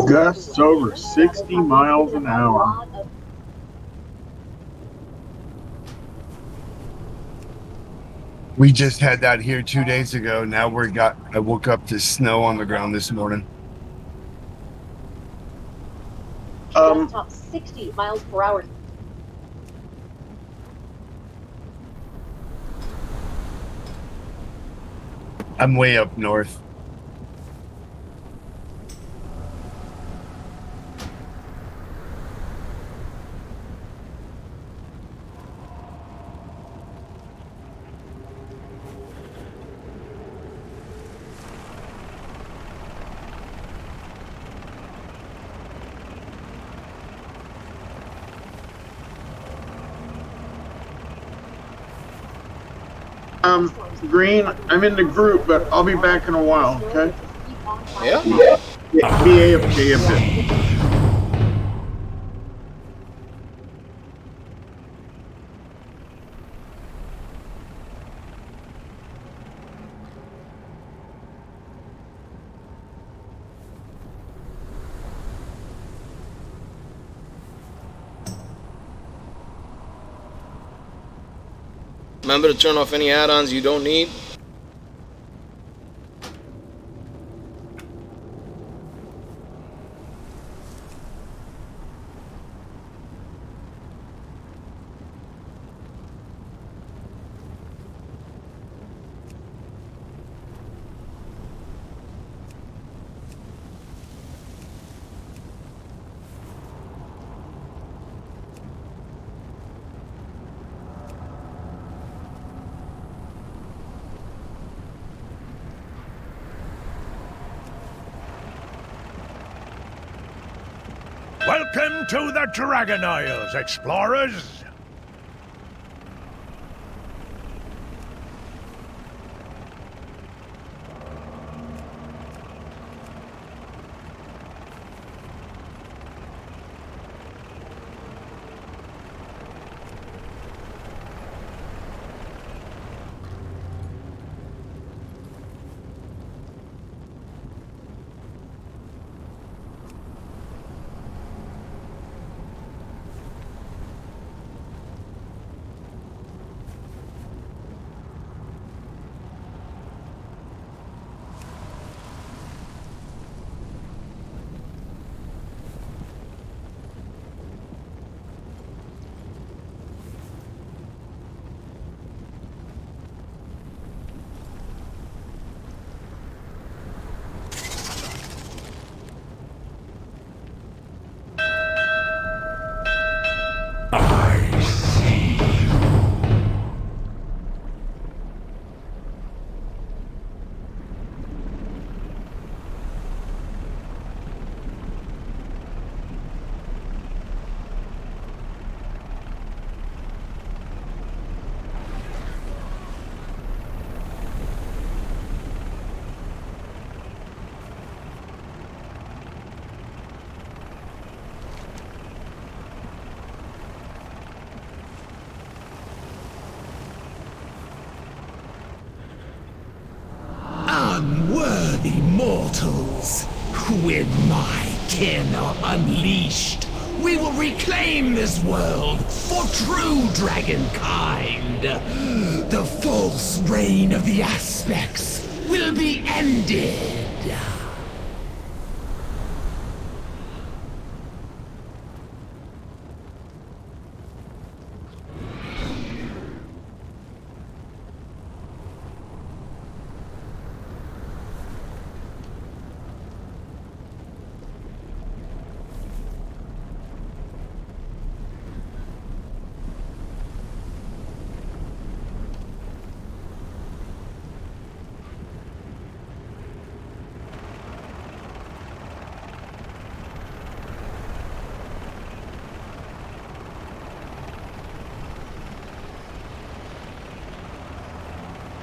Gusts over 60 miles an hour. We just had that here 2 days ago. Now I woke up to snow on the ground this morning. Top 60 miles per hour. I'm way up north. Green, I'm in the group, but I'll be back in a while, okay? Yeah? Be AFK a bit. Remember to turn off any add-ons you don't need. Welcome to the Dragon Isles, explorers! Unworthy mortals, when my kin are unleashed, we will reclaim this world for true dragonkind. The false reign of the aspects will be ended.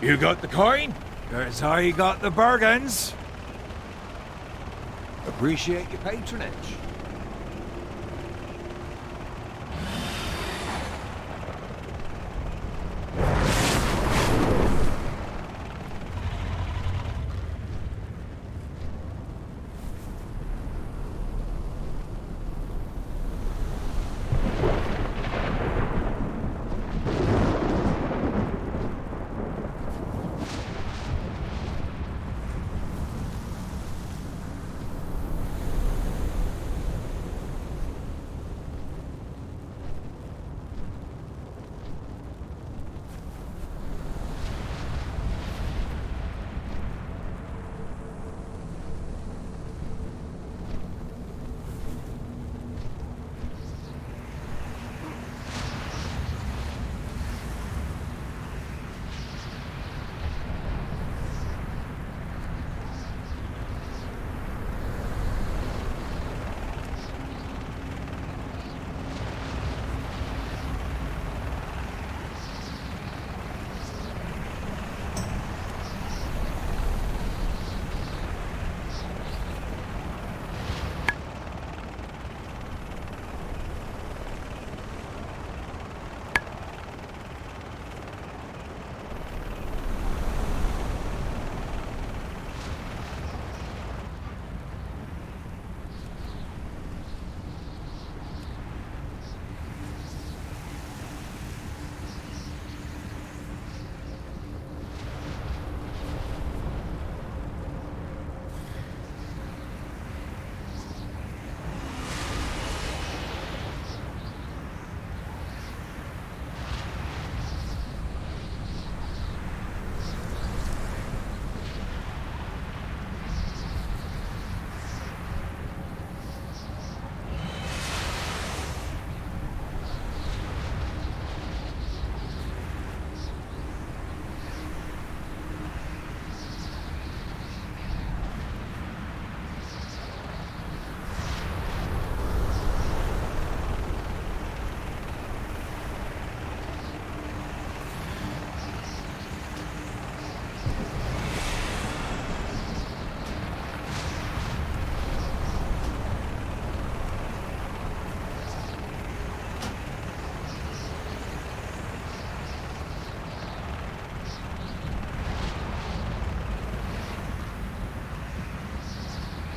You got the coin? Cause I got the bargains. Appreciate your patronage.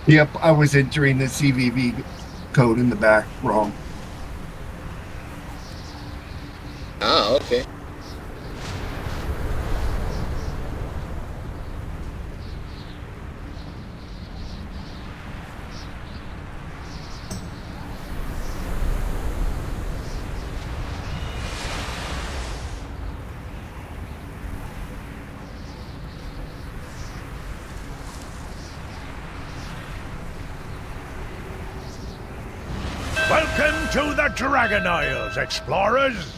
Yep, I was entering the CVV code in the back wrong. Ah, okay. Welcome to the Dragon Isles, explorers!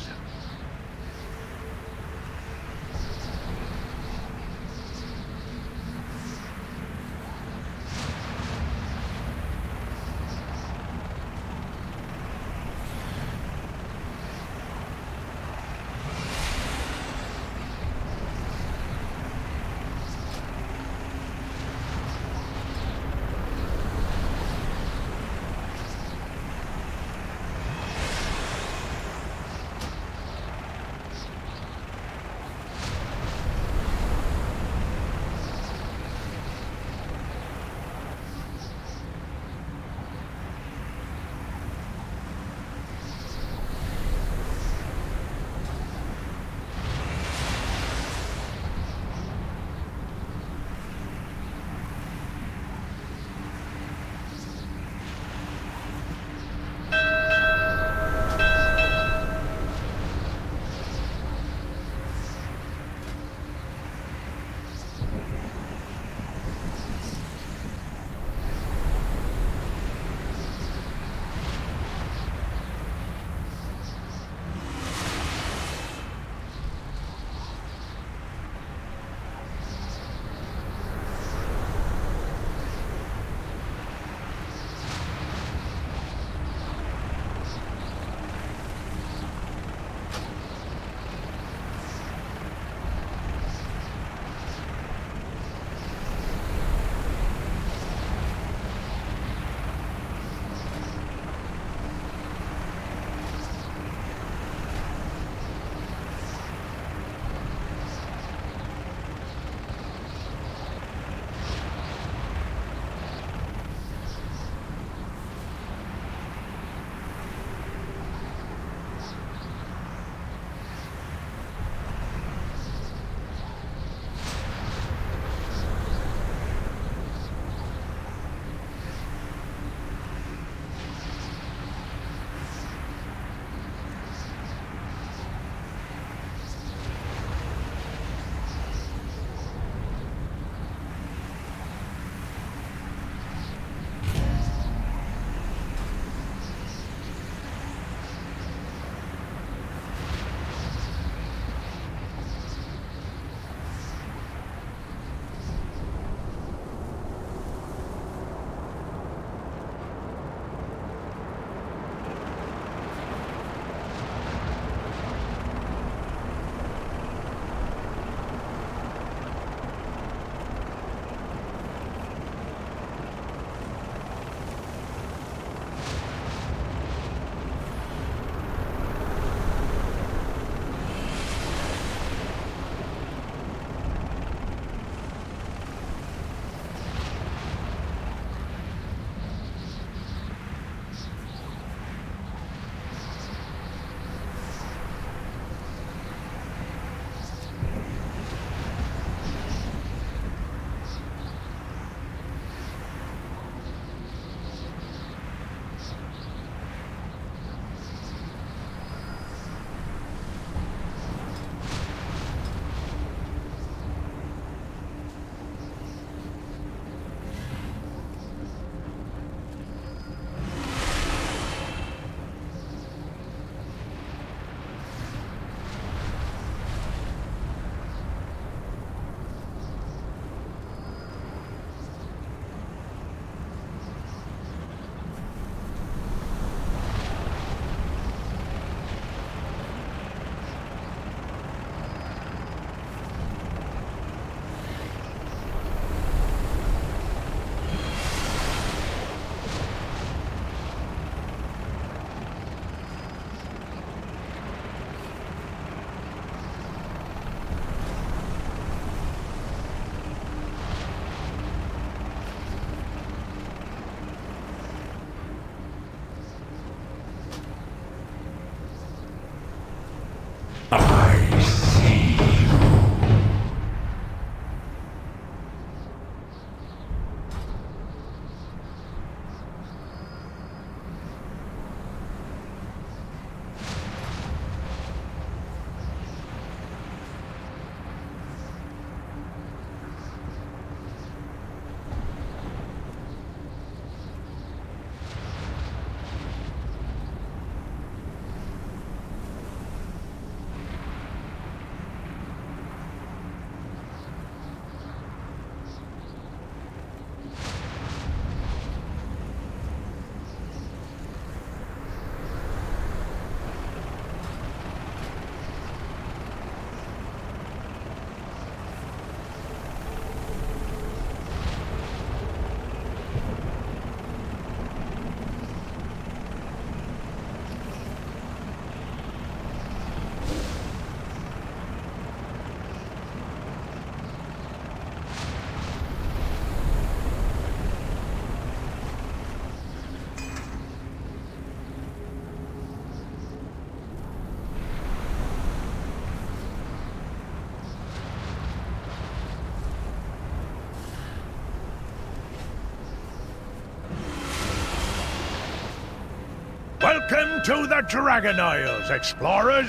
Welcome to the Dragon Isles, explorers!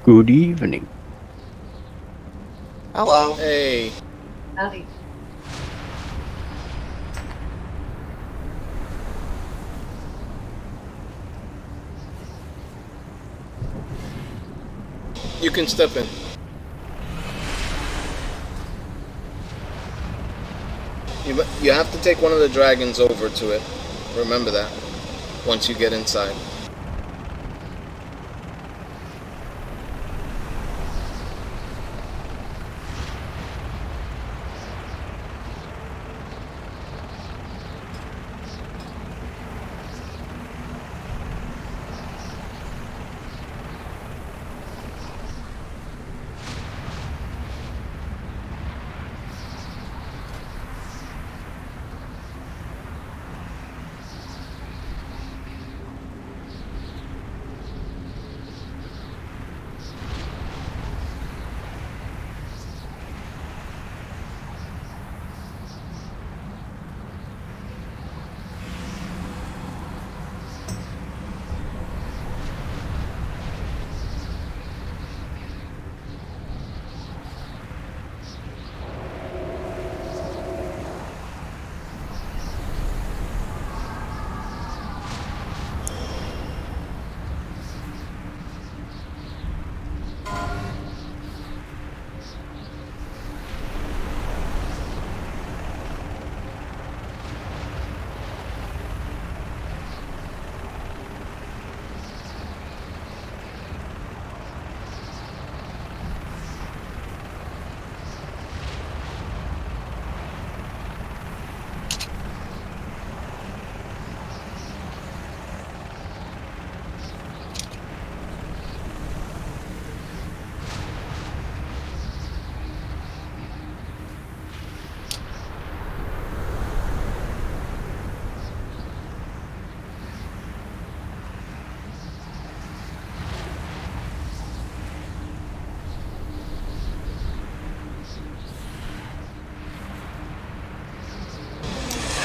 Good evening. Hello. Hey. Howdy. You can step in. You have to take one of the dragons over to it. Remember that. Once you get inside.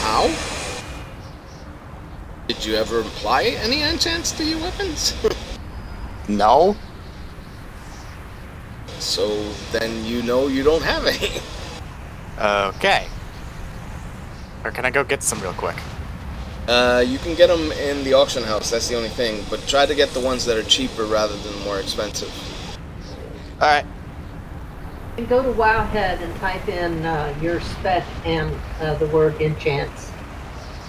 How? Did you ever apply any enchants to your weapons? No? So then you know you don't have any. Okay. Or can I go get some real quick? You can get them in the auction house, that's the only thing. But try to get the ones that are cheaper rather than more expensive. Alright. And go to Wowhead and type in your spec and the word enchants.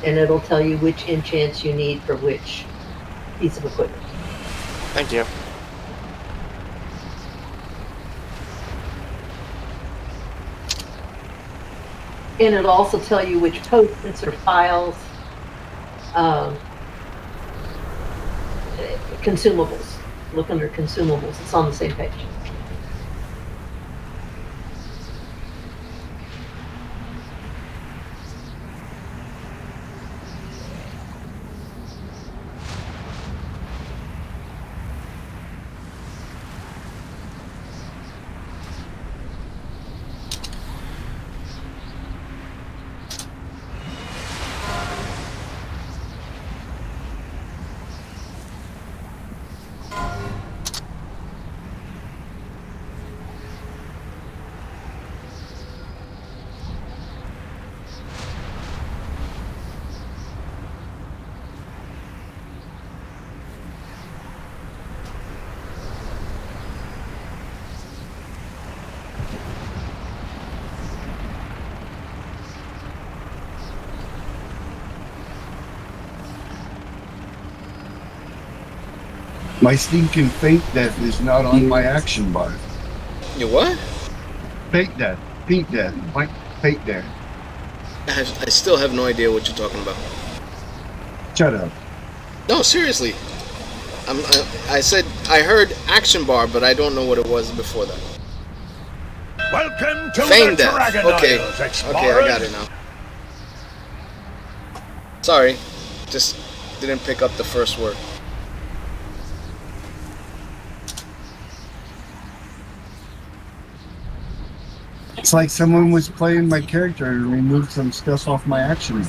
And it'll tell you which enchants you need for which piece of equipment. Thank you. And it'll also tell you which potions or files, consumables. Look under consumables. It's on the same page. My stinking fate death is not on my action bar. You what? Fate death. Pink death. My fate death. I still have no idea what you're talking about. Shut up. No, seriously. I said I heard action bar, but I don't know what it was before that. Welcome to Feign the death. Dragonflight, Okay. explorers. Okay, I got it now. Sorry, just didn't pick up the first word. It's like someone was playing my character and removed some stuff off my action.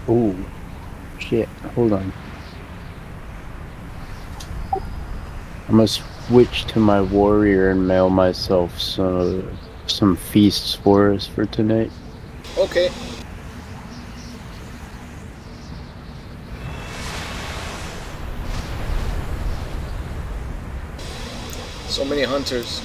Oh, shit. Hold on. I'm gonna switch to my warrior and mail myself some feasts for us for tonight. Okay. So many hunters.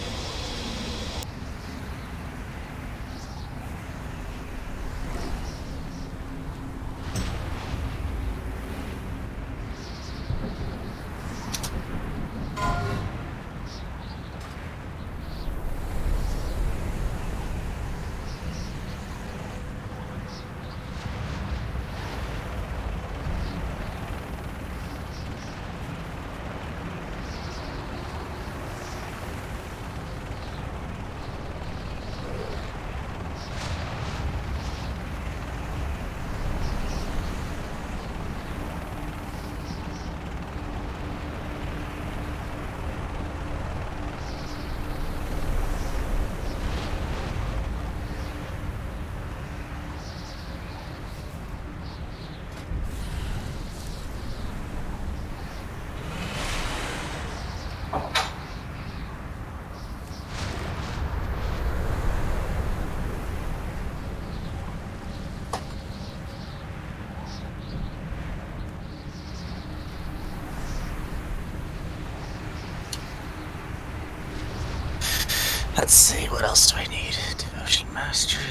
Let's see, what else do I need? Devotion Mastery,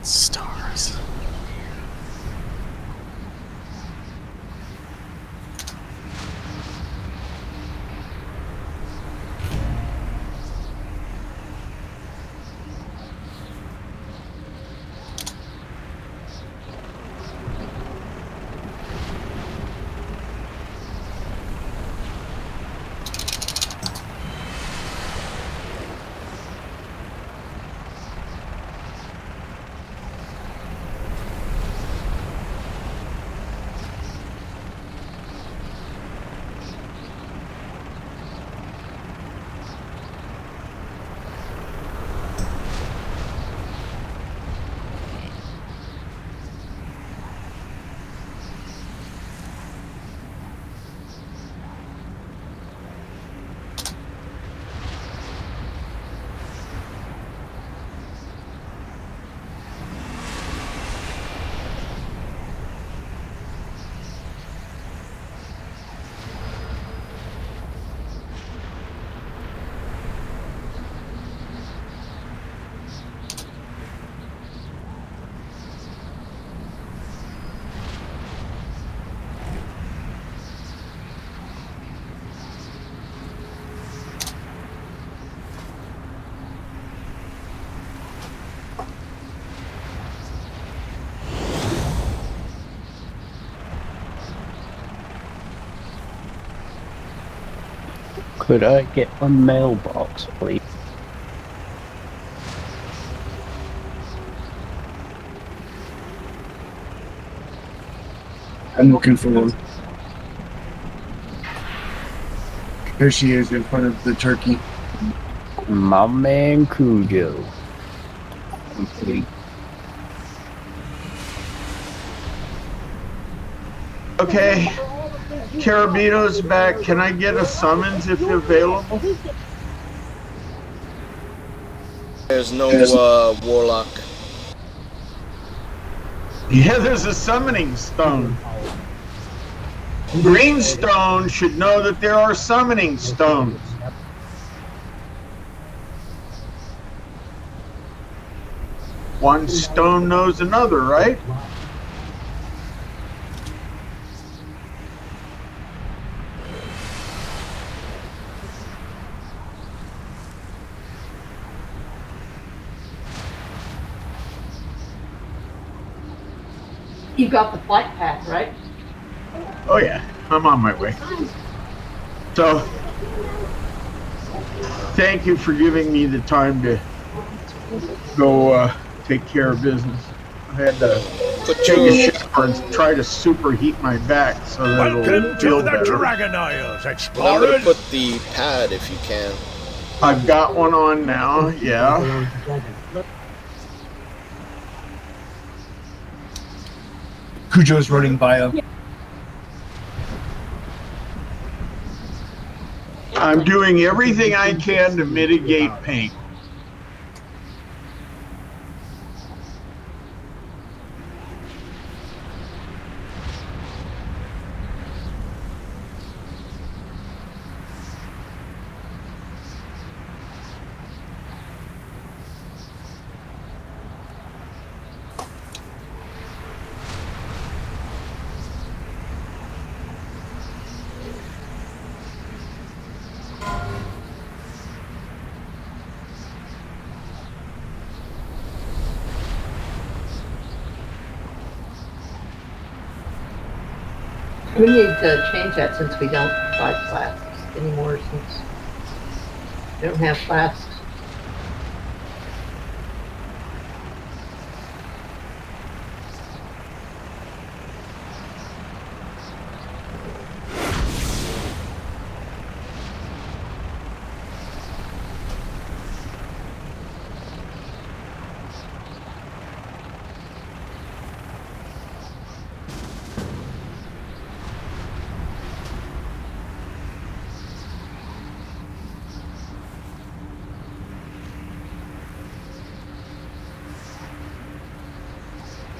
stars. Could I get a mailbox, please? I'm looking for one. Here she is in front of the turkey. My man Cujo. Complete. Okay. Carabino's back. Can I get a summons if available? There's no warlock. Yeah, there's a summoning stone. Greenstone should know that there are summoning stones. One stone knows another, right? You got the flight path, right? Oh yeah, I'm on my way. So, thank you for giving me the time to go take care of business. I had to take a shower and try to superheat my back so that Welcome it'll to feel the better. Dragonflight, Remember to explorers. put the pad if you can. I've got one on now, yeah. Cujo's running bio. I'm doing everything I can to mitigate pain. We need to change that since we don't buy flasks anymore, since we don't have flasks.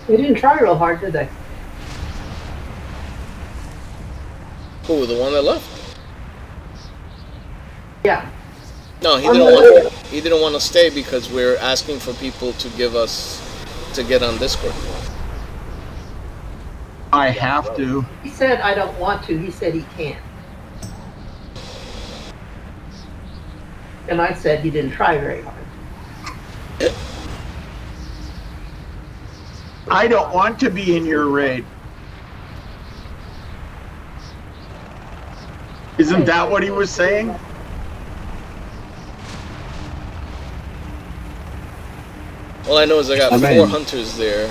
They didn't try real hard, did they? Who, the one that left? Yeah. No, he didn't want to stay because we're asking for people to give us to get on Discord. I have to. He said, I don't want to. He said he can't. And I said he didn't try very hard. I don't want to be in your raid. Isn't that what he was saying? All I know is I got Amen. 4 hunters there.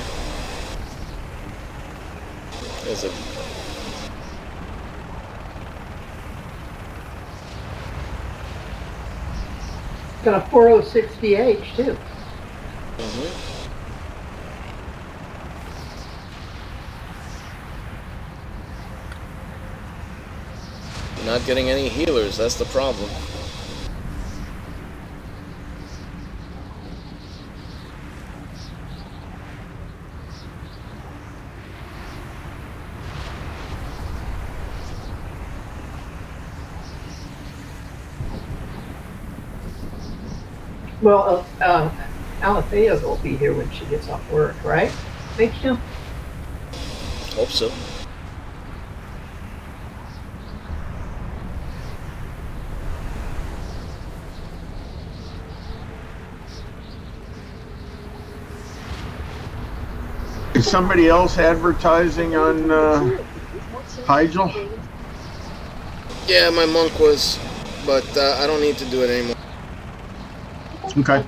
There's a Got a 406 DH too. not getting any healers, that's the problem. Well, Alethea will be here when she gets off work, right? Thank you. Hope so. Is somebody else advertising on Hygel? Yeah, my monk was, but I don't need to do it anymore. Okay.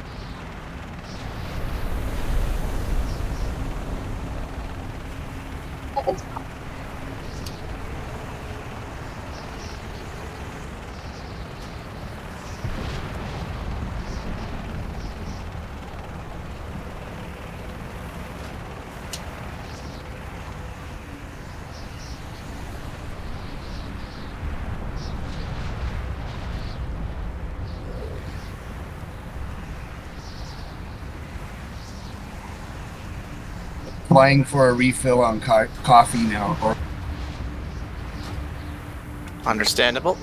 flying for a refill on coffee now. Or Understandable.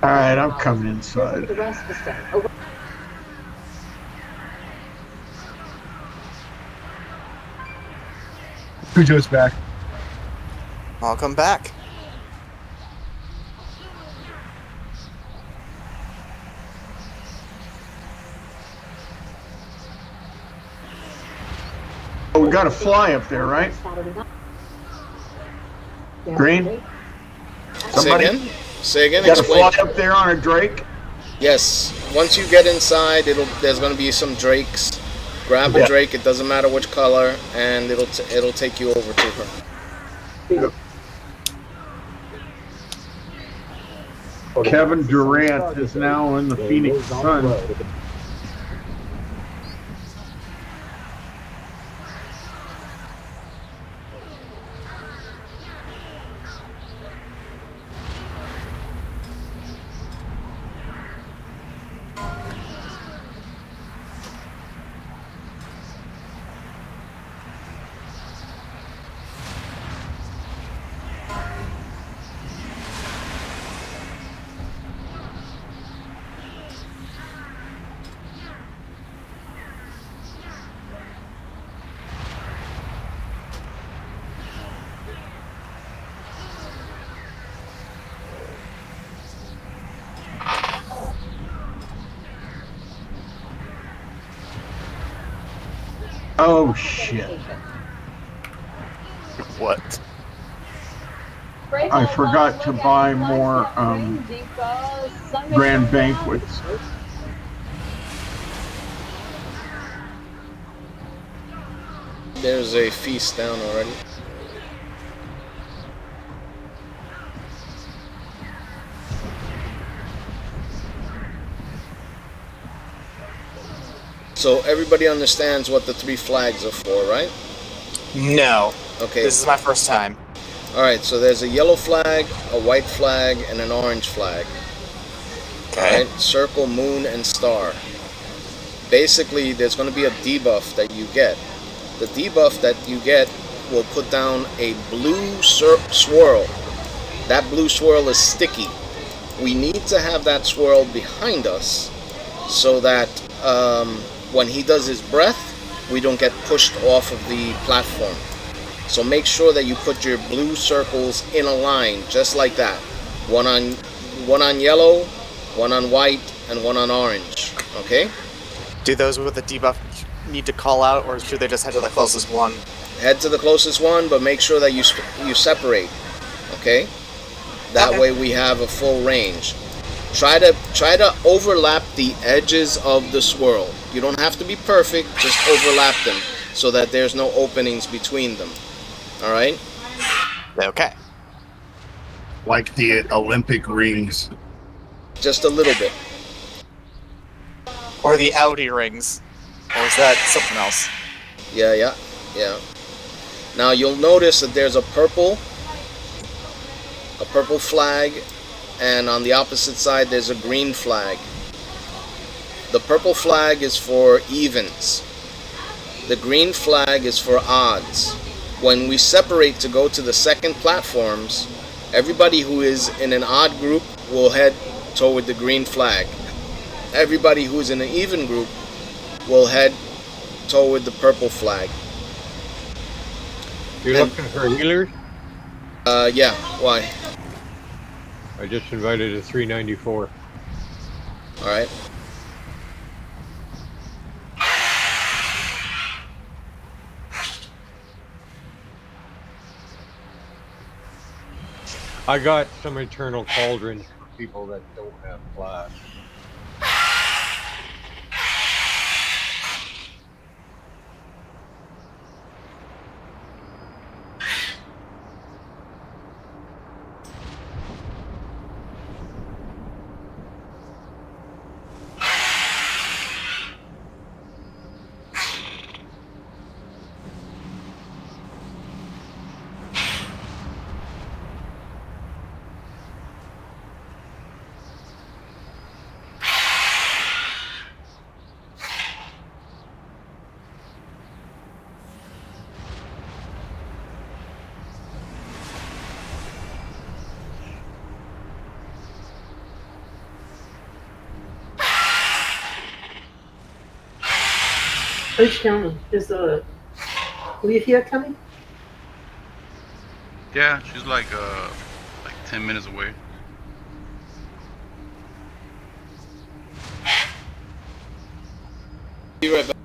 All right, I'm coming inside. The rest of the stuff. Oh, Cujo's back. Welcome back. Oh, we got to fly up there, right? Green? Say Somebody- again? Say again? Got to fly Explain. up there on a Drake? Yes. Once you get inside, there's going to be some drakes. Grab a Yeah. drake, it doesn't matter which color, and it'll take you over to her. Kevin Durant is now in the Phoenix Sun. Oh shit. What? I forgot to buy more grand banquets. There's a feast down already. So everybody understands what the 3 flags are for, right? No. Okay. This is my first time. Alright, so there's a yellow flag, a white flag, and an orange flag. Okay. Alright, circle, moon, and star. Basically, there's going to be a debuff that you get. The debuff that you get will put down a blue swirl. That blue swirl is sticky. We need to have that swirl behind us so that when he does his breath, we don't get pushed off of the platform. So make sure that you put your blue circles in a line, just like that. One on yellow, one on white, and one on orange. Okay? Do those with the debuff need to call out, or should they just head to the closest one? Head to the closest one, but make sure that you separate. Okay? That way we have a full range. Try to overlap the edges of the swirl. You don't have to be perfect, just overlap them so that there's no openings between them. Alright? Okay. Like the Olympic rings. Just a little bit. Or the Audi rings. Or is that something else? Yeah. Now you'll notice that there's a purple flag, and on the opposite side there's a green flag. The purple flag is for evens. The green flag is for odds. When we separate to go to the second platforms, everybody who is in an odd group will head toward the green flag. Everybody who is in an even group will head toward the purple flag. You're And- looking for healers? Yeah, why? I just invited a 394. Alright. I got some eternal cauldrons for people that don't have flash. Which town is Leafia coming? Yeah, she's like 10 minutes away. Be right back.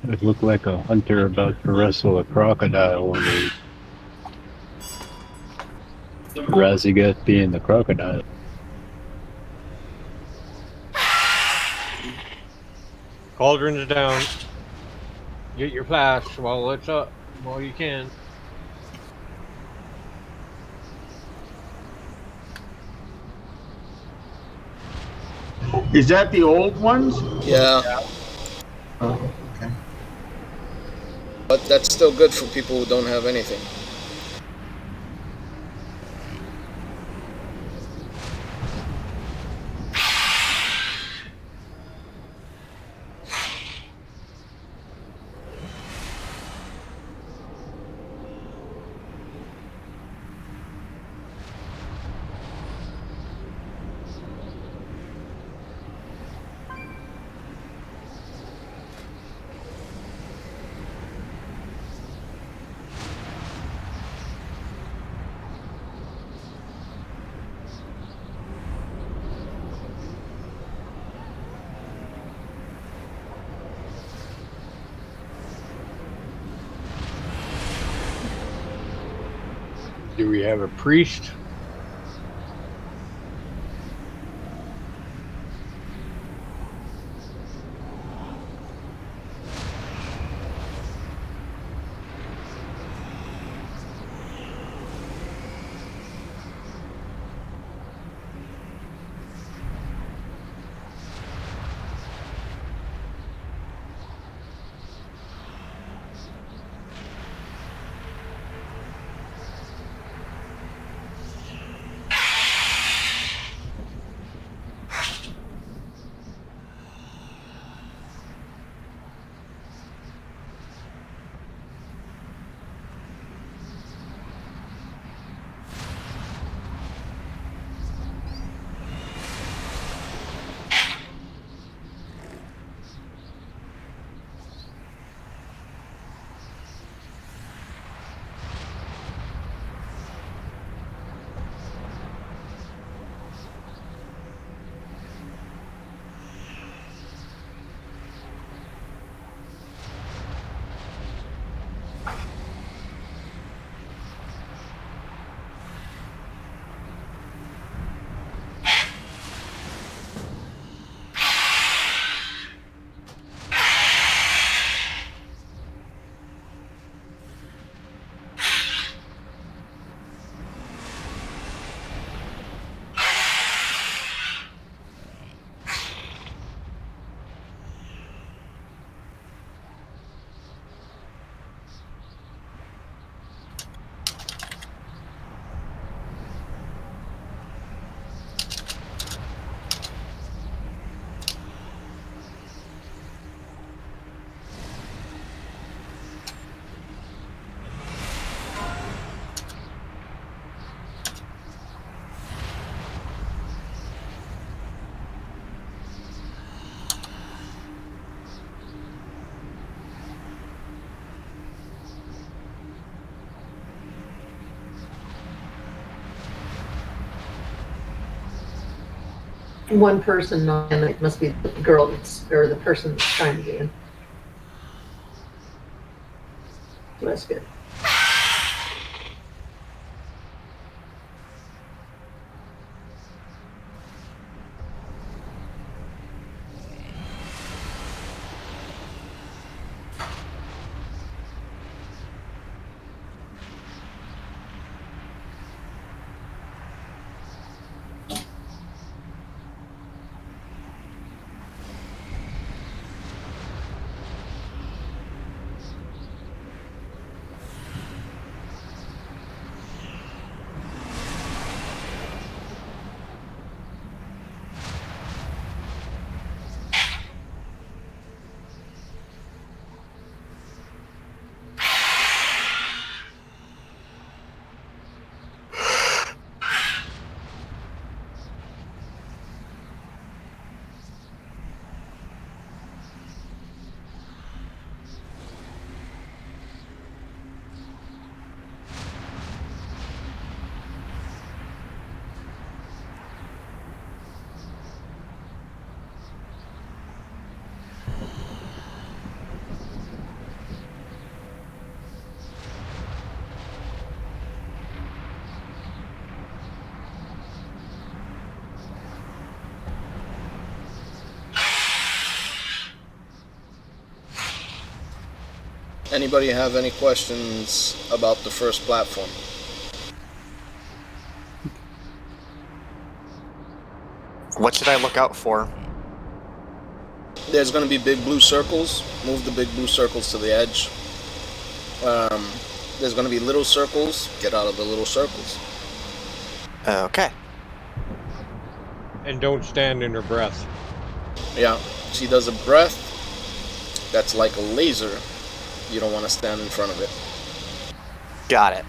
It looked like a hunter about to wrestle a crocodile when he Razigat being the crocodile. Cauldron's down. Get your flash while it's up, while you can. Is that the old ones? Yeah, Oh, okay. but that's still good for people who don't have anything. Do we have a priest? one person, and it must be the girl that's, or the person that's trying to get in. So that's good. Anybody have any questions about the first platform? What should I look out for? There's going to be big blue circles. Move the big blue circles to the edge. There's going to be little circles. Get out of the little circles. Okay. And don't stand in her breath. Yeah, she does a breath that's like a laser. You don't want to stand in front of it. Got it.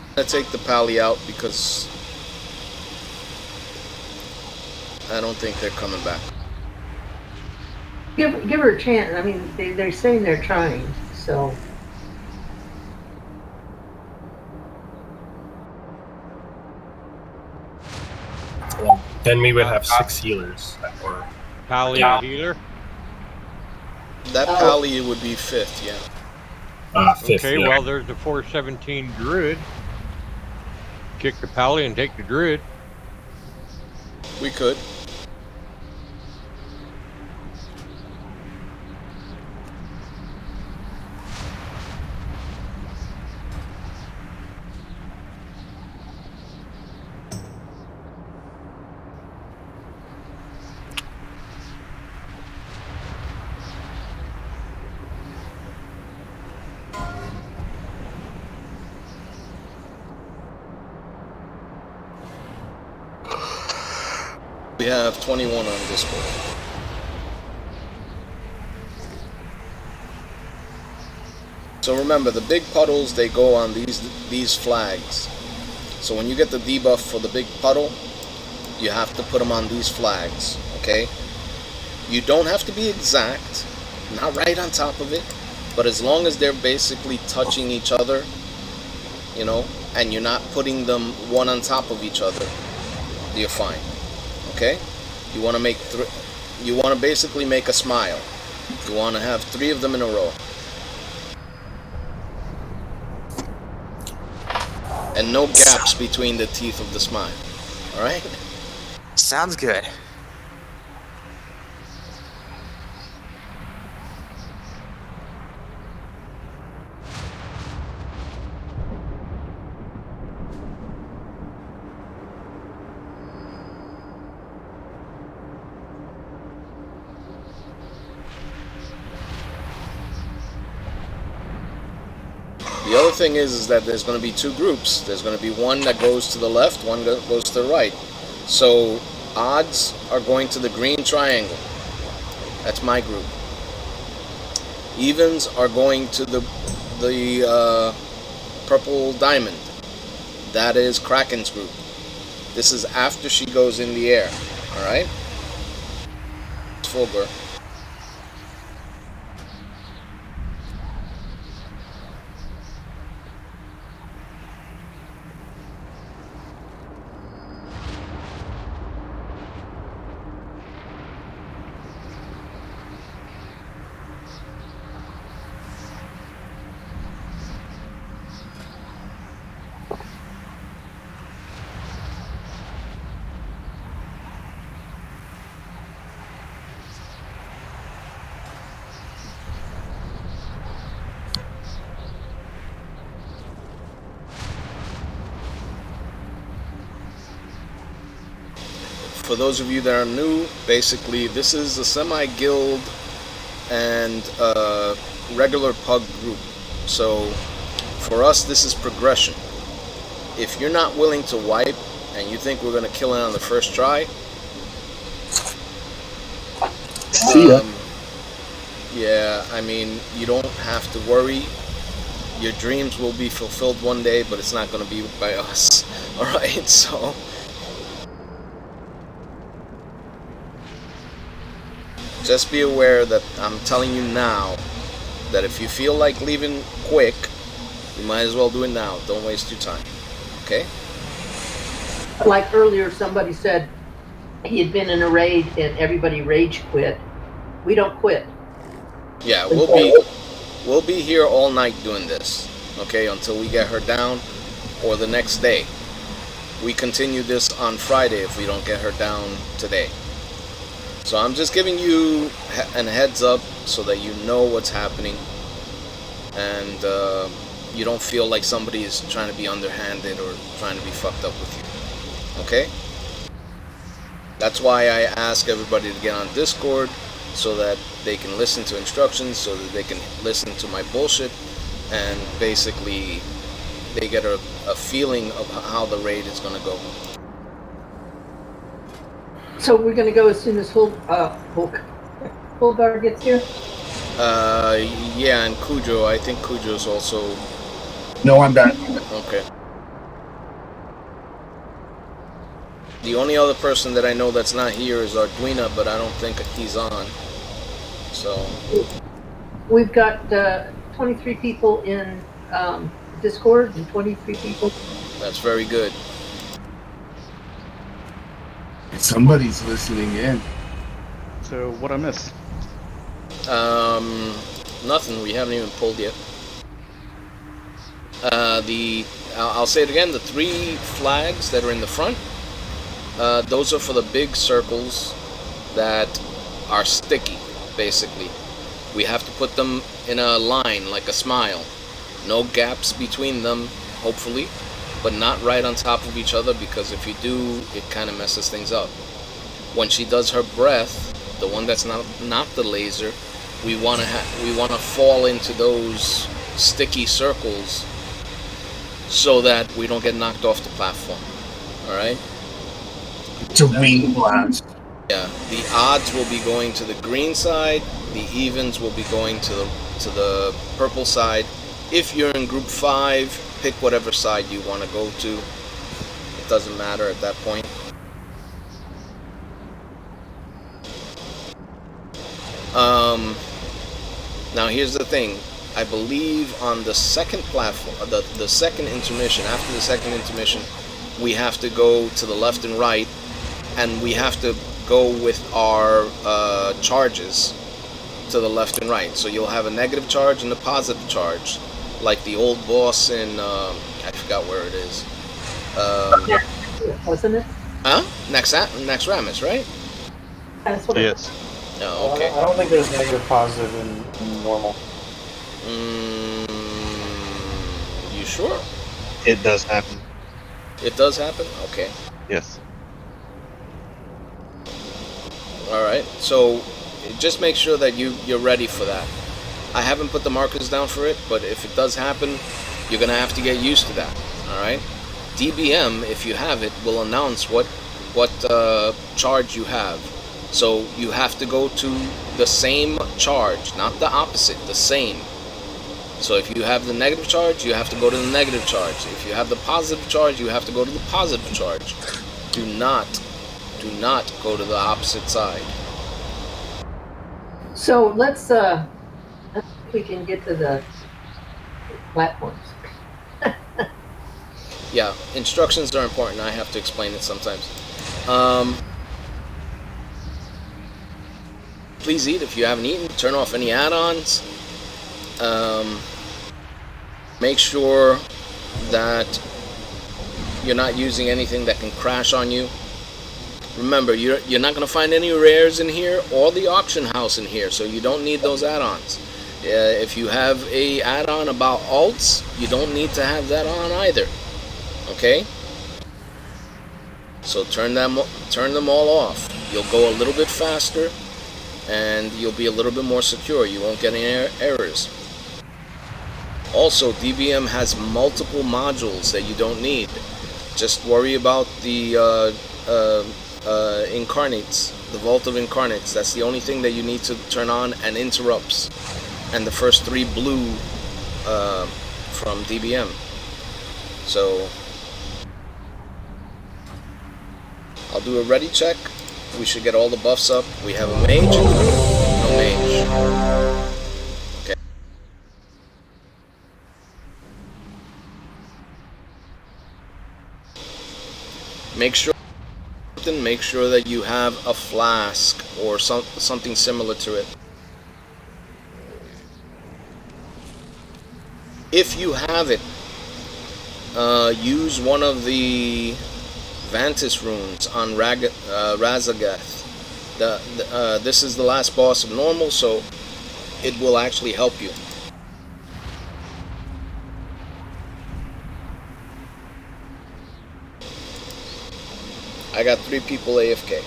I'm gonna take the pally out because I don't think they're coming back. Give her a chance. I mean, they're saying they're trying, so. Well, then we would have 6 healers. Or Pally Yeah. healer. That pally would be 5th, yeah. 5th. Okay, yeah. well, there's the 417 druid. Kick the pally and take the druid. We could. We have 21 on Discord. So remember, the big puddles, they go on these flags. So when you get the debuff for the big puddle, you have to put them on these flags, okay? You don't have to be exact, not right on top of it, but as long as they're basically touching each other, you know, and you're not putting them one on top of each other, you're fine. Okay, you want to make you want to basically make a smile. You want to have 3 of them in a row, and no gaps between the teeth of the smile. All right. Sounds good. The other thing is that there's going to be 2 groups. There's going to be one that goes to the left, one goes to the right. So odds are going to the green triangle. That's my group. Evens are going to the purple diamond. That is Kraken's group. This is after she goes in the air. All right. Fulgur. for those of you that are new, basically this is a semi-guild and regular pug group. So for us, this is progression. If you're not willing to wipe and you think we're gonna kill it on the first try, See ya. yeah, I mean, you don't have to worry. Your dreams will be fulfilled one day, but it's not gonna be by us. All right, so. Just be aware that I'm telling you now that if you feel like leaving quick, you might as well do it now. Don't waste your time. Okay? Like earlier, somebody said he had been in a raid and everybody rage quit. We don't quit. Yeah, we'll be here all night doing this. Okay, until we get her down, or the next day. We continue this on Friday if we don't get her down today. So I'm just giving you a heads up so that you know what's happening, and you don't feel like somebody is trying to be underhanded or trying to be fucked up with you. Okay? That's why I ask everybody to get on Discord, so that they can listen to instructions, so that they can listen to my bullshit, and basically they get a feeling of how the raid is going to go. So we're going to go as soon as Hulgar gets here? Yeah, and Cujo. I think Cujo's also... No, I'm back. Okay. The only other person that I know that's not here is Arduina, but I don't think he's on. So... We've got 23 people in Discord and 23 people. That's very good. Somebody's listening in. So what I miss? Nothing. We haven't even pulled yet. I'll say it again. The 3 flags that are in the front, those are for the big circles that are sticky. Basically, we have to put them in a line like a smile. No gaps between them, hopefully, but not right on top of each other, because if you do, it kind of messes things up. When she does her breath, the one that's not the laser, we want to fall into those sticky circles so that we don't get knocked off the platform. All right? It's a wing blast. Yeah, the odds will be going to the green side. The evens will be going to the purple side. If you're in group 5, pick whatever side you want to go to. It doesn't matter at that point. Now here's the thing. I believe on the second platform, the second intermission, after the second intermission, we have to go to the left and right, and we have to go with our charges to the left and right. So you'll have a negative charge and a positive charge, like the old boss in I forgot where it is. Wasn't it? Huh? Next Ramus, right? That's what Yes. Oh, okay. I don't think there's negative positive in normal. You sure? It does happen. It does happen? Okay. Yes. Alright, so just make sure that you're ready for that. I haven't put the markers down for it, but if it does happen, you're going to have to get used to that. Alright? DBM, if you have it, will announce what charge you have. So you have to go to the same charge, not the opposite, the same. So if you have the negative charge, you have to go to the negative charge. If you have the positive charge, you have to go to the positive charge. Do not go to the opposite side. So let's see if we can get to the platforms. Yeah, instructions are important. I have to explain it sometimes. Please eat if you haven't eaten. Turn off any add-ons. Make sure that you're not using anything that can crash on you. Remember, you're not going to find any rares in here or the auction house in here, so you don't need those add-ons. If you have a add-on about alts, you don't need to have that on either. Okay? So turn them all off. You'll go a little bit faster, and you'll be a little bit more secure. You won't get any errors. Also, DBM has multiple modules that you don't need. Just worry about the incarnates, the Vault of Incarnates. That's the only thing that you need to turn on, and interrupts, and the first 3 blue from DBM. So I'll do a ready check. We should get all the buffs up. We have a mage. No mage. Okay. Make sure that you have a flask or something similar to it. If you have it, use one of the Vantis runes on Razagath. This is the last boss of normal, so it will actually help you. I got 3 people AFK.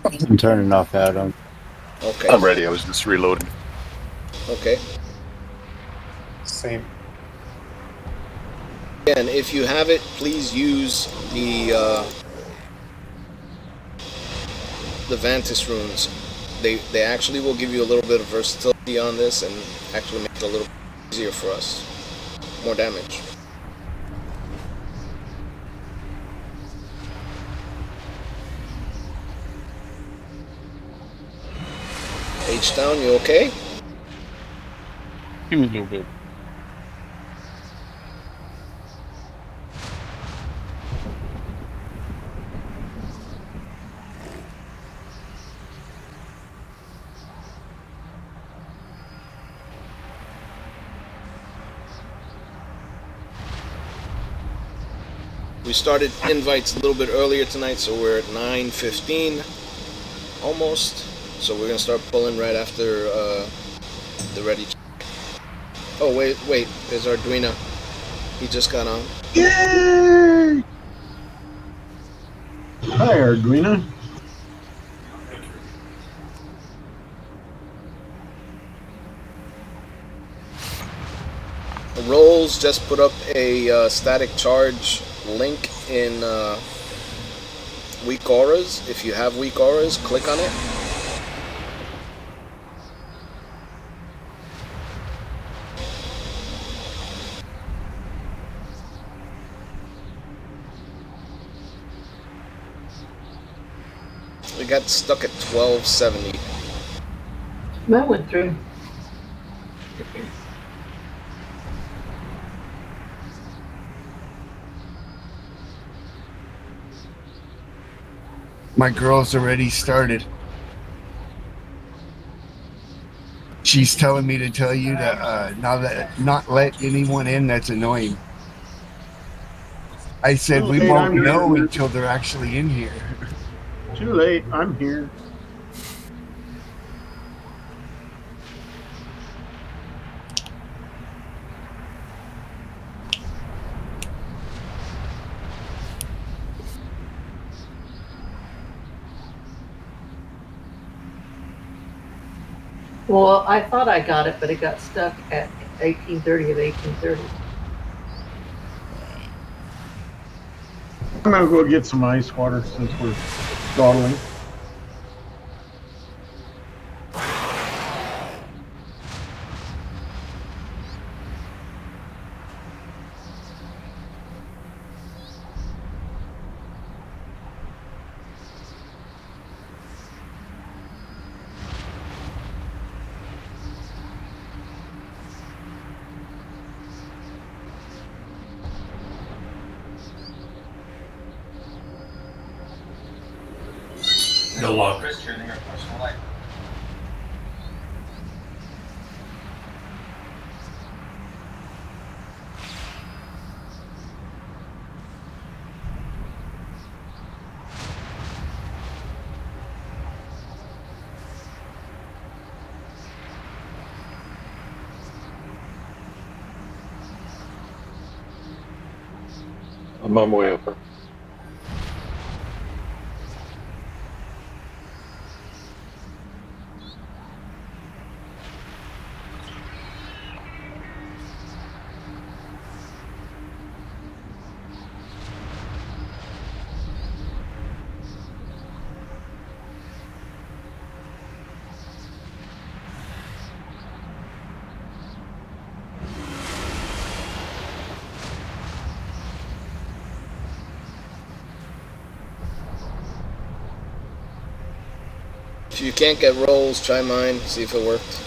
I'm turning off Adam. Okay. I'm ready. I was just reloading. Okay. Same. And if you have it, please use the Vantis runes. They actually will give you a little bit of versatility on this and actually make it a little easier for us. More damage. H-Down, you okay? Give me a little bit. We started invites a little bit earlier tonight, so we're at 9:15 almost. So we're gonna start pulling right after the ready check. Oh wait, there's Arduino. He just got on. Yay! Hi, Arduino. Rolls just put up a static charge link in weak auras. If you have weak auras, click on it. We got stuck at 1270. That went through. My girl's already started. She's telling me to tell you to not let anyone in that's annoying. I said we Okay, won't I'm know here. until they're actually in here. Too late. I'm here. Well, I thought I got it, but it got stuck at 1830 of 1830. I'm gonna go get some ice water since we're dawdling. No longer. I'm on my way over. If you can't get rolls, try mine, see if it worked.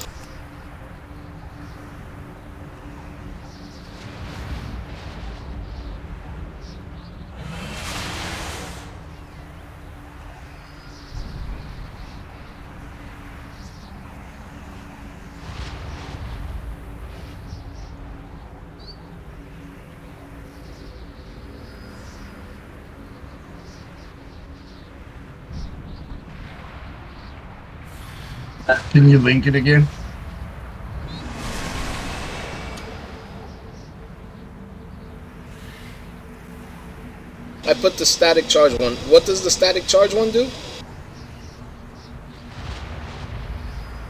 Can you link it again? I put the static charge one. What does the static charge one do?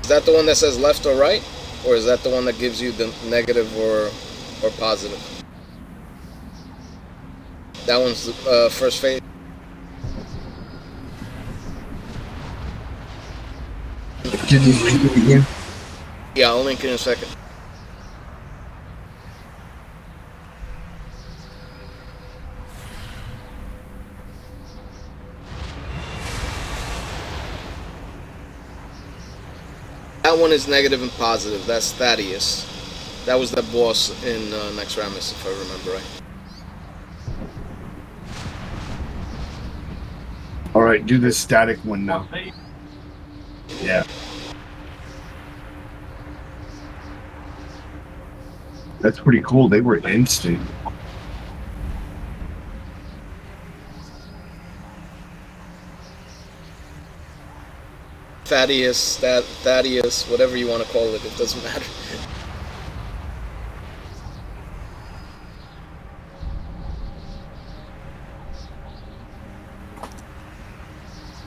Is that the one that says left or right? Or is that the one that gives you the negative or positive? That one's the first phase. Can you link it again? Yeah, I'll link it in a second. That one is negative and positive. That's Thaddeus. That was the boss in Next Ramus, if I remember right. Alright, do the static one now. Yeah. That's pretty cool. They were instant. Thaddeus, whatever you want to call it, it doesn't matter.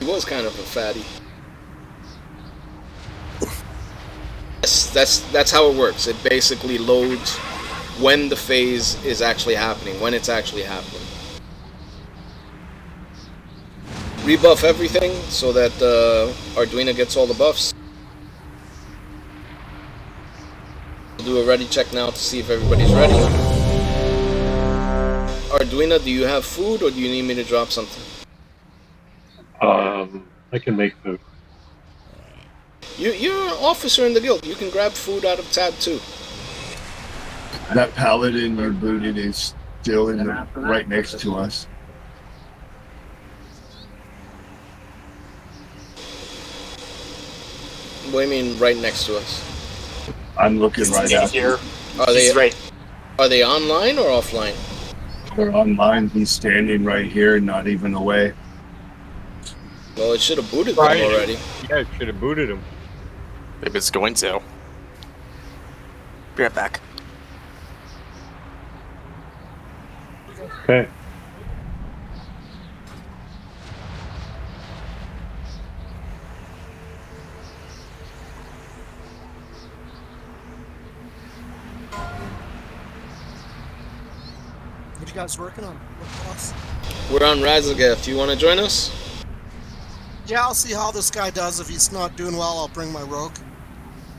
He was kind of a fatty. That's how it works. It basically loads when the phase is actually happening, when it's actually happening. Rebuff everything so that Arduino gets all the buffs. We'll do a ready check now to see if everybody's ready. Arduino, do you have food or do you need me to drop something? I can make food. You're an officer in the guild. You can grab food out of tab 2. That paladin you booted is still in the, right next to us. What do you mean right next to us? I'm looking right out here. Are they online or offline? They're online. He's standing right here, not even away. Well, it should have booted them already. Yeah, it should have booted him. Maybe it's going to. Be right back. Okay. What you guys working on? What boss? We're on Razagath. You want to join us? Yeah, I'll see how this guy does. If he's not doing well, I'll bring my rogue.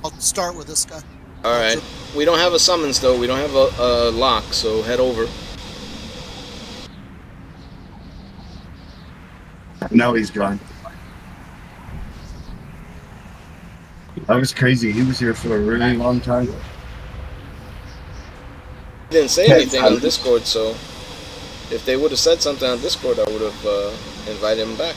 I'll start with this guy. Alright. We don't have a summons, though. We don't have a lock, so head over. Now he's gone. That was crazy. He was here for a really long time. He didn't say anything on Discord, so if they would have said something on Discord, I would have invited him back.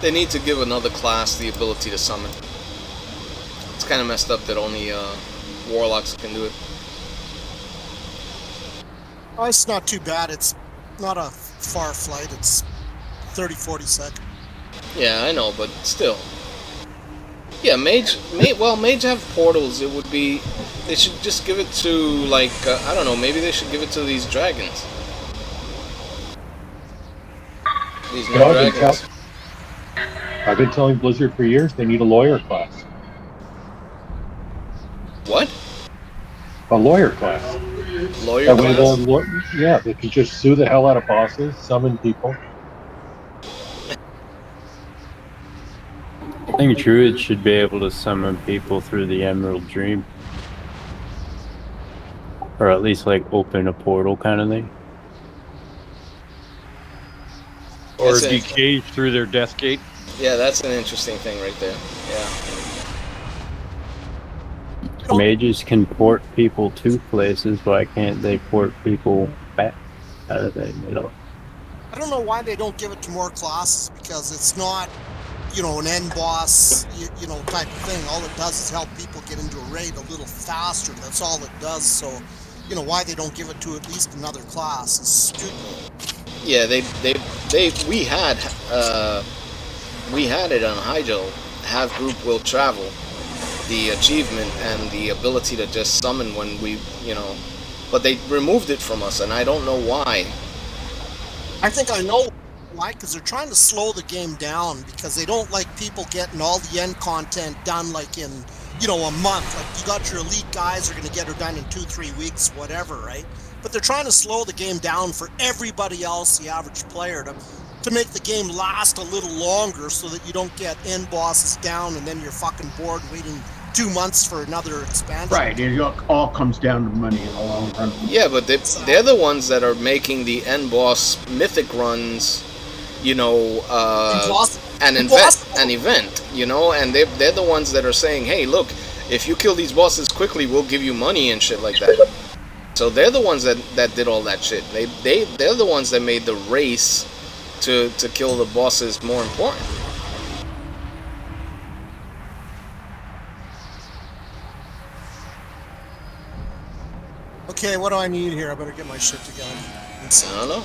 They need to give another class the ability to summon. It's kind of messed up that only warlocks can do it. Oh, it's not too bad. It's not a far flight. It's 30-40 seconds. Yeah, I know, but still. Yeah, mage have portals. It would be They should just give it to, like, I don't know, maybe they should give it to these dragons. These new dragons. I've been telling Blizzard for years they need a lawyer class. What? A lawyer class. Lawyer that way class? Yeah, they can just sue the hell out of bosses, summon people. I think Druid should be able to summon people through the Emerald Dream. Or at least like open a portal kind of thing. Or be caged through their death gate. Yeah, that's an interesting thing right there. Yeah. Mages can port people to places, why can't they port people back out of the middle? I don't know why they don't give it to more classes, because it's not, you know, an end boss, you know, type of thing. All it does is help people get into a raid a little faster. That's all it does. So, you know, why they don't give it to at least another class is stupid. Yeah, we had it on Hyjal. Have group will travel. The achievement and the ability to just summon when we, you know, but they removed it from us, and I don't know why. I think I know why, because they're trying to slow the game down, because they don't like people getting all the end content done like in, you know, a month. Like, you got your elite guys are going to get her done in 2-3 weeks, whatever, right? But they're trying to slow the game down for everybody else, the average player, to make the game last a little longer, so that you don't get end bosses down and then you're fucking bored waiting 2 months for another expansion. Right, it all comes down to money in the long run. Yeah, but they're the ones that are making the end boss mythic runs, you know, an event, you know, and they're the ones that are saying, hey, look, if you kill these bosses quickly, we'll give you money and shit like that. So they're the ones that did all that shit. They're the ones that made the race to kill the bosses more important. Okay, what do I need here? I better get my shit together. I don't know.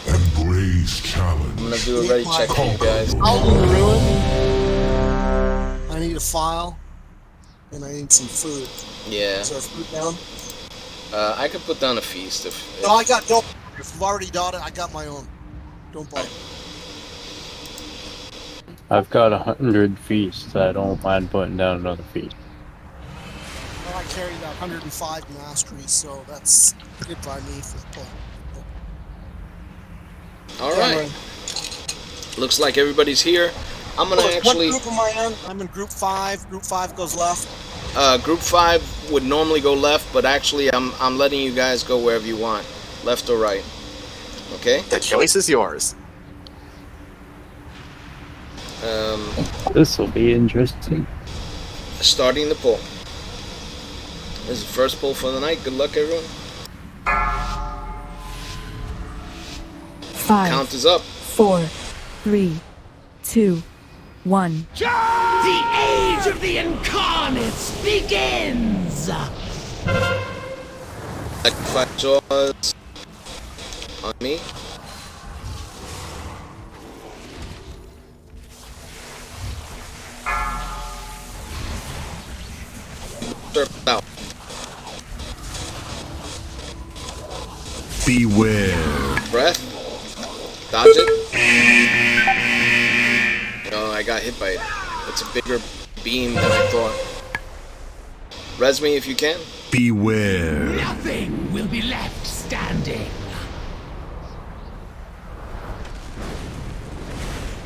Embrace challenge. I'm gonna do a ready check for you guys. I'll do the ruin. I need a file, and I need some food. Yeah. Is there food down? I could put down a feast if. No, I got. Don't. If you've already done it, I got my own. Don't bother. I've got 100 feasts. I don't mind putting down another feast. Well, I carry that 105 mastery, so that's good by me for the play. Alright. Looks like everybody's here. I'm gonna actually. What group am I in? I'm in group 5. Group 5 goes left. Group 5 would normally go left, but actually I'm letting you guys go wherever you want. Left or right. Okay? The choice is yours. This will be interesting. Starting the pull. This is the first pull for the night. Good luck, everyone. 5. Count is up. 4, 3, 2, 1. The age of the incarnates begins! Five jaws on me. Surf out. Beware. Breath. Dodge it. No, I got hit by it. It's a bigger beam than I thought. Res me if you can. Beware. Nothing will be left standing.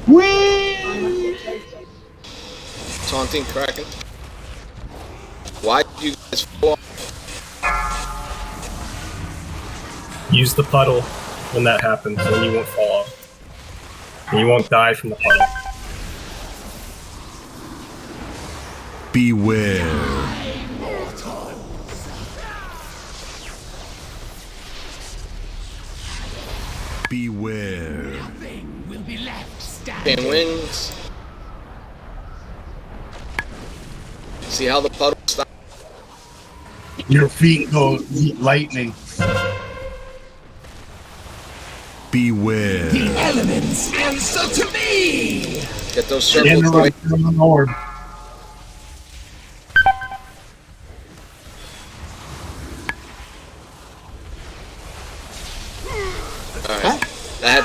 Whee! Taunting Kraken. Why did you guys fall? Use the puddle when that happens, then you won't fall off. And you won't die from the puddle. Beware. Beware. Nothing will be left standing. Chain wings. See how the puddle stops? Your feet go lightning. Beware. The elements answer to me! Get those circles right. Orb.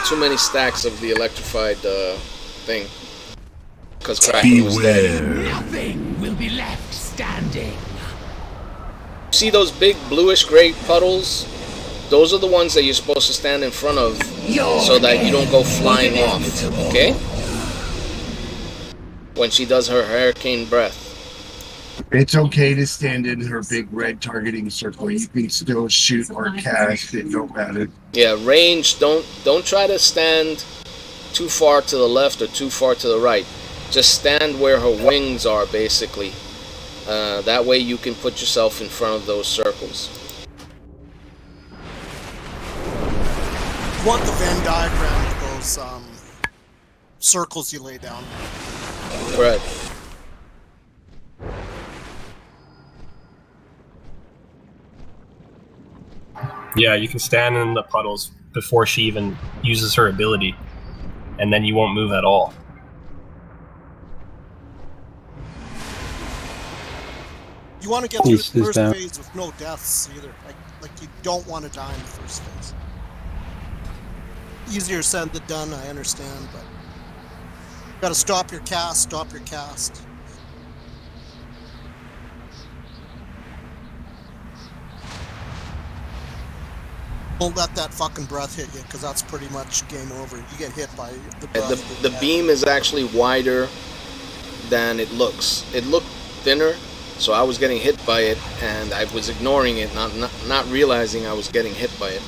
too many stacks of the electrified thing. Because Kraken was dead. Nothing will be left standing. See those big bluish-gray puddles? Those are the ones that you're supposed to stand in front of so that you don't go flying off, okay? When she does her hurricane breath. It's okay to stand in her big red targeting circle. You can still shoot or cast it, no matter. Yeah, range, don't try to stand too far to the left or too far to the right. Just stand where her wings are, basically. That way you can put yourself in front of those circles. You want the Venn diagram of those circles you lay down. Right. Yeah, you can stand in the puddles before she even uses her ability, and then you won't move at all. You want to get through the first phase with no deaths either. Like you don't want to die in the first phase. Easier said than done, I understand, but you gotta stop your cast, stop your cast. Don't let that fucking breath hit you, because that's pretty much game over. You get hit by the breath. The beam is actually wider than it looks. It looked thinner, so I was getting hit by it, and I was ignoring it, not realizing I was getting hit by it.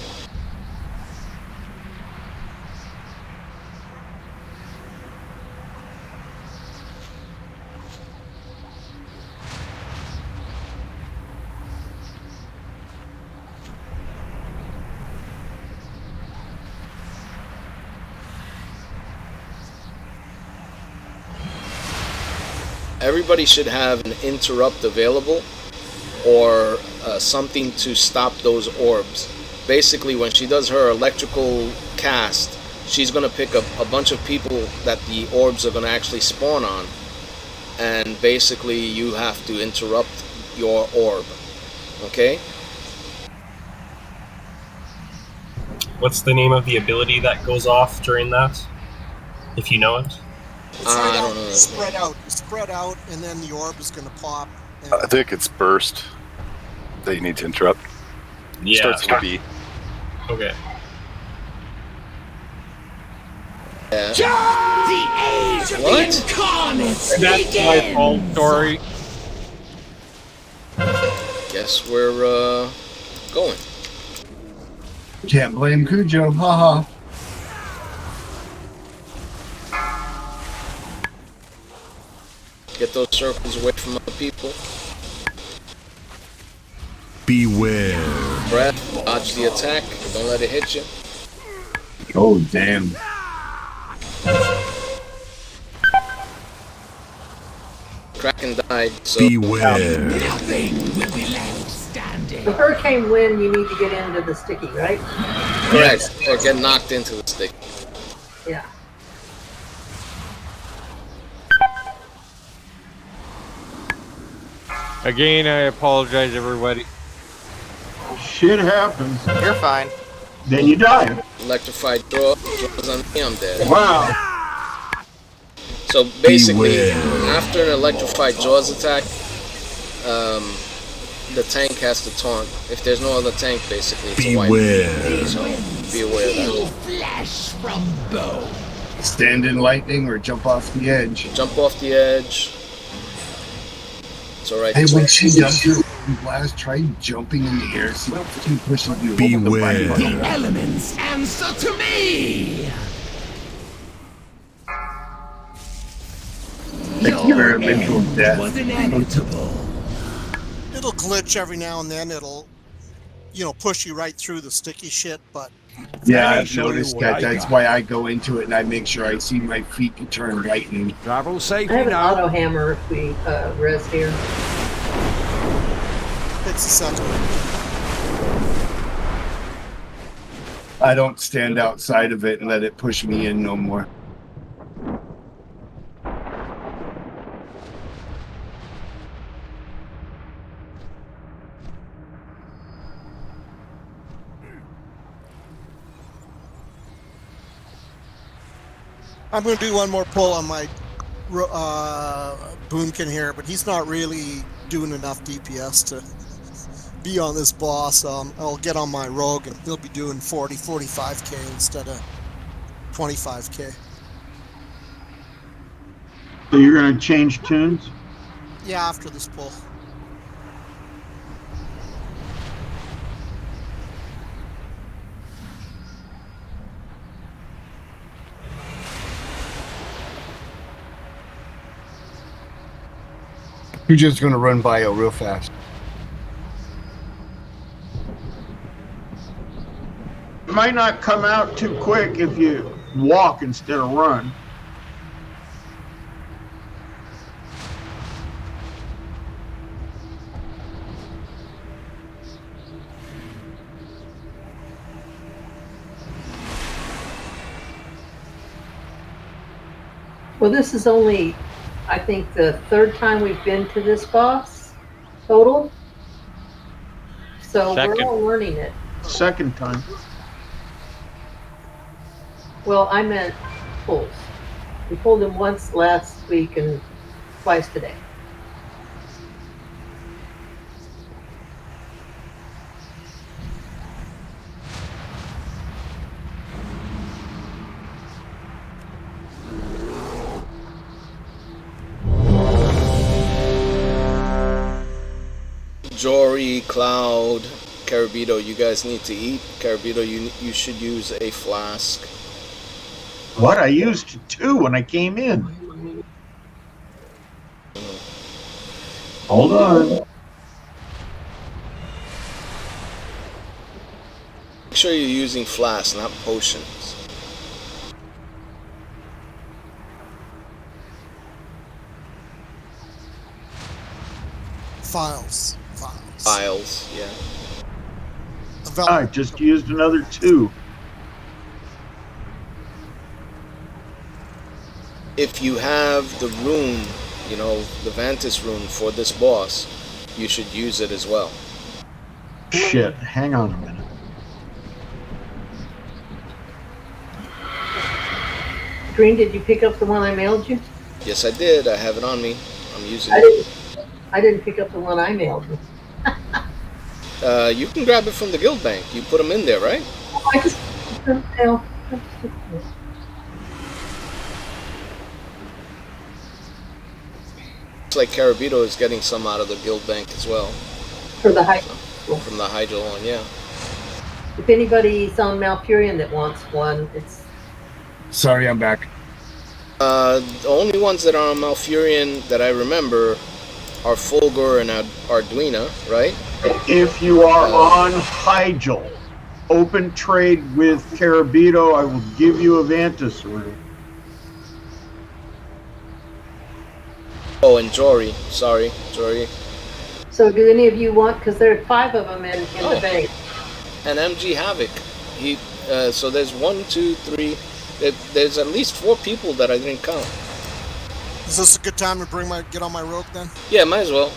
Everybody should have an interrupt available or something to stop those orbs. Basically, when she does her electrical cast, she's going to pick up a bunch of people that the orbs are going to actually spawn on. And basically, you have to interrupt your orb. Okay? What's the name of the ability that goes off during that? If you know it? I don't know. You spread out, and then the orb is going to pop. I think it's burst that you need to interrupt. Yeah. Starts with a B. Okay. Yeah. The age of What? the incarnates That's my fault story. Guess we're going. Can't blame Cujo, haha. Get those circles away from other people. Beware. Breath, dodge the attack. Don't let it hit you. Oh, damn. Kraken died, so... Beware. Nothing will be left standing. The hurricane wind, you need to get into the sticky, right? Correct. Or get knocked into the stick. Yeah. Again, I apologize, everybody. Shit happens. You're fine. Then you die. Electrified draws on me, I'm dead. Wow. So basically, Beware. after an electrified jaws attack, the tank has to taunt. If there's no other tank, basically, it's a wipe. Beware. So be aware of that. Flesh from bone. Stand in lightning or jump off the edge. Jump off the edge. It's alright. Hey, when she does your blast, try jumping in the air. See if she pushes you over the Beware. right The button. elements answer to me. Experimental death. Was inevitable. It'll glitch every now and then. It'll, push you right through the sticky shit, but... Yeah, I've noticed that. That's why I go into it and I make sure I see my feet turn lightning. Travel I safely have an now. auto hammer if we rest here. It's a sentiment. I don't stand outside of it and let it push me in no more. I'm going to do one more pull on my Boomkin here, but he's not really doing enough DPS to be on this boss. I'll get on my Rogue and he'll be doing 45k instead of 25k. So you're going to change tunes? Yeah, after this pull. You're just gonna run bio real fast. It might not come out too quick if you walk instead of run. Well, this is only, I think, the third time we've been to this boss total. So we're all learning it. Second time. Well, I meant pulls. We pulled him once last week and twice today. Jory, Cloud, Carabito, you guys need to eat. Carabito, you should use a flask. What? I used 2 when I came in. Hold on. Make sure you're using flasks, not potions. Files. Files, yeah. I just used another 2. If you have the rune, you know, the Vantis rune for this boss, you should use it as well. Shit, hang on a minute. Green, did you pick up the one I mailed you? Yes, I did. I have it on me. I'm using it. I didn't pick up the one I mailed you. You can grab it from the guild bank. You put them in there, right? I just mail. Looks like Carabito is getting some out of the guild bank as well. For the Hydro. From the Hydro one, yeah. If anybody's on Malfurion that wants one, it's... Sorry, I'm back. The only ones that are on Malfurion that I remember are Fulgur and Arduina, right? If you are on Hyjal, open trade with Carabito, I will give you a Vantis rune. Oh, and Jory. Sorry, Jory. So do any of you want, because there are 5 of them in the bank. And MG Havoc. So there's 1, 2, 3. There's at least 4 people that I didn't count. Is this a good time to get on my Rogue then? Yeah, might as well.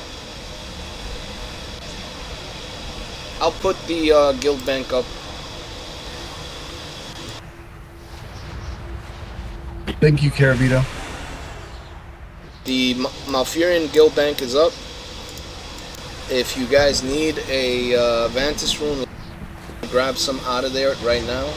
I'll put the guild bank up. Thank you, Carabito. The Malfurion guild bank is up. If you guys need a Vantis rune, grab some out of there right now.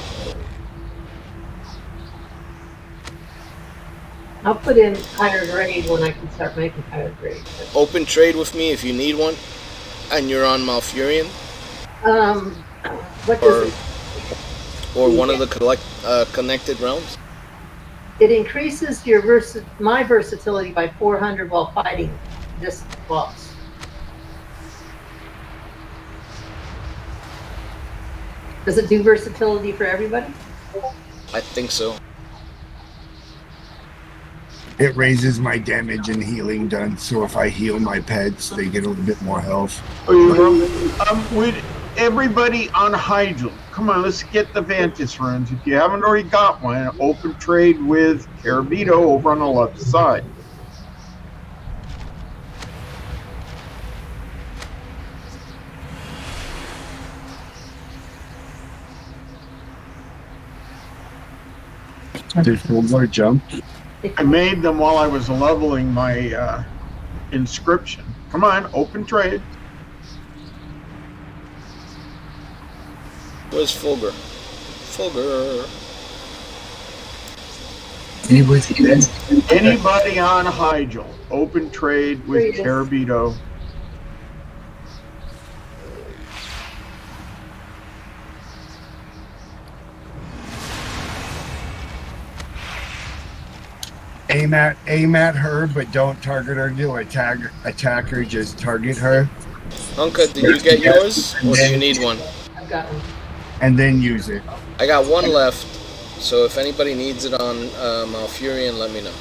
I'll put in higher grade when I can start making higher grade. Open trade with me if you need one, and you're on Malfurion. What does it? Or one of the connected realms. It increases your my versatility by 400 while fighting this boss. Does it do versatility for everybody? I think so. It raises my damage and healing done, so if I heal my pets, they get a little bit more health. With everybody on Hyjal, come on, let's get the Vantis runes. If you haven't already got one, open trade with Carabito over on the left side. Did Fulgor jump? I made them while I was leveling my inscription. Come on, open trade. Where's Fulgur? Fulgur. Anybody on Hyjal, open trade with Carabito. Aim at her, but don't target her. Do attack her. Just target her. Unka, did you get yours, or do you need one? I've got one. And then use it. I got one left, so if anybody needs it on Malfurion, let me know.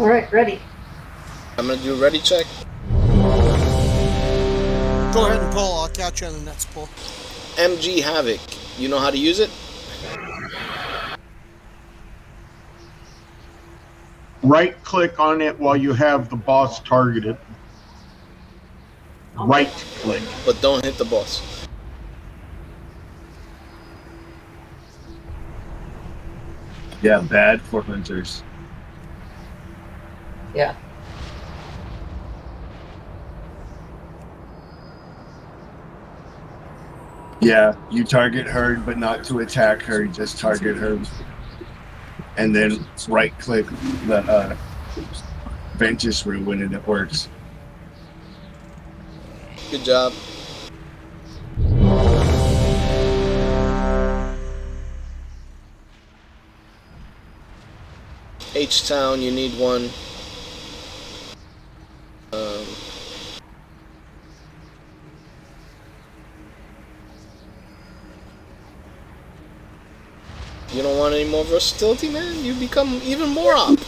All right, ready. I'm gonna do a ready check. Go ahead and pull. I'll catch you on the next pull. MG Havoc. You know how to use it? Right click on it while you have the boss targeted. Right click. But don't hit the boss. Yeah, bad for hunters. Yeah. Yeah, you target her, but not to attack her. Just target her, and then right-click the Ventus Ruin, and it works. Good job. H-Town, you need one. You don't want any more versatility, man? You become even more op.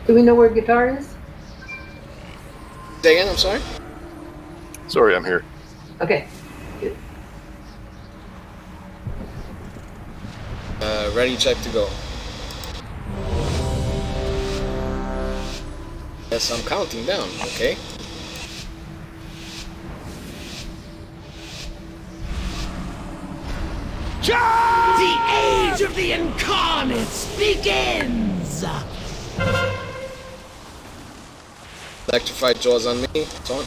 Do we know where guitar is? Say again, I'm sorry? Sorry, I'm here. Okay. Good. Ready, check to go. Yes, I'm counting down, okay? The age of the incarnates begins! Electrified jaws on me. It's on.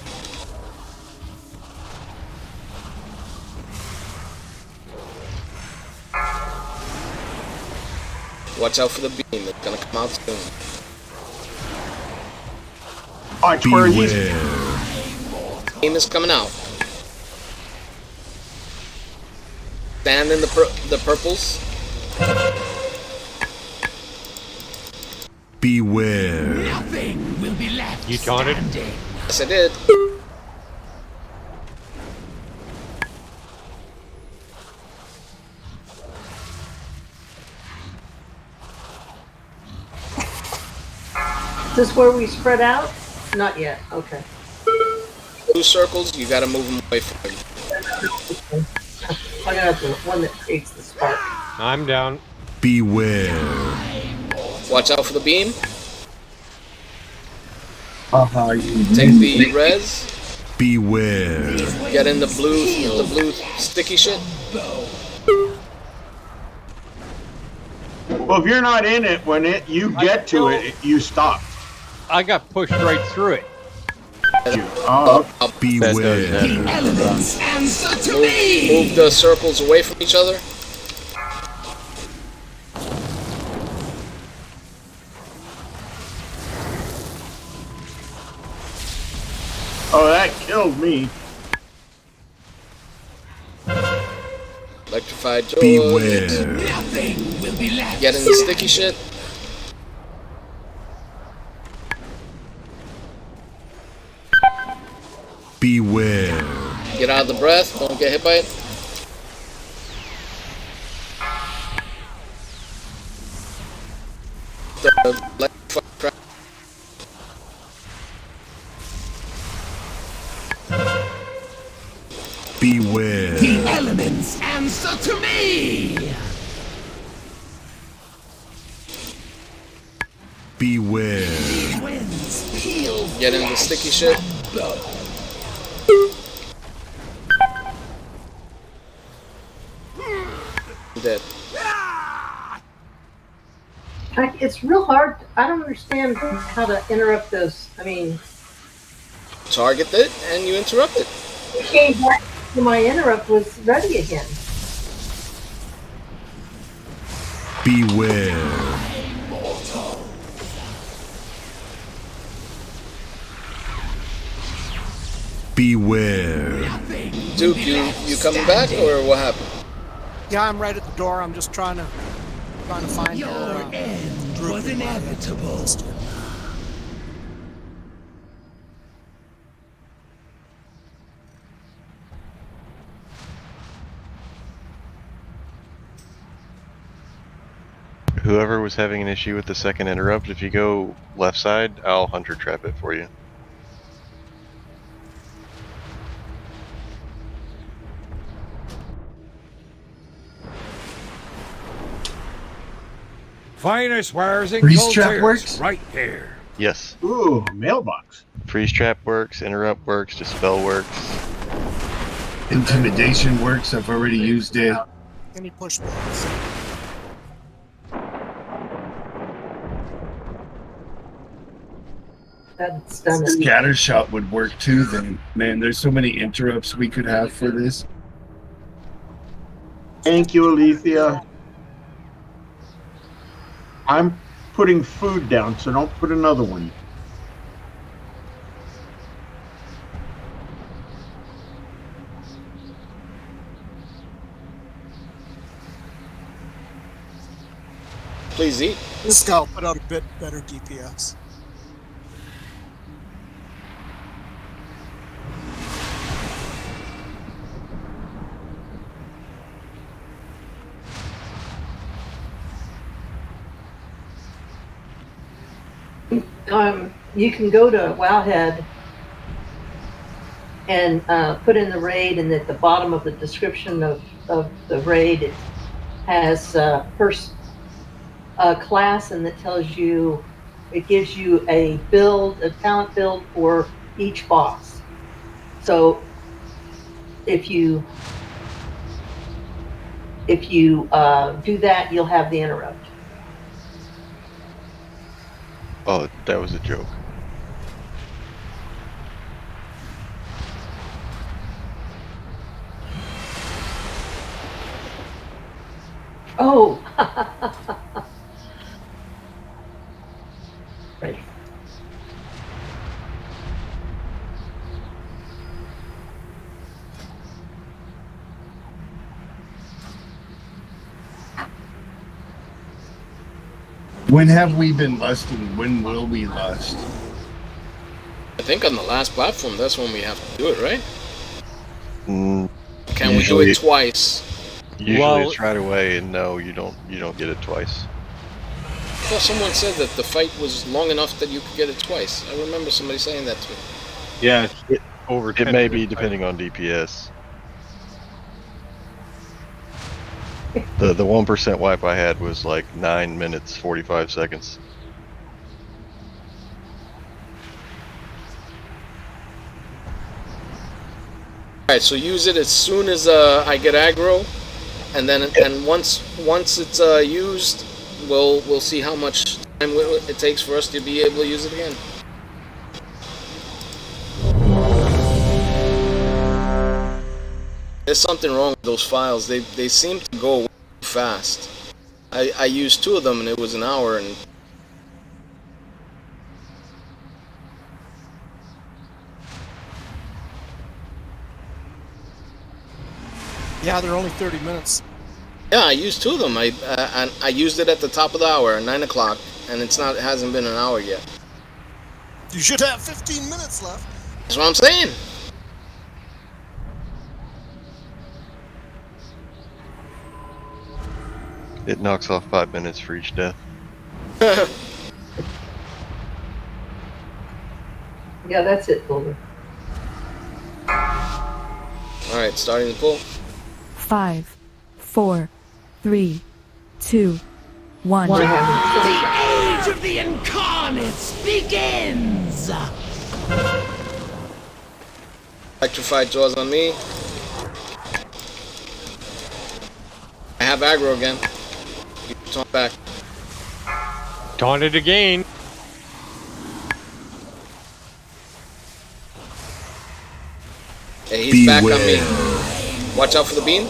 Watch out for the beam. It's gonna come out soon. Watch where he's. Beam is coming out. Stand in the purples. Beware. Nothing will be left. You taunted? Yes, I did. Is this where we spread out? Not yet. Okay. 2 circles, you gotta move them away from him. I got the one that creates the spark. I'm down. Beware. Watch out for the beam. Take the res. Beware. Get in the blue sticky shit. Well, if you're not in it when you get to it, you stop. I got pushed right through it. Beware. The elements answer to me. Move the circles away from each other. Oh, that killed me. Electrified jaws. Beware. Nothing will be left. Get in the sticky shit. Beware. Get out of the breath. Don't get hit by it. Beware. The elements answer to me. Beware. Get in the sticky shit. Dead. It's real hard. I don't understand how to interrupt those. I mean, Target it and you interrupt it. it came back to my interrupt was ready again. Beware. Beware. Duke, you coming back or what happened? Yeah, I'm right at the door. I'm just trying to find your end was inevitable. Whoever was having an issue with the second interrupt, if you go left side, I'll hunter trap it for you. Finest wares in Freeze trap Regulatørs, works? right there. Yes. Ooh, mailbox. Freeze trap works, interrupt works, dispel works. Intimidation works. I've already used it. Any pushbacks? That's done it. Scatter shot would work too. Then, man, there's so many interrupts we could have for this. Thank you, Alethea. I'm putting food down, so don't put another one. Please eat. This guy will put out a bit better DPS. You can go to Wowhead and put in the raid, and at the bottom of the description of the raid, it has first class, and it tells you, it gives you a build, a talent build for each boss. So if you do that, you'll have the interrupt. Oh, that was a joke. Oh. Right. When have we been lusting? When will we lust? I think on the last platform, that's when we have to do it, right? Can we do Usually- it twice? Usually it's right away, and no, you don't get it twice. Well, someone said that the fight was long enough that you could get it twice. I remember somebody saying that to me. Yeah, it's over. It may be depending on DPS. The 1% wipe I had was like 9 minutes 45 seconds. Alright, so use it as soon as I get aggro, and then once it's used, we'll see how much time it takes for us to be able to use it again. There's something wrong with those files. They seem to go away fast. I used 2 of them and it was an hour, and Yeah, they're only 30 minutes. yeah, I used 2 of them. I used it at the top of the hour, 9 o'clock, and it hasn't been an hour yet. You should have 15 minutes left. That's what I'm saying. It knocks off 5 minutes for each death. Yeah, that's it, Boulder. Alright, starting the pull. 5, 4, 3, 2, 1. One. The age of the incarnates begins! Electrified jaws on me. I have aggro again. You taunt back. Taunted again. Hey, he's back on me. Watch out for the beam.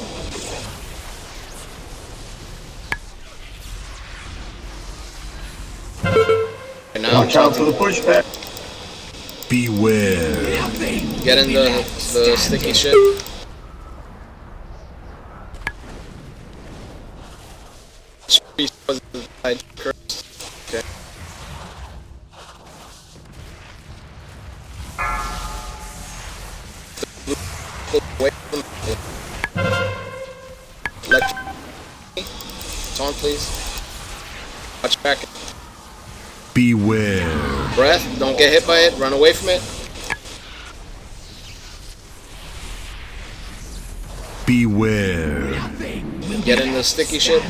And now Watch out for the pushback. Beware. get in the sticky shit. Okay. Taunt, please. Watch back. Beware. Breath. Don't get hit by it. Run away from it. Beware. Get in the sticky shit.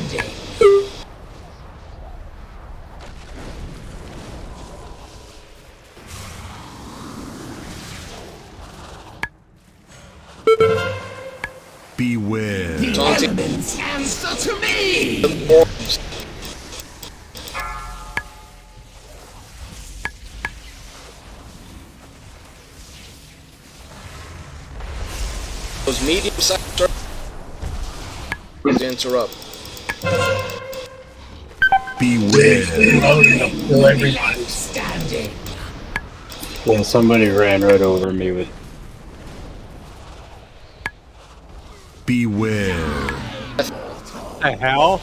Beware. The elements answer to me. Those medium-sized circles interrupt. Beware. Yeah, somebody ran right over me with. Beware. The hell?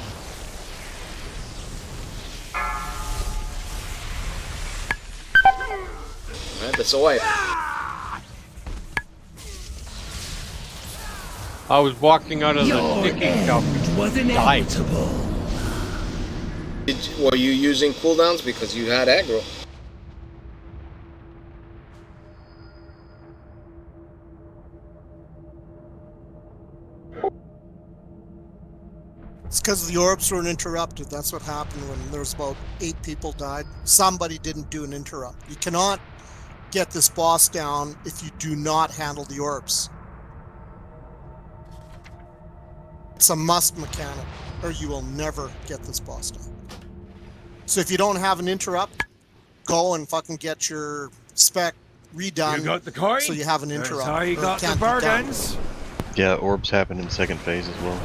Alright, that's a wipe. I was walking out of the sticky stuff. Was inevitable. Were you using cooldowns because you had aggro? It's because the orbs were interrupted. That's what happened when there's about 8 people died. Somebody didn't do an interrupt. You cannot get this boss down if you do not handle the orbs. It's a must mechanic, or you will never get this boss down. So if you don't have an interrupt, go and fucking get your spec redone. You got the coin? So you have an interrupt. That's how you got the bargains. Yeah, orbs happen in second phase as well.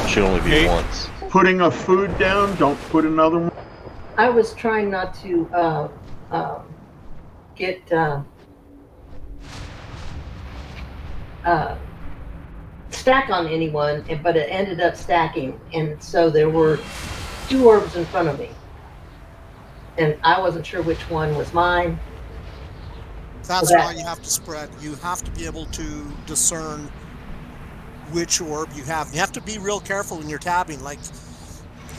Should only be once. Putting a food down, don't put another one. I was trying not to get stack on anyone, but it ended up stacking, and so there were 2 orbs in front of me, and I wasn't sure which one was mine. That's why you have to spread. You have to be able to discern which orb you have. You have to be real careful when you're tabbing. Like,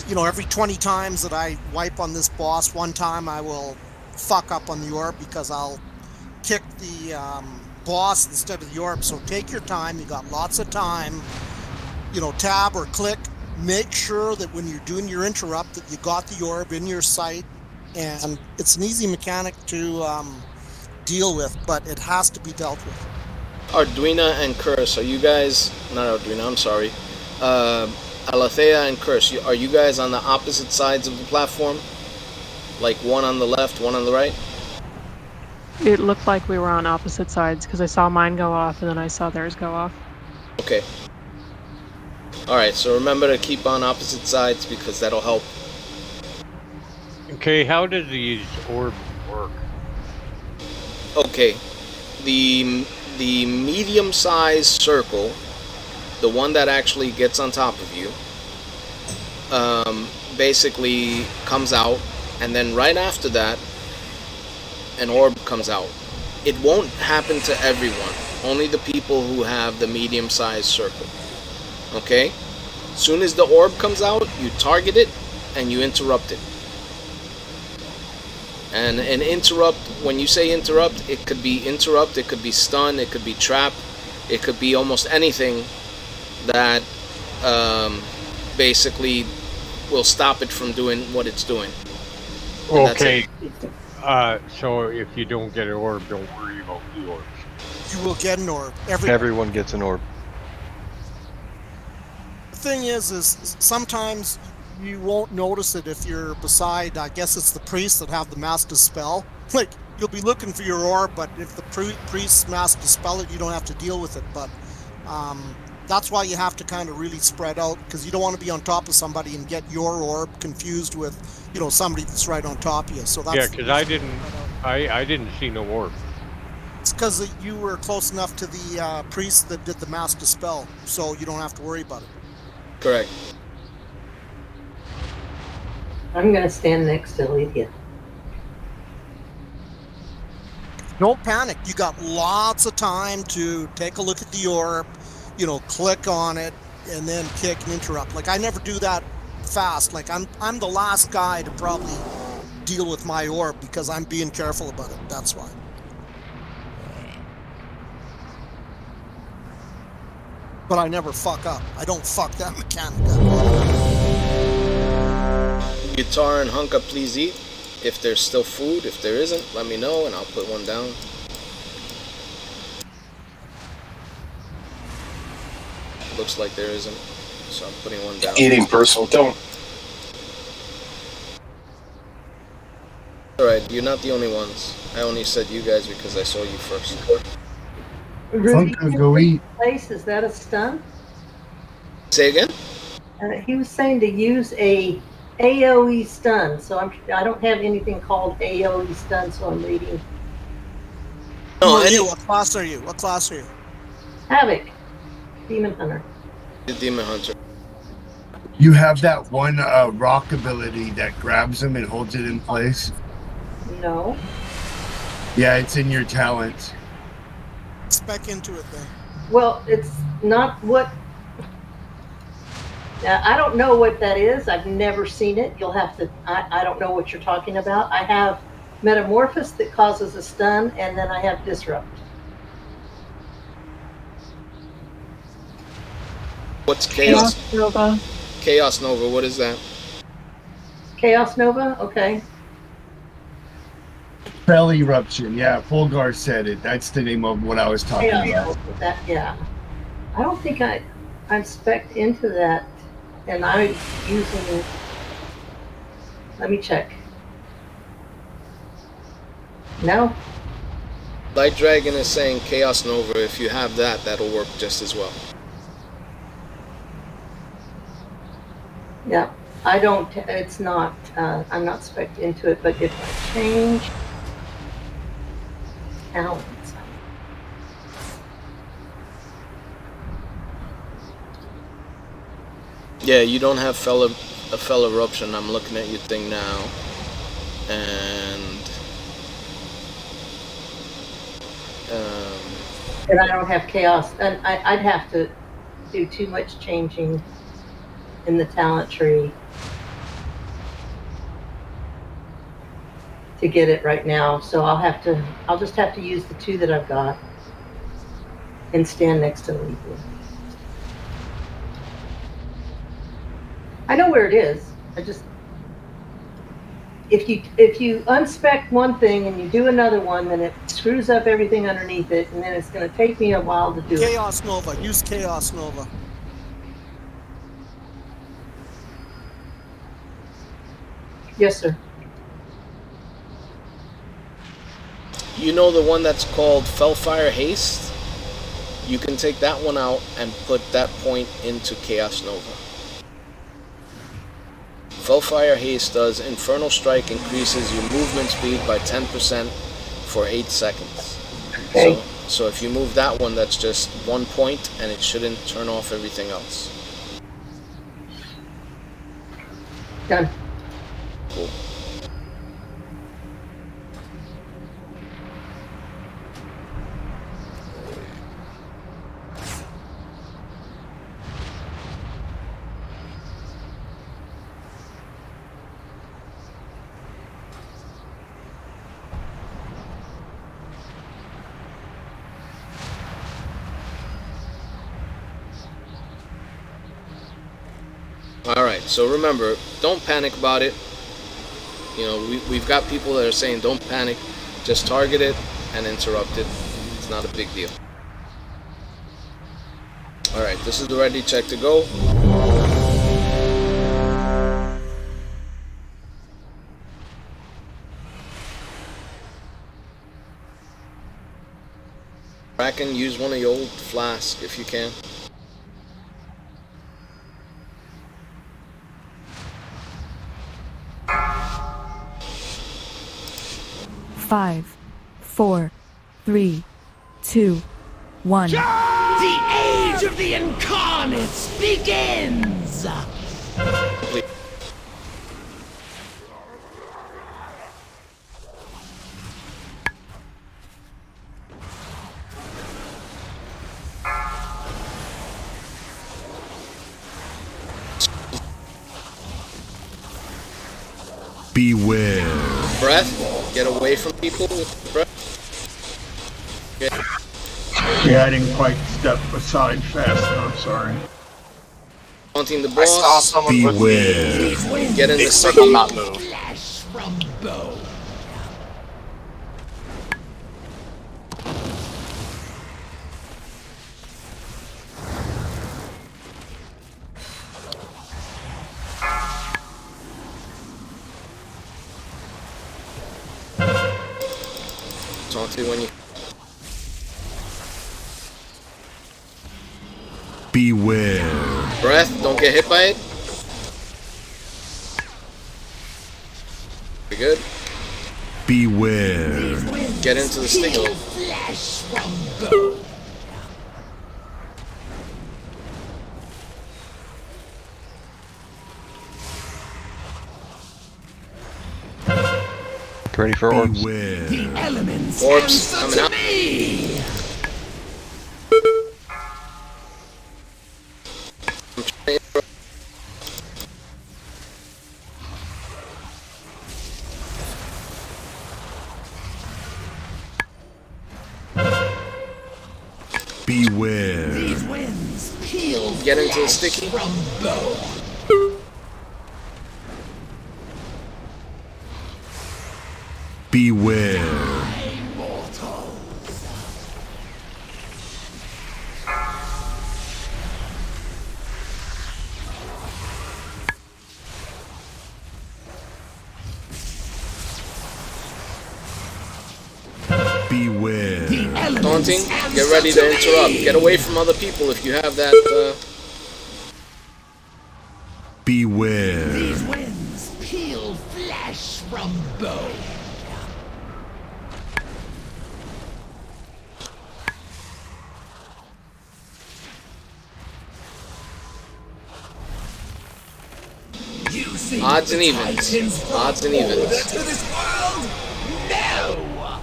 you know, every 20 times that I wipe on this boss, one time I will fuck up on the orb because I'll kick the boss instead of the orb. So take your time. You got lots of time. You know, tab or click. Make sure that when you're doing your interrupt that you got the orb in your sight. And it's an easy mechanic to deal with, but it has to be dealt with. Arduina and Curse, are you guys... Not Arduina, I'm sorry. Alethea and Curse, are you guys on the opposite sides of the platform? Like one on the left, one on the right? It looked like we were on opposite sides because I saw mine go off and then I saw theirs go off. Okay. Alright, so remember to keep on opposite sides because that'll help. Okay, how did these orbs work? Okay. The medium-sized circle, the one that actually gets on top of you, basically comes out, and then right after that, an orb comes out. It won't happen to everyone. Only the people who have the medium-sized circle. Okay? As soon as the orb comes out, you target it and you interrupt it. And an interrupt, when you say interrupt, it could be interrupt, it could be stun, it could be trap, it could be almost anything that basically will stop it from doing what it's doing. And Okay. So if you don't get an orb, don't worry about the orbs. You will get an orb. Everyone gets an orb. The thing is sometimes you won't notice it if you're beside, I guess it's the priests that have the Mass Dispel. Like, you'll be looking for your orb, but if the priest's Mass Dispel it, you don't have to deal with it. But that's why you have to kind of really spread out, because you don't want to be on top of somebody and get your orb confused with, you know, somebody that's right on top of you. So that's, yeah, because I didn't see no orb. It's because you were close enough to the priest that did the Mass Dispel, so you don't have to worry about it. Correct. I'm going to stand next to Lydia. Don't panic. You got lots of time to take a look at the orb, you know, click on it, and then kick and interrupt. Like, I never do that fast. Like, I'm the last guy to probably deal with my orb because I'm being careful about it. That's why. But I never fuck up. I don't fuck that mechanic up. Guitar and Hunka, please eat. If there's still food, if there isn't, let me know and I'll put one down. Looks like there isn't, so I'm putting one down. Eating personal, don't. Alright, you're not the only ones. I only said you guys because I saw you first. Rudy, go eat. Place, is that a stun? Say again? He was saying to use a AoE stun, so I don't have anything called AoE stun, so I'm reading. Who are you? What class are you? What class are you? Havoc. Demon Hunter. The Demon Hunter. You have that one rock ability that grabs him and holds it in place? No. Yeah, it's in your talents. Spec into it then. Well, it's not what... I don't know what that is. I've never seen it. You'll have to... I don't know what you're talking about. I have Metamorphosis that causes a stun, and then I have Disrupt. What's Chaos? Chaos Nova. Chaos Nova, what is that? Chaos Nova? Okay. Spell Eruption, yeah, Fulgar said it. That's the name of what I was talking about. That, yeah. I don't think I'm spec'd into that, and I'm using... Let me check. No? Light Dragon is saying Chaos Nova. If you have that, that'll work just as well. Yeah, I don't, it's not, I'm not spec'd into it, but if I change talents. Yeah, you don't have Fell Eruption. I'm looking at your thing now. And I don't have Chaos, and I'd have to do too much changing in the talent tree to get it right now, so I'll just have to use the two that I've got and stand next to Lethal. I know where it is. I just, if you unspec one thing and you do another one, then it screws up everything underneath it, and then it's going to take me a while to do it. Chaos Nova. Use Chaos Nova. Yes, sir. You know the one that's called Fellfire Haste? You can take that one out and put that point into Chaos Nova. Fellfire Haste does Infernal Strike, increases your movement speed by 10% for 8 seconds. Okay. So if you move that one, that's just 1 point, and it shouldn't turn off everything else. Done. Cool. so remember, don't panic about it. You know, we've got people that are saying don't panic, just target it and interrupt it. It's not a big deal. Alright, this is the ready check to go. Kraken, use one of your old flasks if you can. Five, 4, 3, 2, 1. The age of the incarnates begins! Beware. Breath, get away from people with breath. Okay. Yeah, I didn't quite step aside fast enough, sorry. Haunting the I boss. saw someone Beware. Get in the stick will not move. From bow. Talk to when you. Beware. Breath, don't get hit by it. Very good. Beware. Get into the sticky. Flesh from bow. Ready for orbs. Beware. The elements Orbs answer coming to out. me. Beware. These winds peel Get into the sticky. from bow. Beware. Beware. Taunting, get ready to interrupt. Get away from other people if you have that. Beware. These winds peel flesh from bow. Odds and evens. Odds and evens. To this world? No!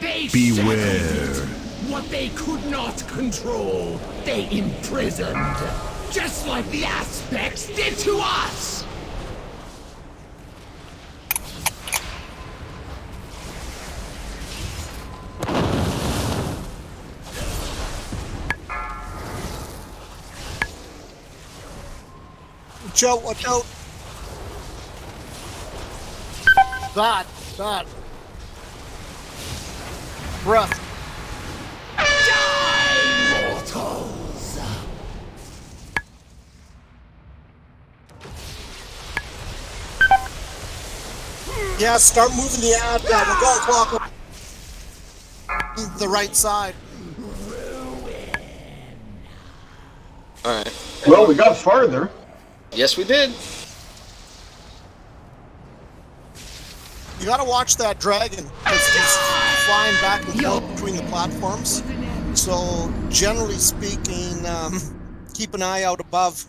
They Beware. settled it. What they could not control, they imprisoned. Just like the aspects did to us! Watch out, watch out. That. Breath. Die, mortals! Yeah, start moving the ad. We're going clockwise. The right side. Alright. Well, we got farther. Yes, we did. You gotta watch that dragon, because he's flying back and forth between the platforms. So, generally speaking, keep an eye out above.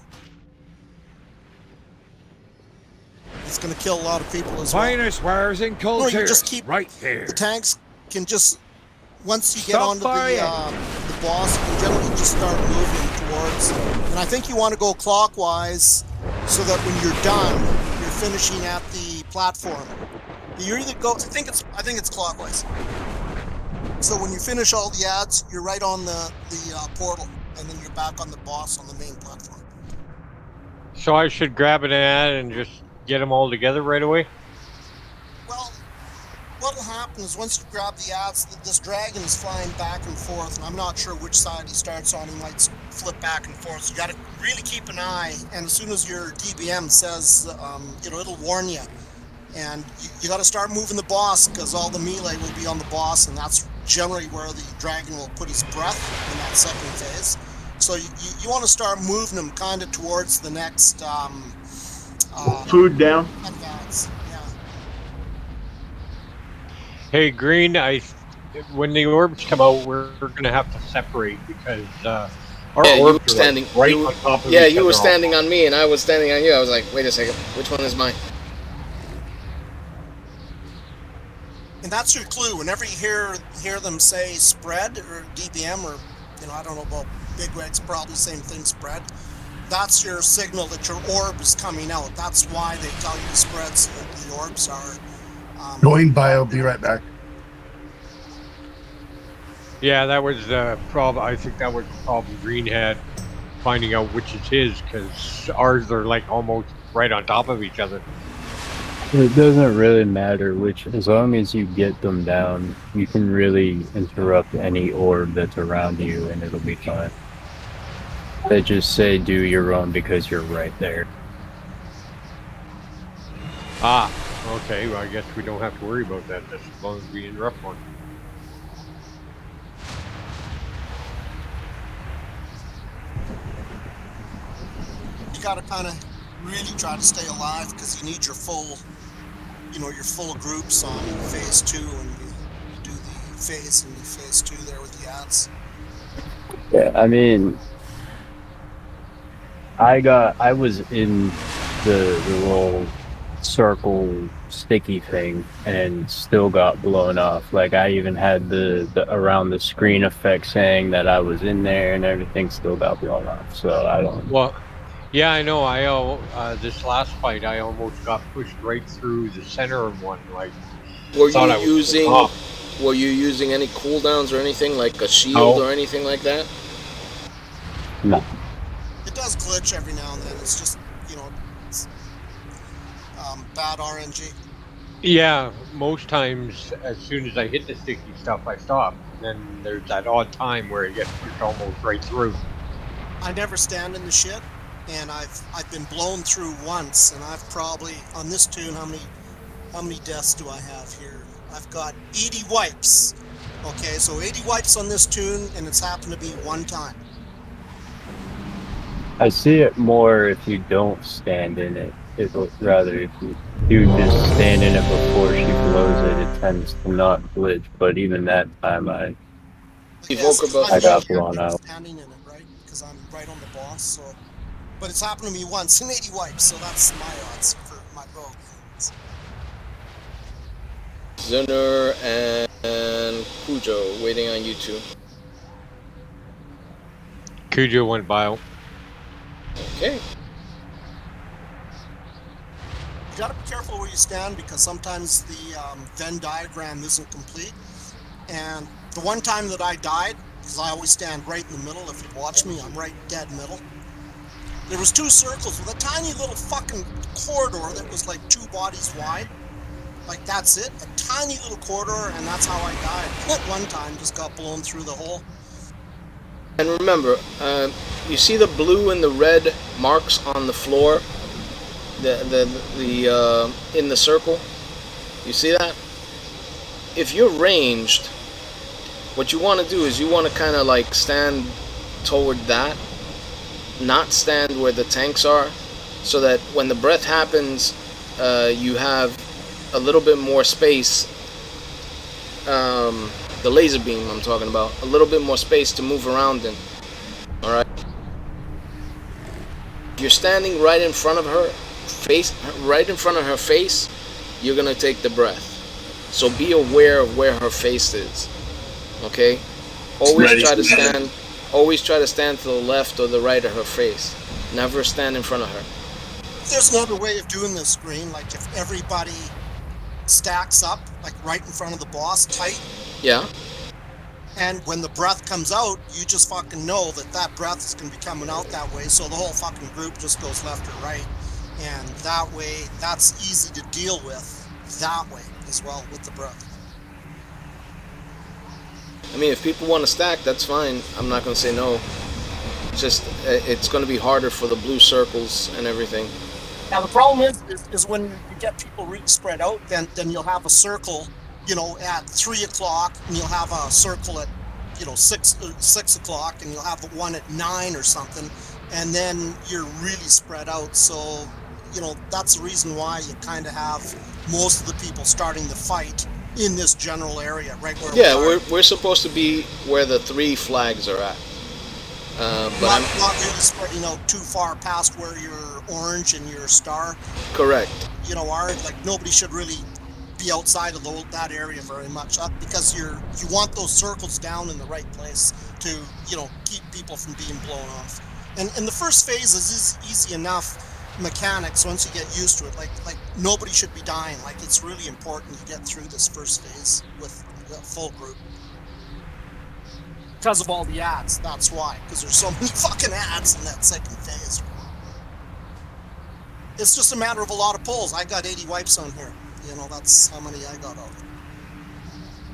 He's gonna kill a lot of people as well. Finest wares in No, culture. you just keep right here. The tanks can just, once you get Stop onto firing. the boss, you can generally just start moving towards. And I think you want to go clockwise so that when you're done, you're finishing at the platform. You either go. I think it's clockwise. So when you finish all the ads, you're right on the portal, and then you're back. back on the boss on the main platform. So I should grab an ad and just get them all together right away? Well, what'll happen is once you grab the ads, this dragon is flying back and forth, and I'm not sure which side he starts on. He might flip back and forth. So you got to really keep an eye, and as soon as your DBM says, it'll warn you. And you got to start moving the boss, because all the melee will be on the boss, and that's generally where the dragon will put his breath in that second phase. So you want to start moving him kind of towards the next food down. Advance. Yeah. Hey, Green, when the orbs come out, we're going to have to separate because our you orbs were are standing right you, on top of yeah, each you were other. standing on me and I was standing on you. I was like, wait a second, which one is mine? And that's your clue. Whenever you hear them say spread or DBM or, I don't know about bigwigs, probably same thing, spread. That's your signal that your orb is coming out. That's why they tell you to spread, so that the orbs are... Going bio, be right back. Yeah, that was the problem. I think that was the problem Green had, finding out which is his, because ours are like almost right on top of each other. It doesn't really matter which, as long as you get them down, you can really interrupt any orb that's around you and it'll be fine. They just say do your own because you're right there. Ah, okay, well I guess we don't have to worry about that just as long as we interrupt one. You gotta kind of really try to stay alive, because you need your full, your full groups on phase 2, and you do the phase and the phase 2 there with the ads. Yeah, I mean, I was in the little circle sticky thing and still got blown off. Like, I even had the around the screen effect saying that I was in there, and everything still got blown off. So I don't. Well, yeah, I know. This last fight, I almost got pushed right through the center of one. Like, Were you using any cooldowns or anything, like a shield or anything like that? No. It does glitch every now and then. It's just, it's, bad RNG. Yeah, most times as soon as I hit the sticky stuff, I stop. And then there's that odd time where it gets pushed almost right through. I never stand in the shit, and I've been blown through once, and I've probably on this tune, how many deaths do I have here? I've got 80 wipes. Okay, so 80 wipes on this tune, and it's happened to be one time. I see it more if you don't stand in it. Rather, if you do just stand in it before she blows it, it tends to not glitch. But even that time, I got blown out. Standing in it, right? Because I'm right on the boss. So, but it's happened to me once in 80 wipes, so that's my odds for my rogue. Zuner and Cujo waiting on you two. Cujo went bio. Okay. You gotta be careful where you stand, because sometimes the Venn diagram isn't complete. And the one time that I died, because I always stand right in the middle, if you watch me, I'm right dead middle. There was 2 circles with a tiny little fucking corridor that was like 2 bodies wide. Like, that's it, a tiny little corridor, and that's how I died. At one time, just got blown through the hole. And remember, you see the blue and the red marks on the floor, in the circle. You see that? If you're ranged, what you want to do is you want to kind of like stand toward that, not stand where the tanks are, so that when the breath happens, you have a little bit more space. The laser beam I'm talking about, a little bit more space to move around in. Alright? If you're standing right in front of her face, you're gonna take the breath. So be aware of where her face is. Okay? Always try to stand to the left or the right of her face. Never stand in front of her. There's another way of doing this, Green. Like, if everybody stacks up, like right in front of the boss, tight. Yeah. And when the breath comes out, you just fucking know that that breath is going to be coming out that way, so the whole fucking group just goes left or right. And that way, that's easy to deal with that way as well with the breath. I mean, if people want to stack, that's fine. I'm not going to say no. It's just, it's going to be harder for the blue circles and everything. Now the problem is when you get people really spread out, then you'll have a circle, you know, at 3 o'clock, and you'll have a circle at, you know, 6 o'clock, and you'll have one at 9 or something, and then you're really spread out. So, you know, that's the reason why you kind of have most of the people starting the fight in this general area, right where yeah, we are. we're supposed to be where the 3 flags are at. But not really spreading out too far past where your orange and your star. Correct. You know, are like nobody should really be outside of that area very much, because you want those circles down in the right place to, you know, keep people from being blown off. And the first phase is easy enough mechanics once you get used to it. Like nobody should be dying. Like, it's really important to get through this first phase with a full group. Because of all the ads, that's why. Because there's so many fucking ads in that second phase. It's just a matter of a lot of pulls. I got 80 wipes on here. You know, that's how many I got out.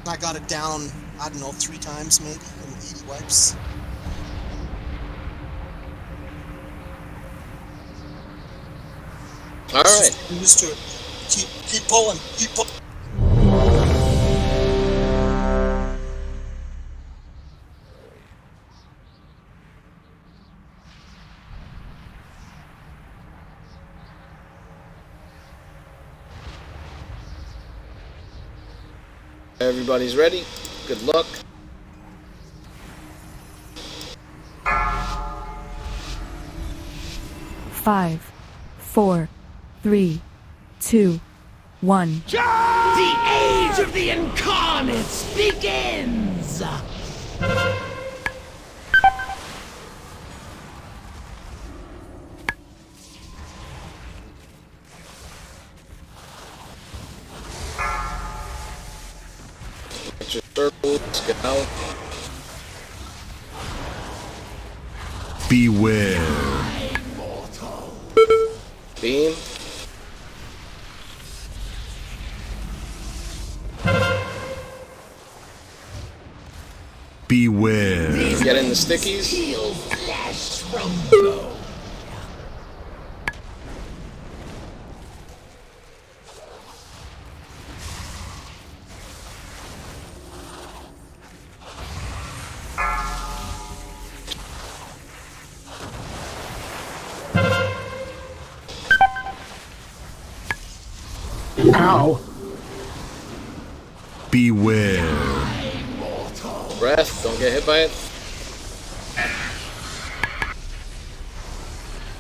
I got it down, I don't know, 3 times maybe, in 80 wipes. All right. I'm used to it. Keep pulling. Keep pulling. Everybody's ready. Good luck. Five, 4, 3, 2, 1. The age of the incarnates begins! Get your circles, get out. Beware. Beam. Beware. Get in the stickies. Ow. Beware. Breath, don't get hit by it.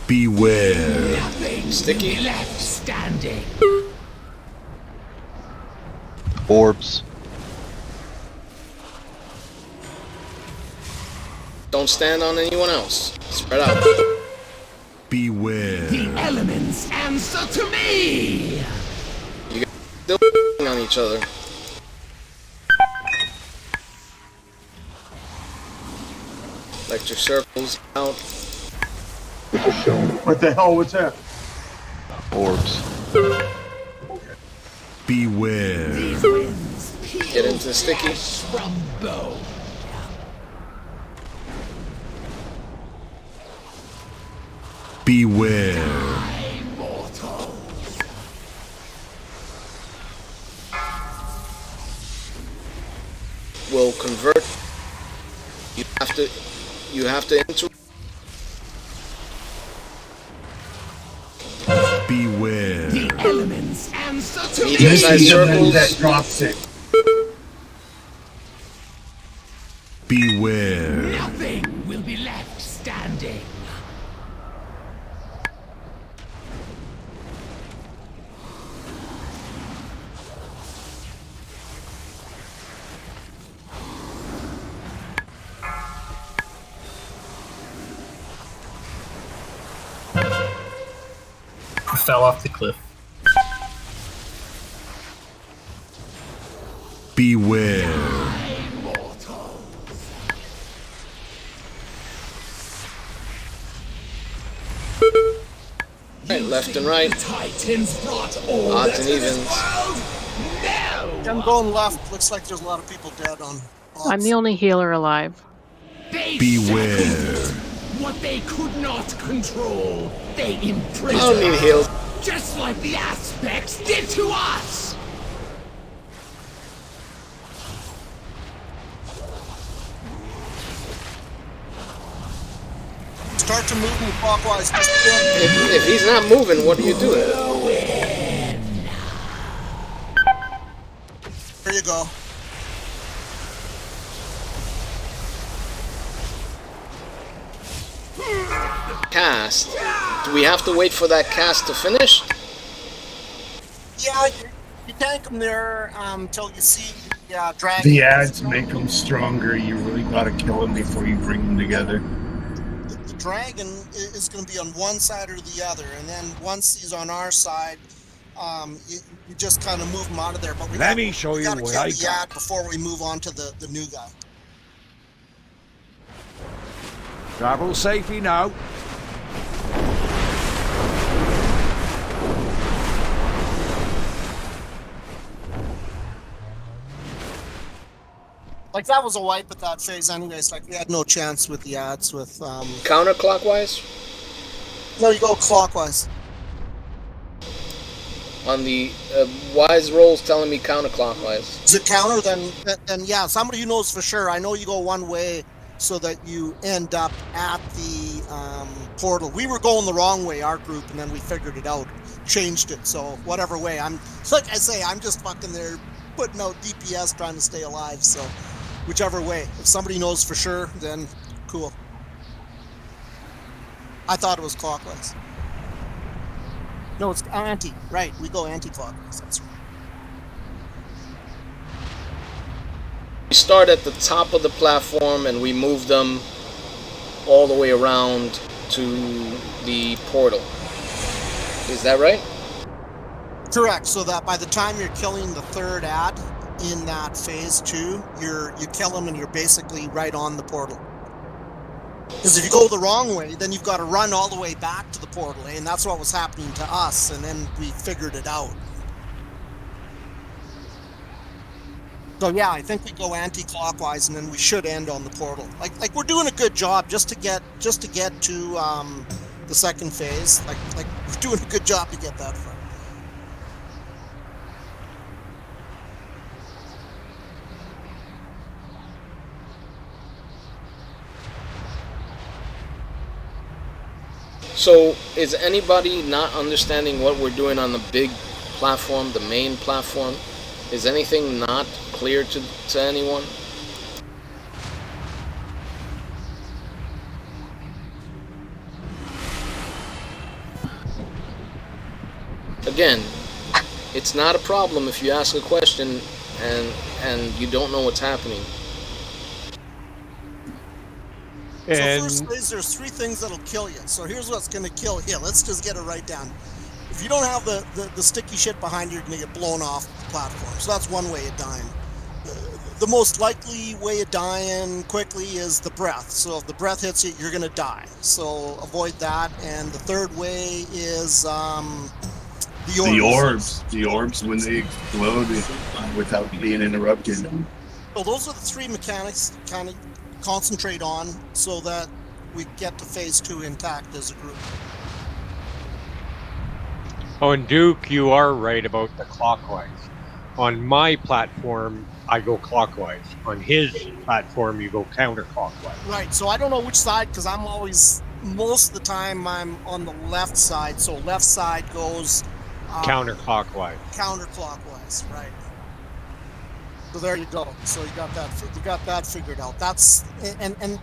Beware. Sticky. Left standing. Orbs. Don't stand on anyone else. Spread out. Beware. The elements answer to me! You guys still on each other. Electric circles out. What the hell was that? Orbs. Beware. Get into the sticky. From bow. Beware. Will convert. You have to enter. Beware. The elements answer to Medium-sized circles. That drops it. Beware. Nothing will be left standing. I fell off the cliff. Beware. left and right. Odds and evens. I'm going left. Looks like there's a lot of people dead on. I'm the only healer alive. Beware. What they could not control, they imprisoned. I don't need heals. Just like the aspects did to us. Start to move clockwise. If he's not moving, what are you doing? There you go. Cast. Do we have to wait for that cast to finish? Yeah, you tank them there until you see the dragon. The ads make them stronger. You really gotta kill them before you bring them together. The dragon is going to be on one side or the other, and then once he's on our side, you just kind of move him out of there. But Let me show you what I got before we move on to the new guy. Travel safely now. Like, that was a wipe at that phase anyways. Like, we had no chance with the ads with... Counterclockwise? No, you go clockwise. On the wise rolls telling me counterclockwise. Is it counter? Then yeah, somebody who knows for sure. I know you go one way so that you end up at the portal. We were going the wrong way, our group, and then we figured it out. Changed it, so whatever way. Like I say, I'm just fucking there putting out DPS trying to stay alive, so... Whichever way. If somebody knows for sure, then cool. I thought it was clockwise. No, it's anti. Right, we go anti-clockwise. That's right. We start at the top of the platform and we move them all the way around to the portal. Is that right? Correct. So that by the time you're killing the third ad in that phase 2, you kill them and you're basically right on the portal. Because if you go the wrong way, then you've got to run all the way back to the portal, and that's what was happening to us, and then we figured it out. So yeah, I think we go anti-clockwise, and then we should end on the portal. Like we're doing a good job just to get to the second phase. Like we're doing a good job to get that far. So, is anybody not understanding what we're doing on the big platform, the main platform? Is anything not clear to anyone? Again, it's not a problem if you ask a question and you don't know what's happening. So first phase, there's 3 things that'll kill you. So here's what's going to kill you. Let's just get it right down. If you don't have the sticky shit behind you, you're going to get blown off the platform. So that's one way of dying. The most likely way of dying quickly is the breath. So if the breath hits you, you're going to die. So avoid that. And the third way is the orbs. The orbs. The orbs when they explode without being interrupted. So those are the 3 mechanics to kind of concentrate on so that we get to phase 2 intact as a group. Oh, and Duke, you are right about the clockwise. On my platform, I go clockwise. On his platform, you go counterclockwise. Right, so I don't know which side, because I'm always, most of the time, I'm on the left side, so left side goes... counterclockwise. Counterclockwise, right. So there you go. So you got that figured out. That's and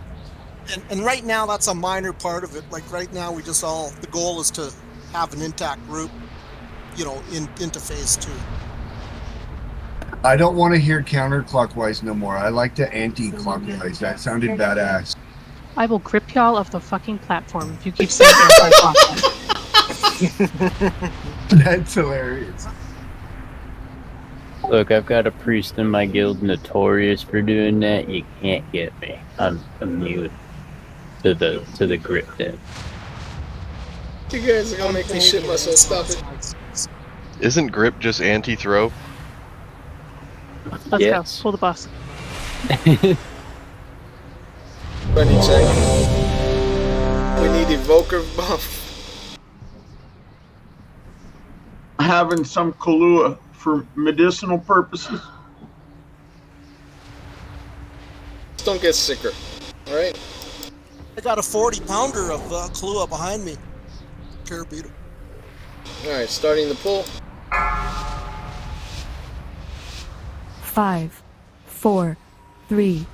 right now that's a minor part of it. Like right now we just the goal is to have an intact group, you know, into phase 2. I don't want to hear counterclockwise no more. I like the anti-clockwise. That sounded badass. I will grip y'all off the fucking platform if you keep saying anti-clockwise. That's hilarious. Look, I've got a priest in my guild notorious for doing that. You can't get me. I'm immune to the grip then. You guys are gonna make me shit myself. Stop it. Isn't grip just anti-throw? Let's Yes. go. Pull the bus. Ready, check. We need evoker buff. Having some Kahlua for medicinal purposes. Just don't get sicker. Alright? I got a 40-pounder of Kahlua behind me. Carabito. Alright, starting the pull. 5, 4, 3,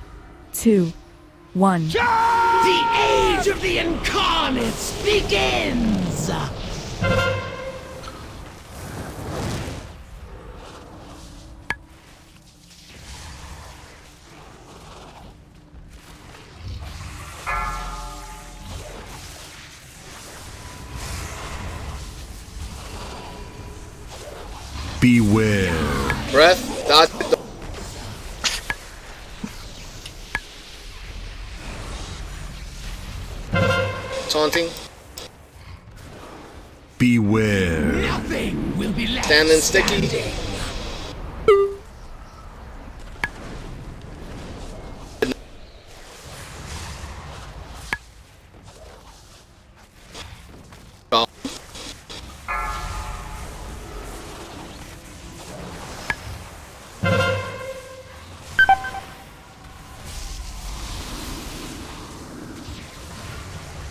2, 1. The age of the incarnates begins! Beware. Breath. Dodge. Taunting. Beware. Nothing will be left Standing sticky. standing.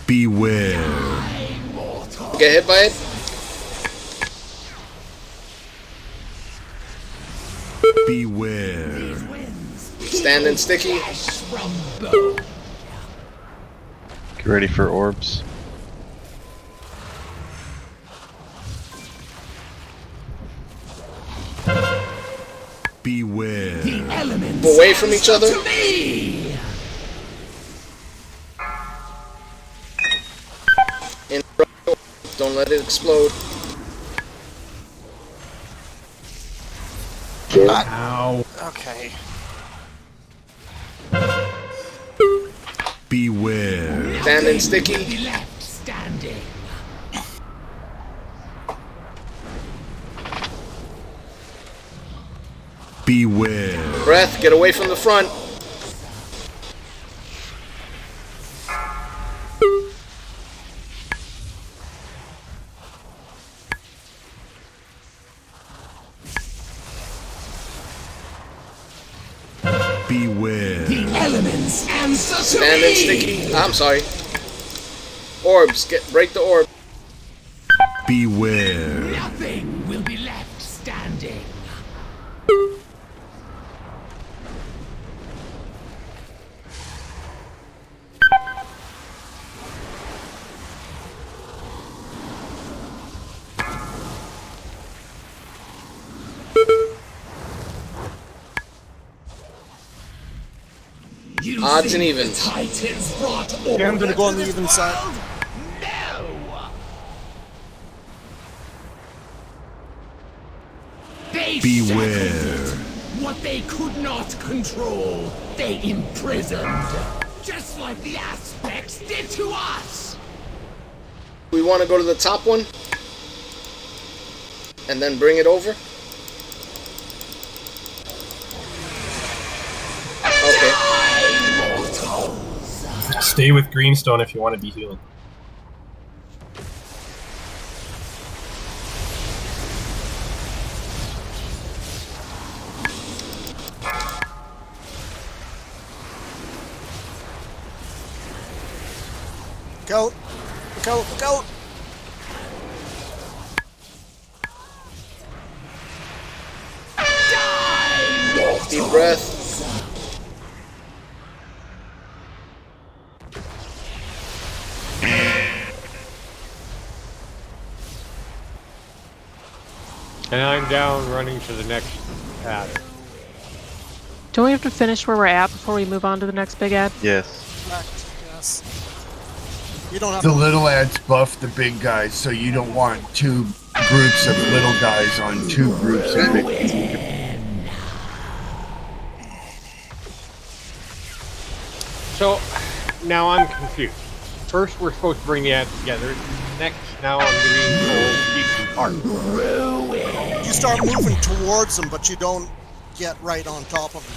Beware. Get hit by it. Beware. Standing sticky. Get ready for orbs. Beware. The elements Away from each other. to me. In. Don't let it explode. Ow. Okay. Beware. Standing sticky. Will be left standing. Beware. Breath. Get away from the front. Beware. The elements answer to Standing me. sticky. I'm sorry. Orbs. Break the orb. Beware. Nothing will be left standing. You Odds and think evens. the Titans brought Yeah, I'm order gonna go on to the this even side. world? No. They Beware. shackled it. What they could not control, they imprisoned. Just like the aspects did to us. We want to go to the top one. And then bring it over. Okay. Stay with Greenstone if you want to be healing. Go. Go. Go. Deep breath. And I'm down running to the next path. Don't we have to finish where we're at before we move on to the next big ad? Yes. Correct. Yes. You don't have The to. little ads buff the big guys, so you don't want two groups of little guys on two groups of big guys. So, now I'm confused. First, we're supposed to bring the ants together. Next, now I'm getting told to keep them apart. You start moving towards them, but you don't get right on top of them.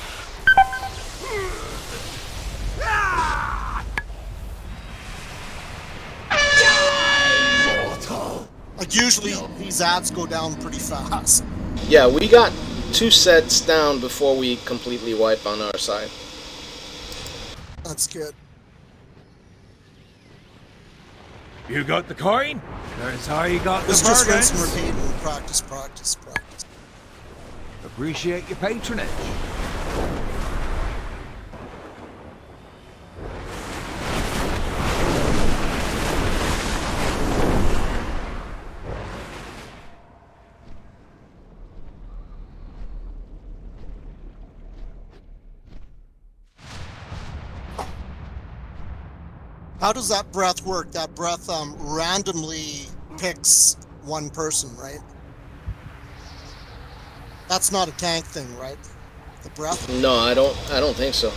Like usually these ads go down pretty fast. Yeah, we got 2 sets down before we completely wipe on our side. That's good. You got the coin? That's how you got It's the just rinse and bargains. repeat and practice, practice, practice. Appreciate your patronage. How does that breath work? That breath randomly picks one person, right? That's not a tank thing, right? The breath? No, I don't think so.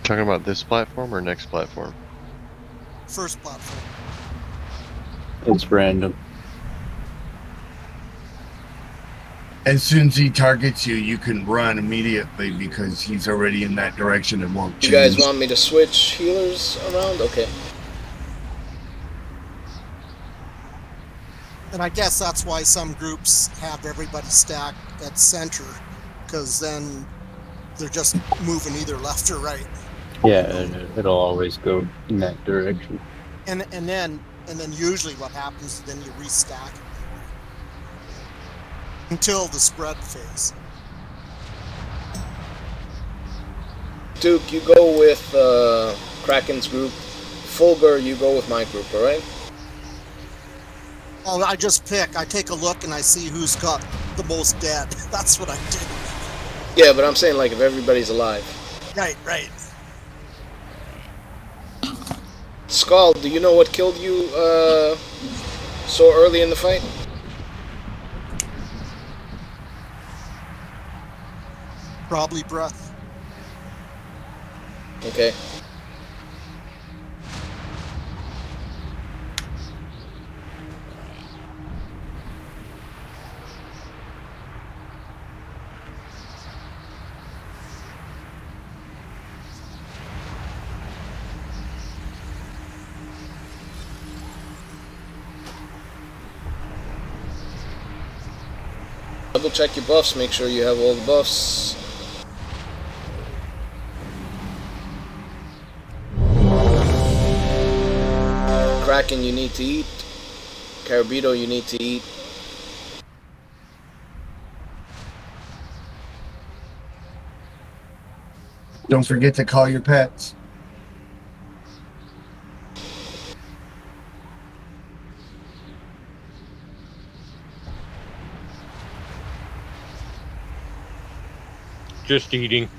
Talking about this platform or next platform? First platform. It's random. As soon as he targets you, you can run immediately because he's already in that direction and won't You change. guys want me to switch healers around? Okay. And I guess that's why some groups have everybody stacked at center, because then they're just moving either left or right. Yeah, it'll always go in that direction. And then usually what happens is then you restack until the spread phase. Duke, you go with Kraken's group. Fulgur, you go with my group, alright? Oh, I just pick. I take a look and I see who's got the most dead. That's what I do. Yeah, but I'm saying like if everybody's alive. Right, right. Skull, do you know what killed you so early in the fight? Probably breath. Okay. Double check your buffs, make sure you have all the buffs. Kraken, you need to eat. Carabito, you need to eat. Don't forget to call your pets. Just eating.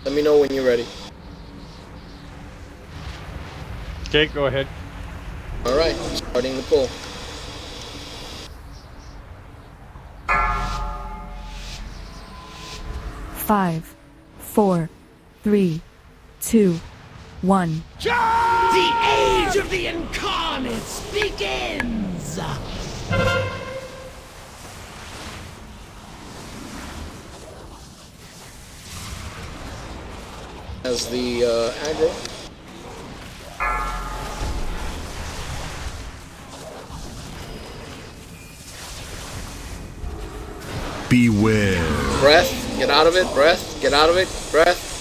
Let me know when you're ready. Okay, go ahead. Alright, starting the pull. Five, 4, 3, 2, 1. The age of the incarnates begins! As the aggro. Beware. Breath, get out of it, breath, get out of it, breath.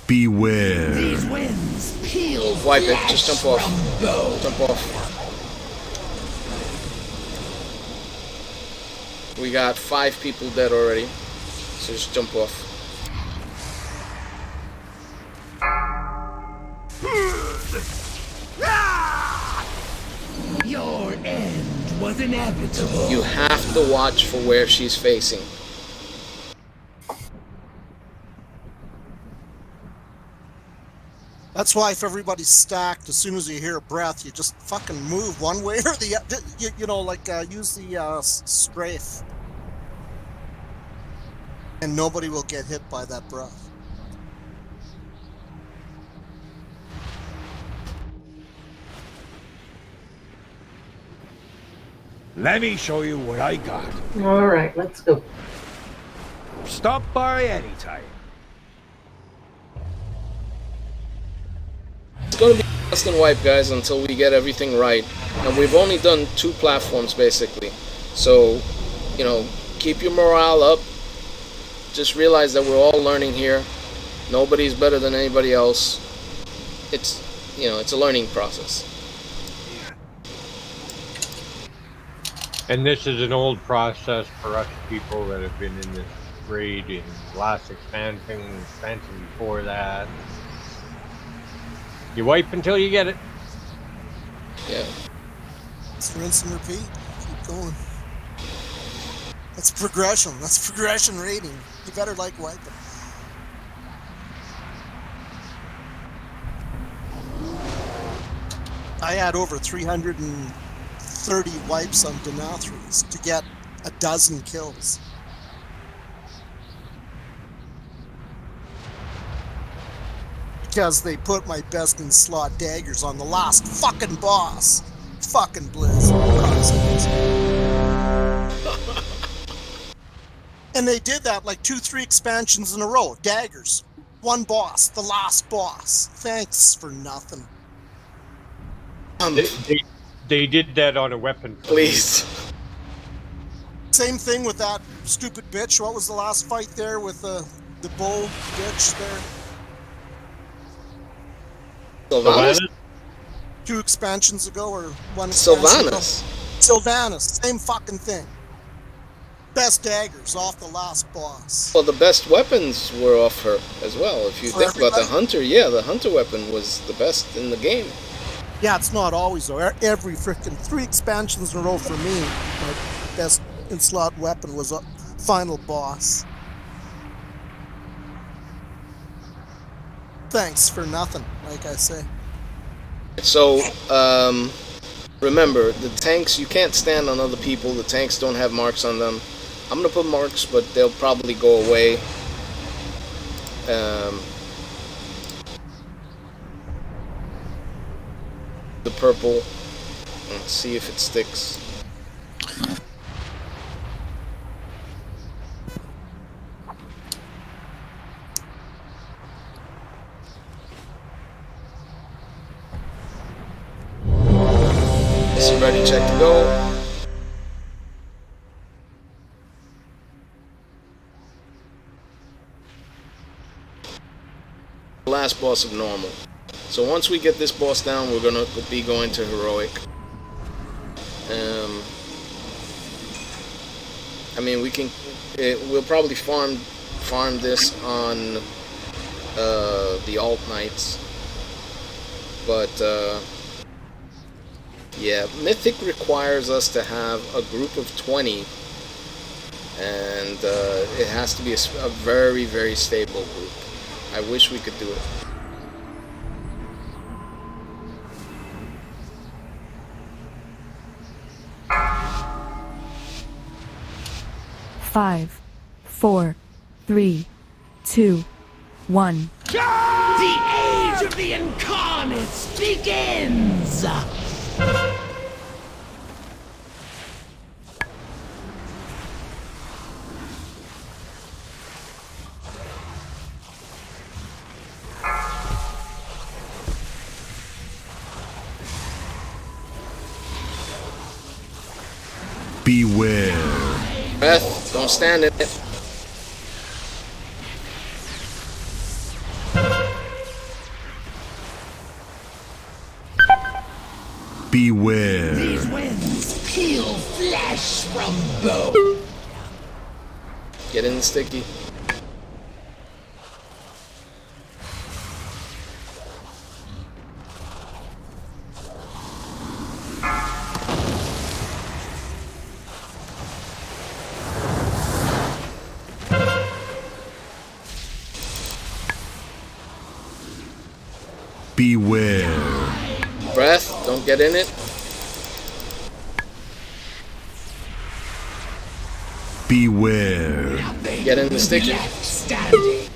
Beware. These winds peel Wipe it, just jump off. from bone. Jump off. We got 5 people dead already, so just jump off. Your end was inevitable. You have to watch for where she's facing. That's why if everybody's stacked, as soon as you hear a breath, you just fucking move one way or the other. You know, like use the strafe. And nobody will get hit by that breath. Let me show you what I got. All right, let's go. Stop by anytime. It's gonna be constant wipe, guys, until we get everything right. And we've only done 2 platforms, basically. So, you know, keep your morale up. Just realize that we're all learning here. Nobody's better than anybody else. It's, you know, it's a learning process. And this is an old process for us people that have been in this raid in the last expansion before that. You wipe until you get it. Yeah. It's rinse and repeat. Keep going. That's progression. That's progression rating. You better like wiping. I had over 330 wipes on Denathras to get a dozen kills. Because they put my best in slot daggers on the last fucking boss. Fucking Blizz. And they did that like 2-3 expansions in a row. Daggers. One boss. The last boss. Thanks for nothing. They did that on a weapon. Please. Same thing with that stupid bitch. What was the last fight there with the bull bitch there? Sylvanas? 2 expansions ago or 1 expansion ago? Sylvanas. Same fucking thing. Best daggers off the last boss. Well, the best weapons were off her as well. If you think about the hunter, yeah, the hunter weapon was the best in the game. Yeah, it's not always though. Every freaking 3 expansions in a row for me, my best in slot weapon was a final boss. Thanks for nothing, like I say. So, remember, the tanks, you can't stand on other people. The tanks don't have marks on them. I'm going to put marks, but they'll probably go away. The purple. Let's see if it sticks. Ready, check to go. Last boss of normal. So once we get this boss down, we're gonna be going to heroic. I mean, we can. We'll probably farm this on the alt knights, but. Yeah, Mythic requires us to have a group of 20, and it has to be a very, very stable group. I wish we could do it. Five, 4, 3, 2, 1. The age of the incarnates begins! Beware. Breath, don't stand in it. Beware. These winds peel flesh from bone. Get in the sticky. Don't get in it. Beware. Get in the sticky. Standing.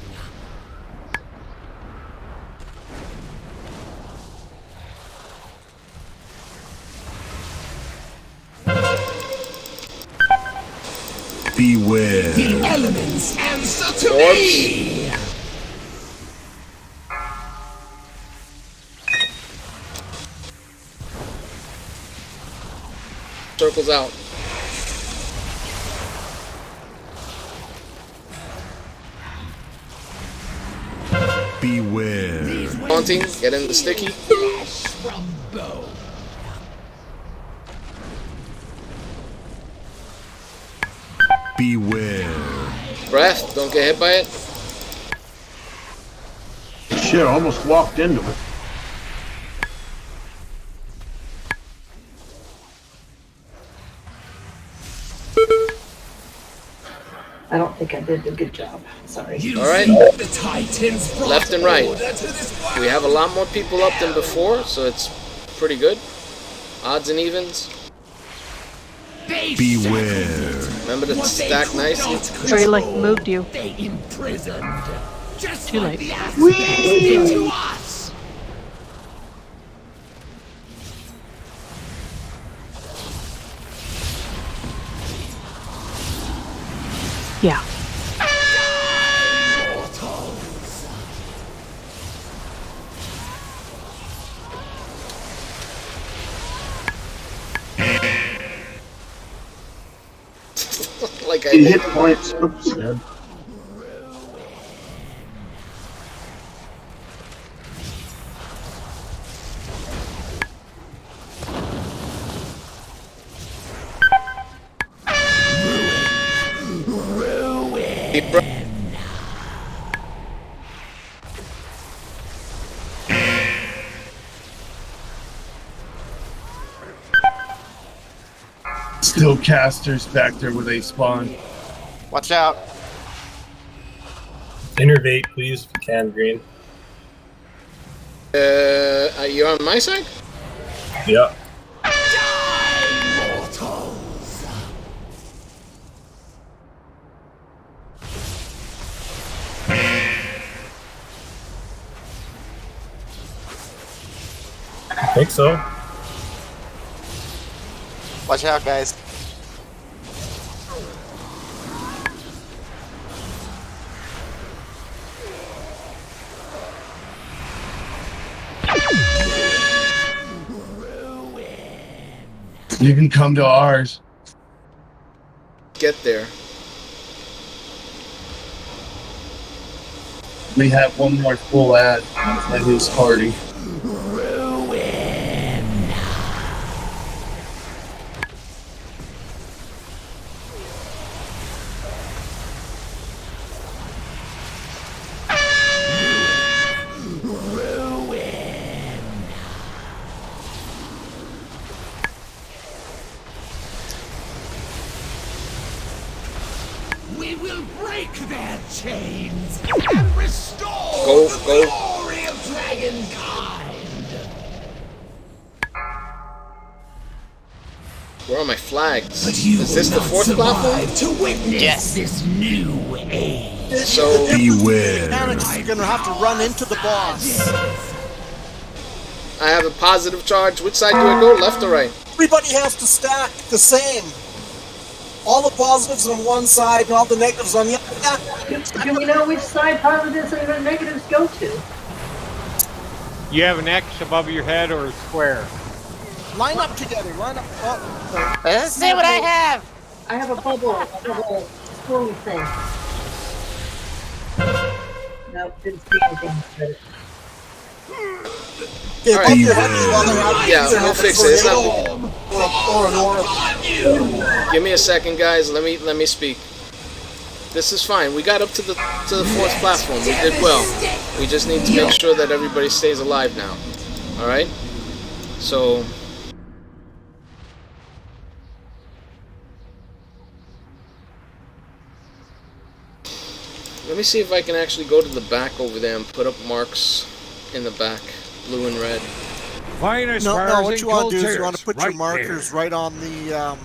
Beware. The elements answer to me. Circles out. Beware. Haunting. Get in the sticky. Flesh from bone. Beware. Breath. Don't get hit by it. Shit, I almost walked into it. I don't think I did a good job. Sorry. All right. The Titans Left and right. We have a lot more people up than before, so it's pretty good. Odds and evens. Beware. Remember to stack nicely. Trey like moved you. They imprisoned. Just Too like late. the Aztecs did to us. Yeah. Mortals. Like I It did. hit points. Oops, dead. Deep breath. Still casters back there where they spawn. Watch out. Innervate, please, if you can, Green. You're on my side? Yeah. Mortals. I think so. Watch out, guys. You can come to ours. Get there. We have one more full ad at his party. We will break their chains and restore Go, the go. glory of dragonkind. Where are my flags? But you Is this will the not fourth platform? survive to witness this new age. So Beware. Mechanics, you're gonna have to run into the boss. I have a positive charge. Which side do I go? Left or right? Everybody has to stack the same. All the positives on one side and all the negatives on the other. Do we know which side positives and negatives go to? You have an X above your head or a square? Line up together. Line up. Oh, Let's see what I have. I have a bubble swirly thing. Nope, didn't see anything. okay, All bump right. your head while they're out. Yeah, we'll fix it. It's not. Or an aura. Give me a second, guys. Let me speak. This is fine. We got up to the fourth platform. We did well. We just need to make sure that everybody stays alive now. All right. So. Let me see if I can actually go to the back over there and put up marks in the back, blue and red. Finest No, bars what in you want to do is you Regulatørs, want to put your right markers there. right on the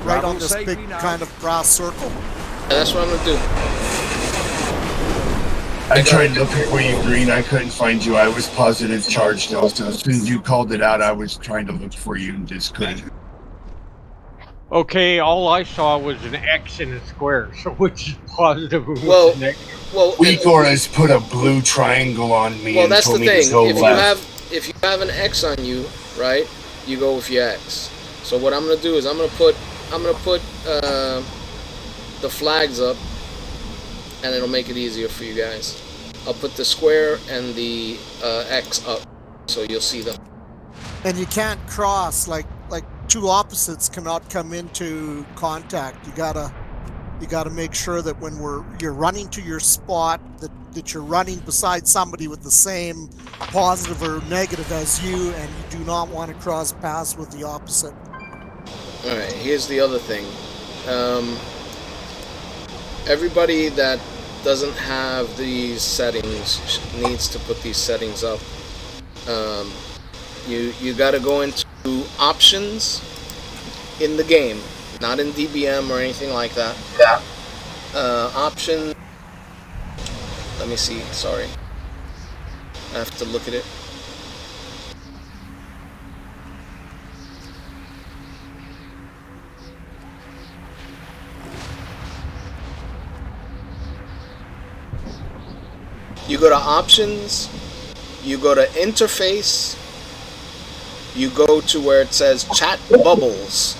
right on this big kind of brass circle. Yeah, that's what I'm gonna do. I tried looking for you, Green. I couldn't find you. I was positive charged also. As soon as you called it out, I was trying to look for you and just couldn't. Okay, all I saw was an X and a square, so which is positive and which Well, is negative? well, Weekora's put a blue triangle on me well, and that's told the me thing. to go left. If you have an X on you, right, you go with your X. So what I'm gonna do is I'm gonna put the flags up, and it'll make it easier for you guys. I'll put the square and the X up, so you'll see them. And you can't cross like two opposites cannot come into contact. You gotta make sure that when you're running to your spot that you're running beside somebody with the same positive or negative as you, and you do not want to cross paths with the opposite. All right. Here's the other thing. Everybody that doesn't have these settings needs to put these settings up. You got to go into options in the game, not in DBM or anything like that. Option. Let me see. Sorry, I have to look at it. You go to options, you go to interface, you go to where it says chat bubbles,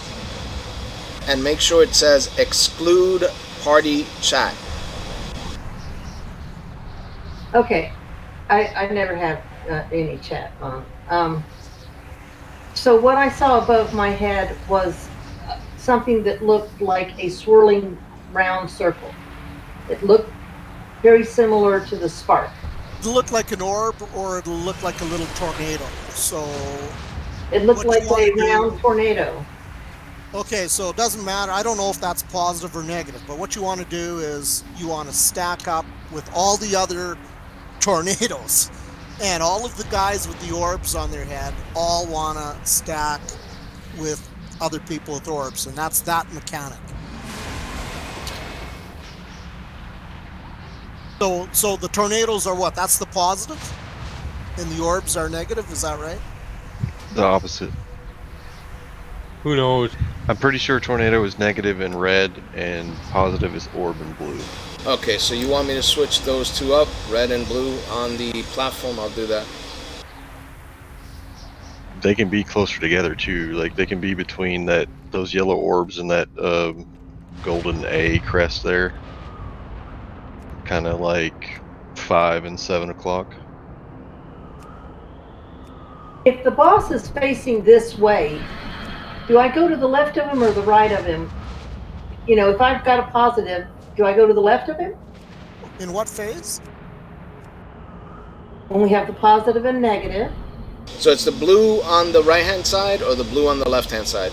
and make sure it says exclude party chat. Okay, I never have any chat on. So what I saw above my head was something that looked like a swirling round circle. It looked very similar to the spark. It'll look like an orb, or it'll look like a little tornado. So it looked like a round tornado. Okay, so it doesn't matter. I don't know if that's positive or negative, but what you want to do is you want to stack up with all the other tornadoes, and all of the guys with the orbs on their head all want to stack with other people with orbs, and that's that mechanic. So the tornadoes are what? That's the positive? And the orbs are negative, is that right? The opposite. Who knows? I'm pretty sure tornado is negative in red and positive is orb in blue. Okay, so you want me to switch those two up, red and blue, on the platform? I'll do that. They can be closer together too. Like they can be between those yellow orbs and that golden A crest there. Kind of like 5 and 7 o'clock. If the boss is facing this way, do I go to the left of him or the right of him? You know, if I've got a positive, do I go to the left of him? In what phase? When we have the positive and negative. So it's the blue on the right-hand side or the blue on the left-hand side?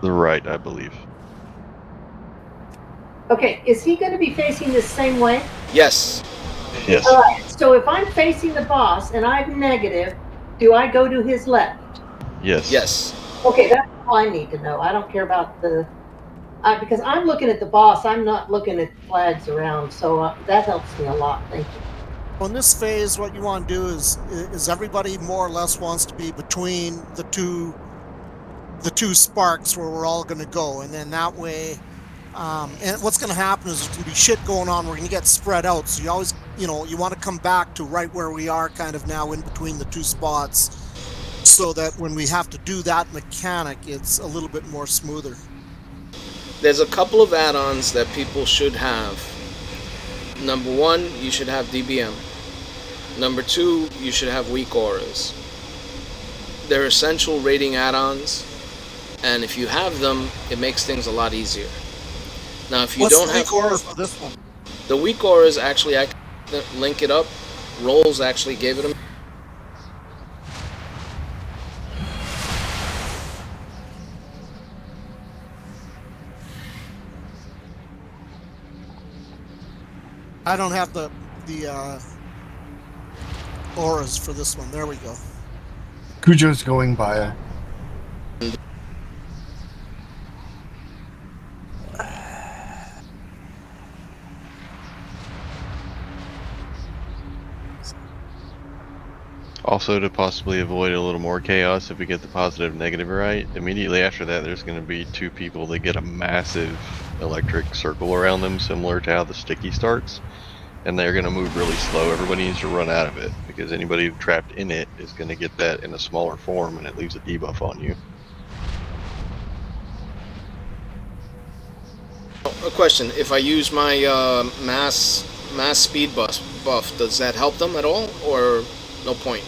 The right, I believe. Okay, is he going to be facing the same way? Yes. Yes. All right, so if I'm facing the boss and I'm negative, do I go to his left? Yes. Yes. Okay, that's all I need to know. I don't care about the... because I'm looking at the boss, I'm not looking at flags around, so that helps me a lot. Thank you. In this phase, what you want to do is everybody more or less wants to be between the two sparks where we're all going to go, and then that way... and what's going to happen is there's going to be shit going on. We're going to get spread out. So you always, you want to come back to right where we are kind of now in between the two spots so that when we have to do that mechanic, it's a little bit more smoother. There's a couple of add-ons that people should have. Number 1, you should have DBM. Number 2, you should have weak auras. They're essential rating add-ons, and if you have them, it makes things a lot easier. Now, if you don't have... What's the weak auras for this one? The weak auras, actually, I can link it up. Rolls actually gave it a... I don't have the auras for this one. There we go. Cujo's going by. Also, to possibly avoid a little more chaos, if we get the positive negative right, immediately after that there's going to be two people that get a massive electric circle around them, similar to how the sticky starts, and they're going to move really slow. Everybody needs to run out of it, because anybody trapped in it is going to get that in a smaller form, and it leaves a debuff on you. A question: if I use my mass speed buff, does that help them at all, or no point?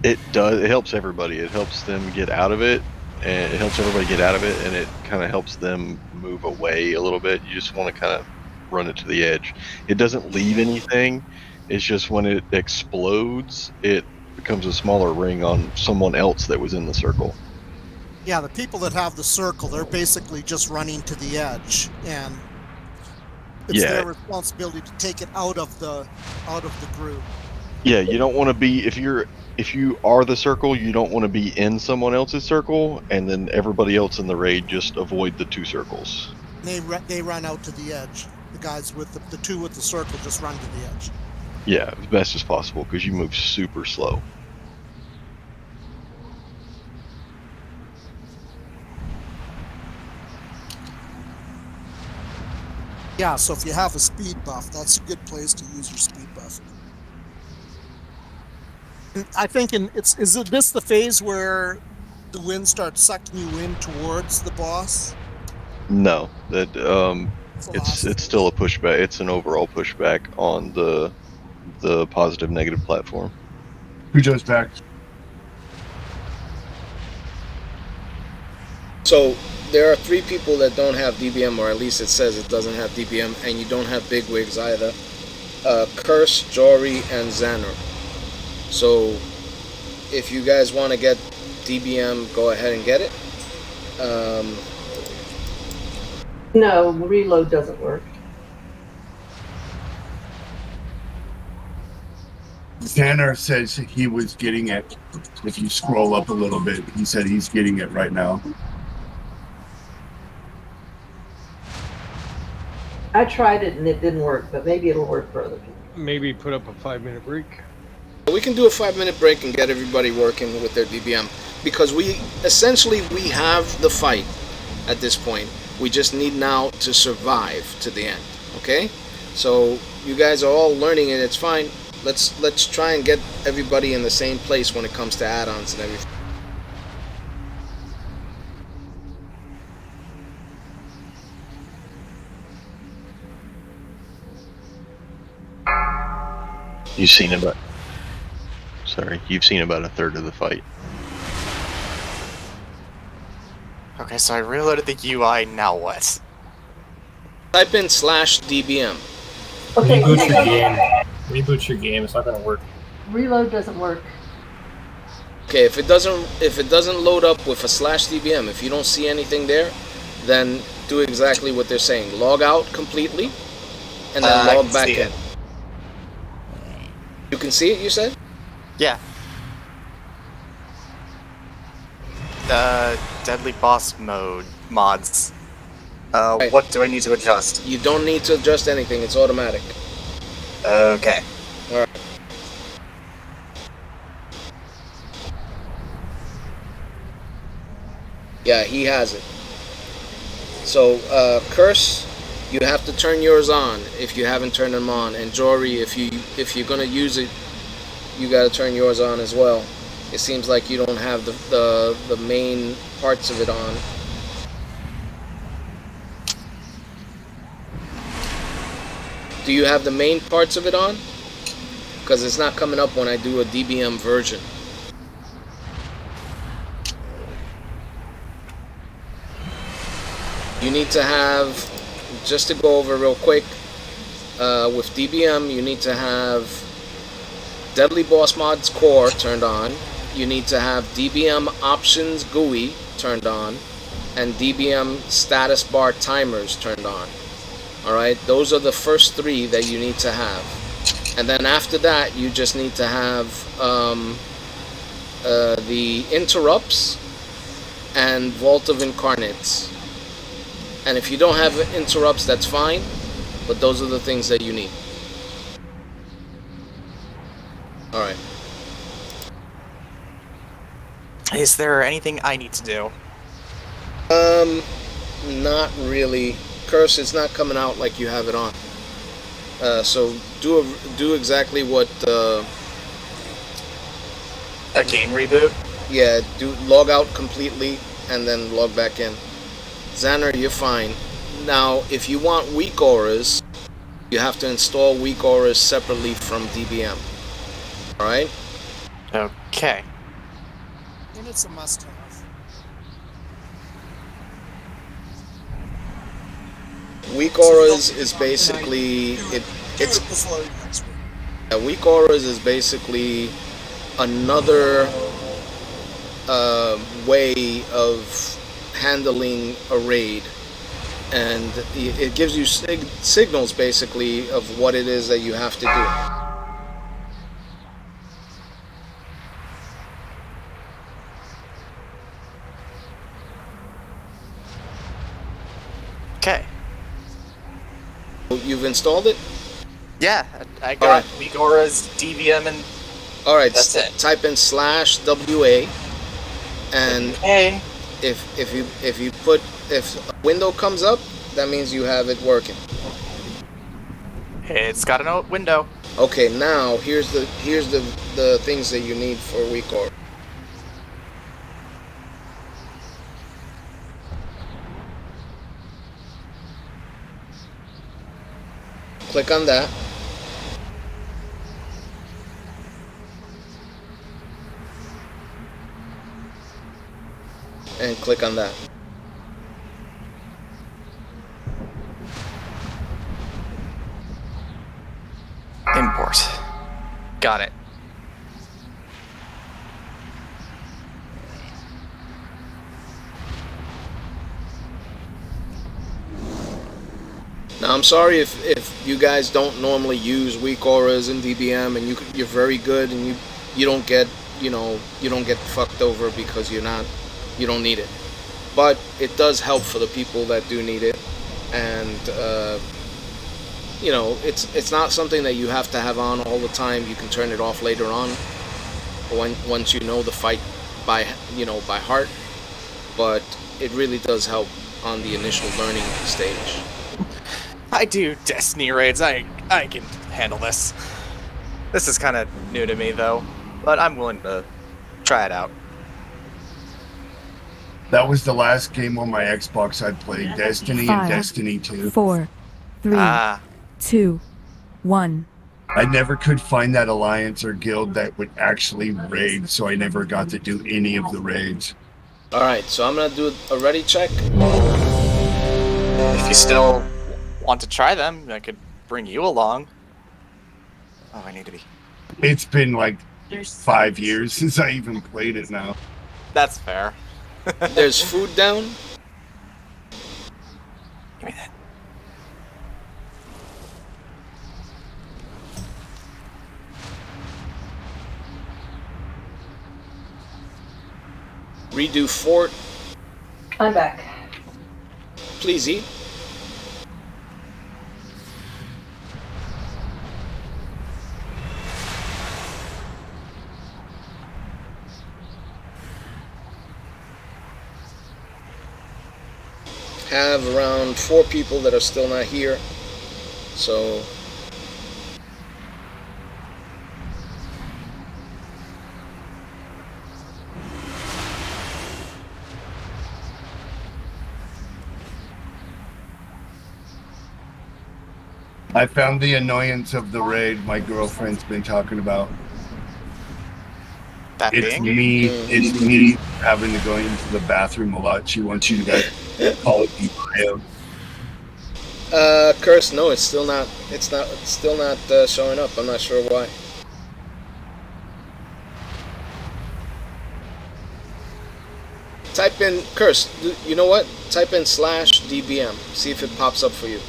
It does. It helps everybody. It helps them get out of it, and it helps everybody get out of it, and it kind of helps them move away a little bit. You just want to kind of run it to the edge. It doesn't leave anything. It's just when it explodes, it becomes a smaller ring on someone else that was in the circle. Yeah, the people that have the circle, they're basically just running to the edge, and it's their responsibility to take it out of the group. Yeah, you don't want to be, if you are the circle, you don't want to be in someone else's circle, and then everybody else in the raid just avoid the two circles. They run out to the edge. The guys with the two with the circle just run to the edge. Yeah, as best as possible, because you move super slow. Yeah, so if you have a speed buff, that's a good place to use your speed buff. I think is this the phase where the wind starts sucking you in towards the boss? No, that it's still a pushback. It's an overall pushback on the positive negative platform. Cujo's back. So there are 3 people that don't have DBM, or at least it says it doesn't have DBM, and you don't have bigwigs either. Curse, Jory, and Xanner. So if you guys want to get DBM, go ahead and get it. No, reload doesn't work. Xanner says he was getting it. If you scroll up a little bit, he said he's getting it right now. I tried it and it didn't work, but maybe it'll work for other people. Maybe put up a 5-minute break. We can do a 5-minute break and get everybody working with their DBM, because we have the fight at this point. We just need now to survive to the end. Okay, so you guys are all learning it. It's fine. Let's try and get everybody in the same place when it comes to add-ons and everything. You've seen about a third of the fight. Okay, so I reloaded the UI, now what? Type in /DBM. Okay. Reboot your game. Reboot your game. It's not gonna work. Reload doesn't work. Okay, if it doesn't load up with a /DBM, if you don't see anything there, then do exactly what they're saying. Log out completely, and then log back in. You can see it, you said? Yeah. Deadly boss mode mods. Right. What do I need to adjust? You don't need to adjust anything, it's automatic. Okay. Alright. Yeah, he has it. So, Curse, you have to turn yours on if you haven't turned them on, and Jory, if you're gonna use it, you gotta turn yours on as well. It seems like you don't have the main parts of it on. Do you have the main parts of it on? Because it's not coming up when I do a DBM version. You need to have, just to go over real quick, with DBM you need to have Deadly Boss Mods Core turned on, you need to have DBM Options GUI turned on, and DBM Status Bar Timers turned on. Alright, those are the first 3 that you need to have. And then after that you just need to have the interrupts, and Vault of Incarnates. And if you don't have interrupts, that's fine, but those are the things that you need. Alright. Is there anything I need to do? Not really. Curse, it's not coming out like you have it on. So do exactly what A game reboot? yeah, log out completely and then log back in. Xander, you're fine. Now, if you want weak auras, you have to install weak auras separately from DBM. Alright? Okay. And it's a must-have. Weak auras is basically weak auras is basically another way of handling a raid, and it gives you signals basically of what it is that you have to do. Okay. You've installed it? Yeah, I got weak auras, DVM, and alright, that's it. Type in /WA, and if a window comes up, that means you have it working. It's got a window. Okay, now here's the things that you need for weak aura. Click on that. And click on that. Import. Got it. Now I'm sorry if you guys don't normally use weak auras in DBM and you're very good and you don't get you don't get fucked over because you don't need it, but it does help for the people that do need it, and it's not something that you have to have on all the time. You can turn it off later on once you know the fight by heart, but it really does help on the initial learning stage. I do Destiny raids. I can handle this. This is kind of new to me, though, but I'm willing to try it out. That was the last game on my Xbox I played, Destiny 5, and Destiny 2. 4, 3, 2, 1. I never could find that alliance or guild that would actually raid, so I never got to do any of the raids. Alright, so I'm gonna do a ready check. If you still want to try them, I could bring you along. Oh, I need to be. It's been like 5 years since I even played it now. That's fair. There's food down. Give me that. Redo fort. I'm back. Please eat. Have around 4 people that are still not here, so I found the annoyance of the raid my girlfriend's been talking about. It's me having to go into the bathroom a lot. She wants you to guys call it bio. Curse, no, it's still not showing up. I'm not sure why. Type in Curse, you know what? Type in /DBM. See if it pops up for you.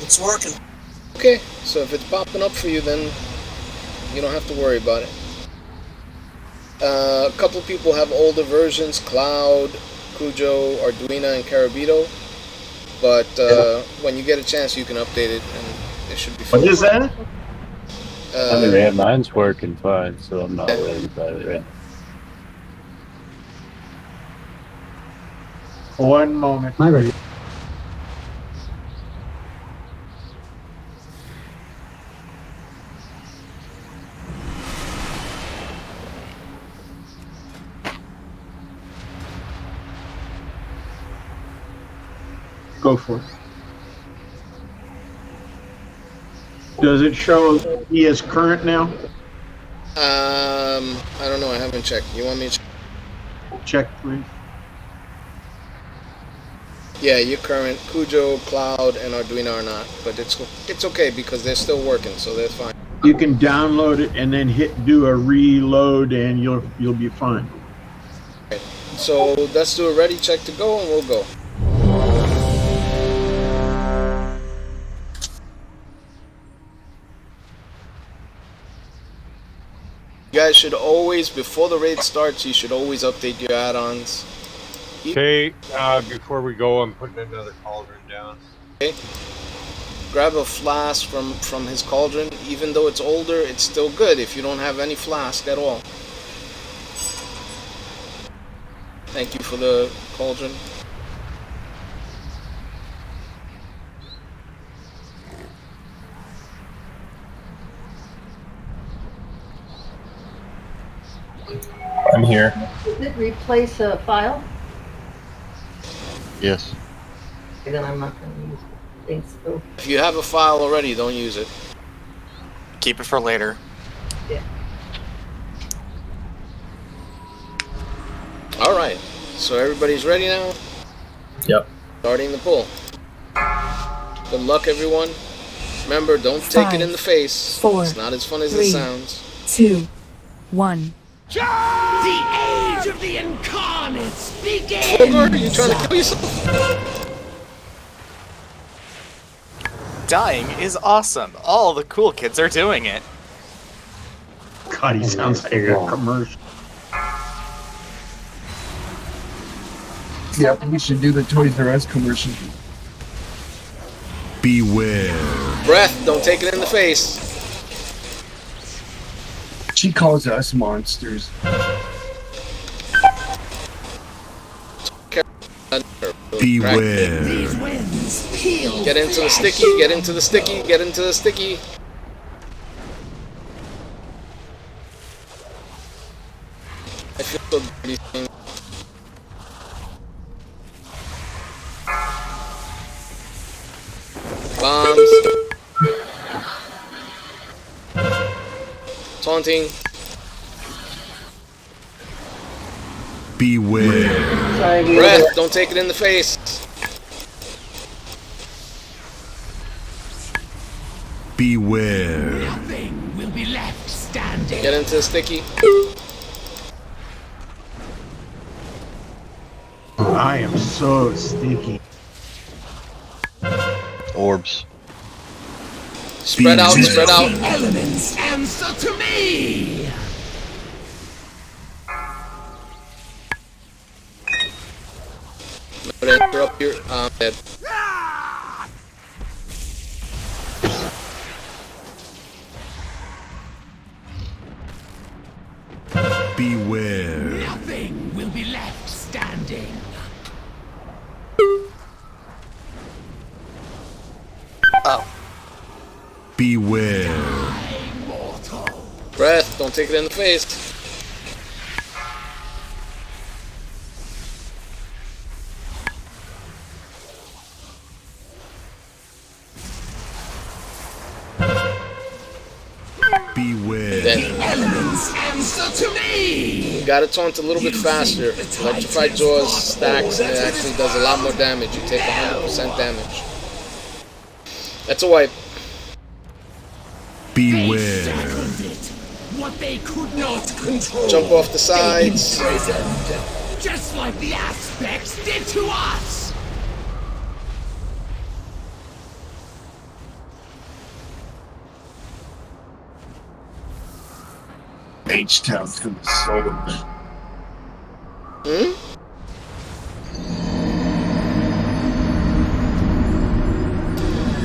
It's working. Okay, so if it's popping up for you, then you don't have to worry about it. A couple of people have older versions, Cloud, Cujo, Arduino, and Carabito. But when you get a chance, you can update it, and it should be fine. What is that? I mean, yeah, mine's working fine, so I'm not worried about it right now. One moment. My ready. Go for it. Does it show he is current now? I don't know. I haven't checked. You want me to check, please? Yeah, you're current. Cujo, Cloud, and Arduino are not, but it's okay because they're still working, so they're fine. You can download it and then do a reload, and you'll be fine. Okay. So let's do a ready check to go, and we'll go. You guys should always, before the raid starts, you should always update your add-ons. Okay, before we go, I'm putting another cauldron down. Okay. Grab a flask from his cauldron. Even though it's older, it's still good if you don't have any flask at all. Thank you for the cauldron. I'm here. Does it replace a file? Yes. Then I'm not going to use it. Thanks, Phil. If you have a file already, don't use it. Keep it for later. Yeah. Alright, so everybody's ready now? Yep. Starting the pull. Good luck, everyone. Remember, don't take it in the face. 4, it's not as fun as 3, it sounds. 2, 1. The age of the incarnates begins! Are you trying to kill yourself? Dying is awesome. All the cool kids are doing it. God, he sounds like a commercial. Yep, we should do the Toys R Us commercial. Beware. Breath, don't take it in the face. She calls us monsters. Beware. Get into the sticky, get into the sticky, get into the sticky. I feel so dirty saying. Bombs. Taunting. Beware. Breath, don't take it in the face. Beware. Nothing will be left standing. Get into the sticky. I am so sticky. Orbs. Spread out, spread out. The elements answer to me. Interrupt your dead. Beware. Nothing will be left standing. Oh. Beware. Breath, don't take it in the face. Beware. The elements answer to me. You gotta taunt a little bit faster. Electrified Jaws stacks and it actually does a lot more damage. You take 100% damage. That's a wipe. Beware. What they could not control. Jump off the sides. Just like the aspects did to us. H-Town's gonna be sold.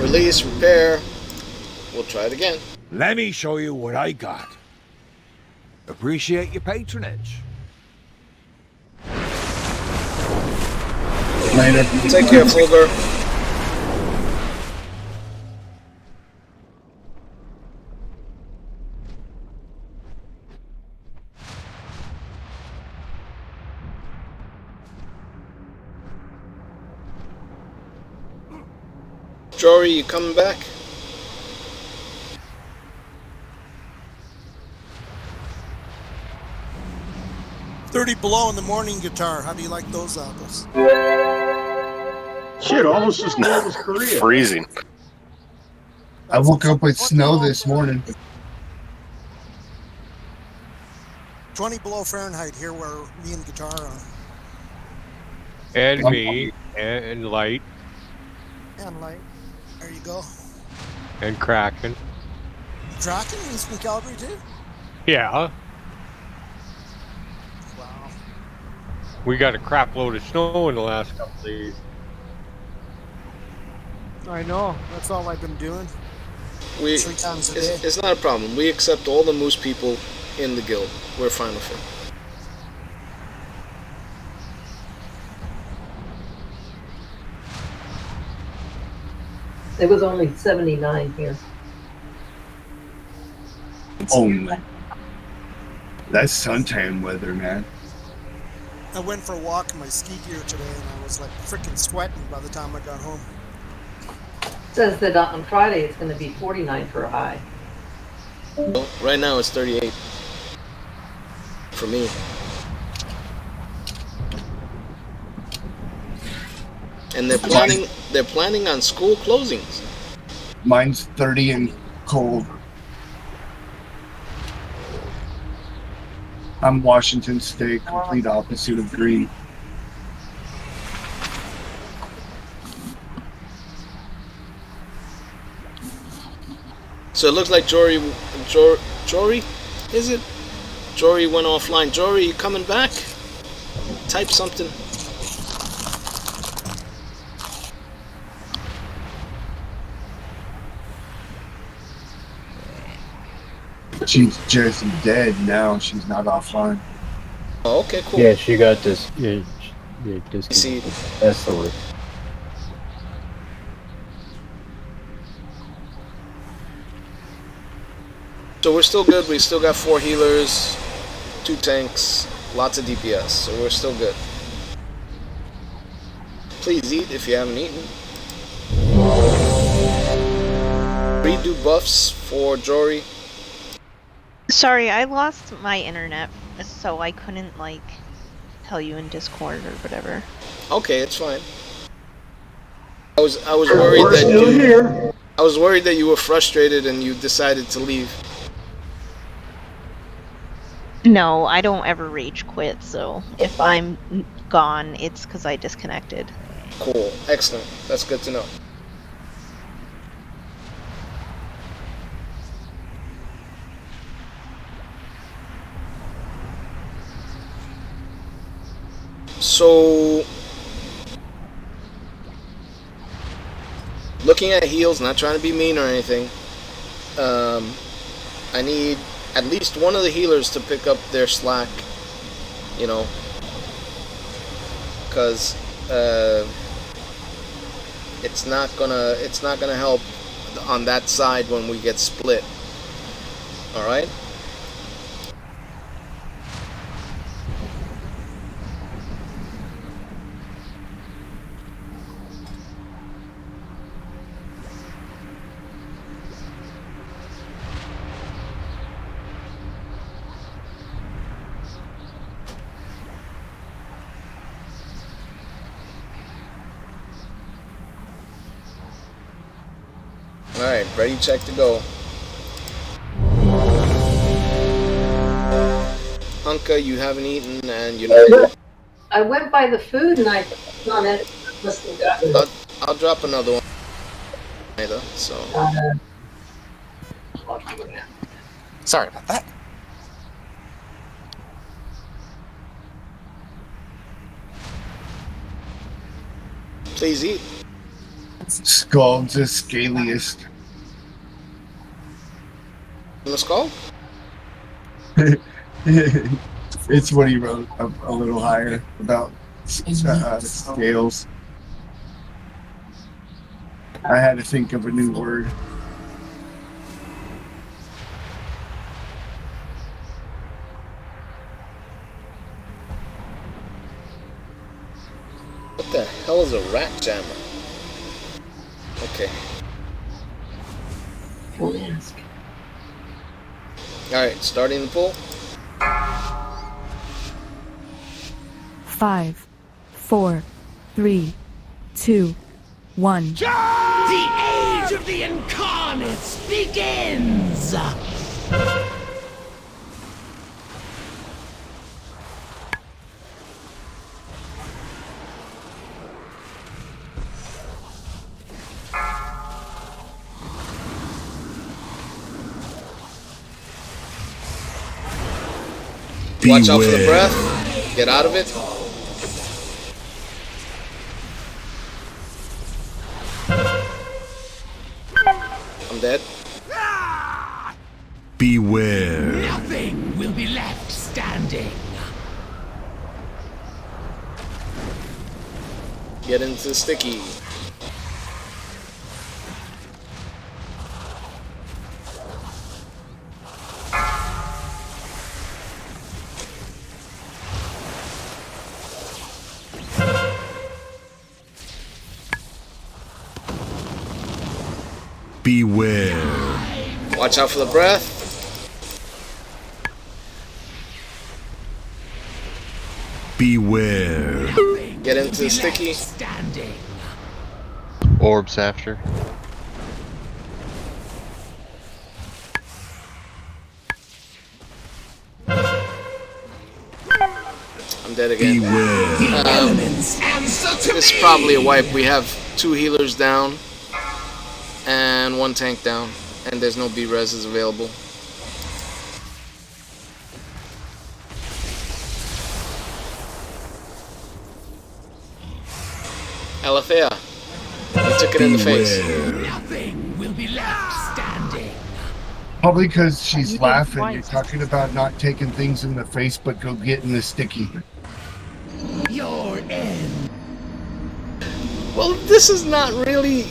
Release, repair. We'll try it again. Let me show you what I got. Appreciate your patronage. Later. Take care, Fulgur. Jory, you coming back? $30 below in the morning guitar. How do you like those apples? Shit, almost as cold as Korea. Freezing. I woke up with snow this morning. 20 below Fahrenheit here where me and guitar are. And me, and Light, And light. There you go. and Kraken. Kraken, he's from Calgary too? Yeah, Wow. we got a crap load of snow in the last couple of days. I know. That's all I've been doing. We, 3 times a day. it's not a problem. We accept all the moose people in the guild. We're fine with it. It was only 79 here. Only. That's suntan weather, man. I went for a walk in my ski gear today and I was like freaking sweating by the time I got home. Says that on Friday it's going to be 49 for a high. Well, right now it's 38 for me. And they're planning on school closings. Mine's 30 and cold. I'm Washington State, complete opposite of green. So it looks like Jory, is it? Jory went offline. Jory, you coming back? Type something. She's just dead now. She's not offline. Oh, okay, cool. Yeah, she got this. Yeah, See, that's the word. so we're still good. We still got 4 healers, 2 tanks, lots of DPS. So we're still good. Please eat if you haven't eaten. Redo buffs for Jory. Sorry, I lost my internet, so I couldn't, like, tell you in Discord or whatever. Okay, it's fine. I was worried that you. I was worried that you were frustrated and you decided to leave. No, I don't ever rage quit, so if I'm gone, it's because I disconnected. Cool, excellent. That's good to know. So, looking at heals, not trying to be mean or anything, I need at least one of the healers to pick up their slack, you know, because it's not gonna help on that side when we get split. All right. Alright, ready, check to go. Anka, you haven't eaten and you're not. I went by the food and I on it. Must have gotten it. I'll drop another one later, so. Sorry about that. Please eat. Skull's the scaliest. In the skull? It's what he wrote a little higher about scales. I had to think of a new word. What the hell is a rat jammer? Okay. Don't ask. Alright, starting the pull. 5, 4, 3, 2, 1. The age of the incarnates begins! Watch out for the breath. Get out of it. I'm dead. Beware. Nothing will be left standing. Get into sticky. Beware. Watch out for the breath. Beware. Get into the sticky. Orbs after. I'm dead again. This is probably a wipe. We have 2 healers down and 1 tank down, and there's no B-reses available. Alethea, you took it in the face. Nothing will be left standing. Probably because she's laughing. You're talking about not taking things in the face, but go get in the sticky. Your end. Well, this is not really...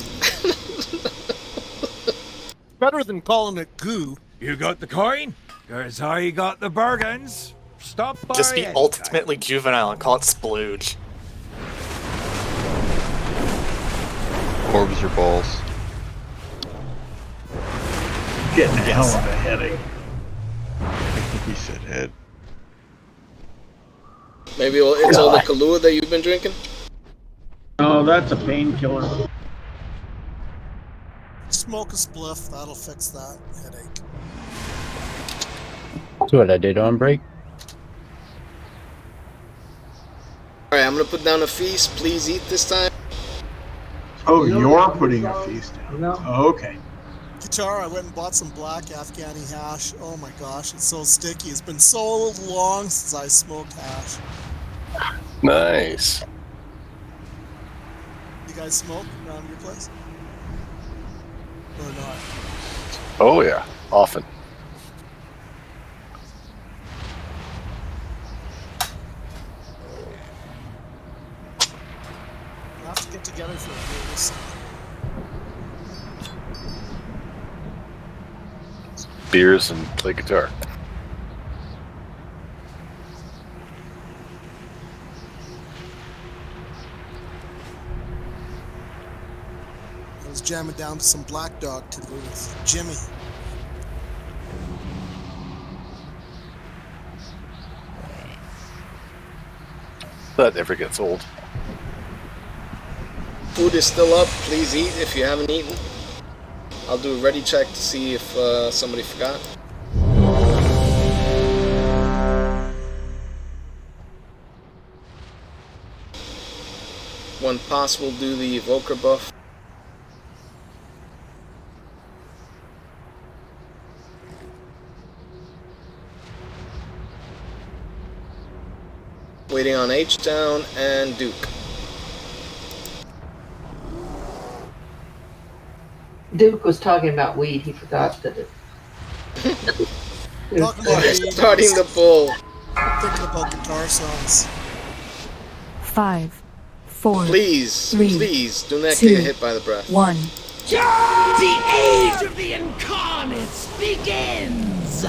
Better than calling it goo. You got the coin? Cause I got the bargains. Stop by Just be anytime. ultimately juvenile and call it splooge. Orbs or balls. Getting a hell of a headache. I think he said head. Maybe it's all the Kahlua that you've been drinking? Oh, that's a painkiller. Smoke a spliff, that'll fix that headache. That's what I did on break. Alright, I'm gonna put down a feast. Please eat this time. Oh, you're putting a feast down. Oh, okay. Guitar, I went and bought some black Afghani hash. Oh my gosh, it's so sticky. It's been so long since I smoked hash. Nice. You guys smoke around your place? Or not? Oh yeah, often. We'll have to get together for a beer this summer. Beers and play guitar. I was jamming down to some Black Dog today with Jimmy. That never gets old. Food is still up. Please eat if you haven't eaten. I'll do a ready check to see if somebody forgot. When possible, do the evoker buff. Waiting on H-Town and Duke. Duke was talking about weed. He forgot that it. Talking about weed. Starting the poll. I'm thinking about guitar songs. 5, 4, Please, 3, please do not 2, get hit by the breath. 1. The age of the incarnates begins!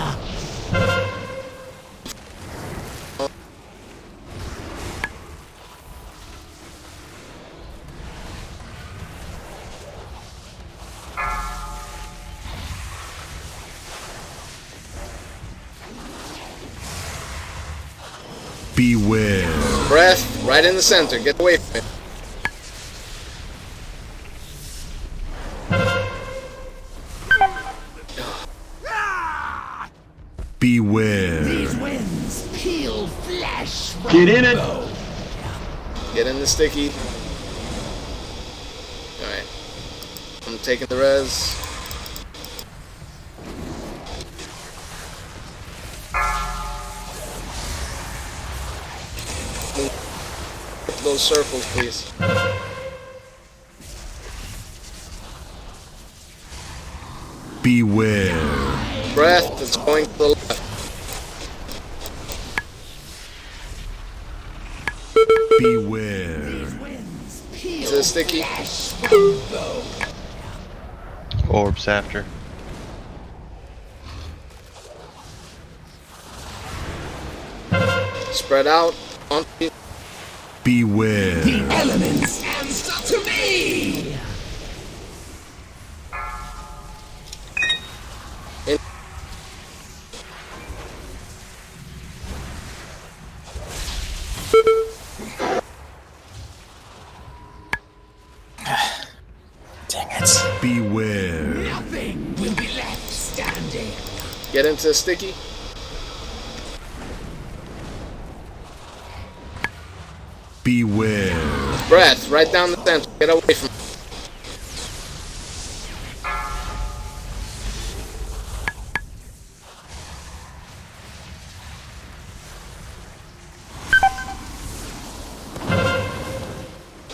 Beware. Breath right in the center. Get away from it. Beware. These winds peel flesh from Get in it. bone. Get in the sticky. Alright. I'm taking the res. Move those circles, please. Beware. Breath that's going to the left. Beware. To the sticky. Orbs after. Spread out. On Beware. The elements answer to me! Dang it. Beware. Nothing will be left standing. Get into the sticky. Beware. Breath right down the center. Get away from it.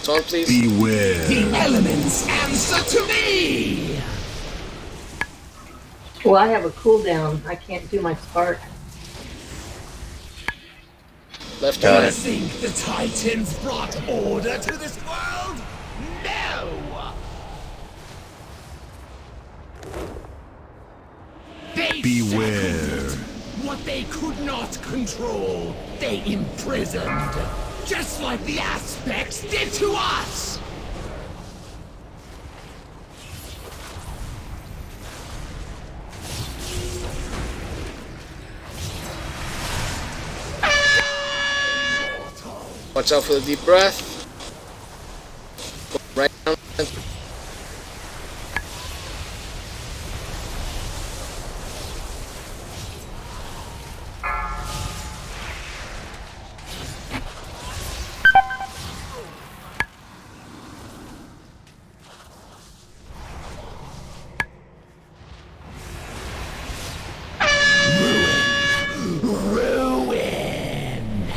Song, please. Beware. The elements answer to me! Well, I have a cooldown. I can't do my spark. Left Do you right. think the Titans brought order to this world? No! They Beware. shackled it. What they could not control, they imprisoned. Just like the Aspects did to us! Watch out for the deep breath. Go right down the center. Ruin!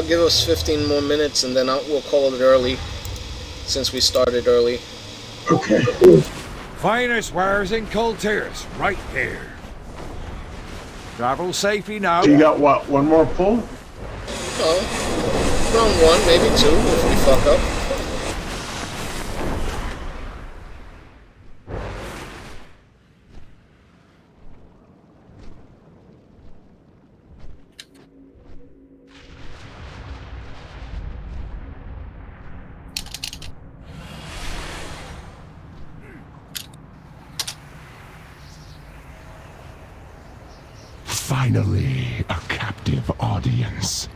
give us 15 more minutes, and then we'll call it early, since we started early. Okay. Finest wares in Kultiris, right here. Travel safely now. So you got what? One more pull? Oh, round 1, maybe 2, if we fuck up. Finally, a captive audience.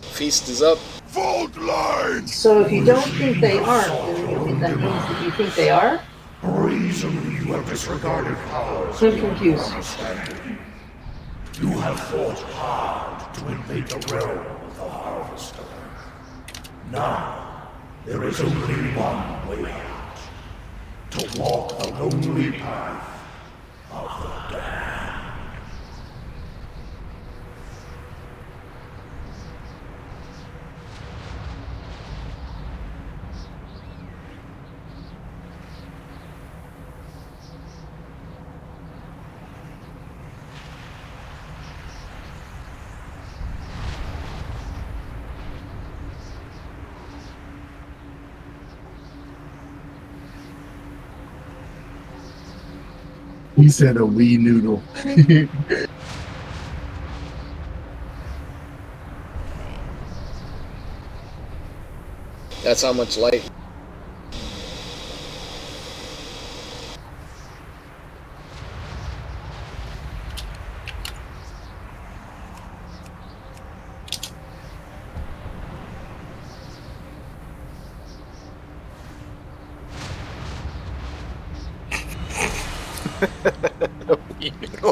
Feast is up. Fault lines! So if you don't think they aren't, then that means that you think they are? Reason you have disregarded powers. I'm confused. You have fought hard to invade the realm of the Harvester. Now, there is only one way out. To walk the lonely path of the damned. He said a wee noodle. That's how much light.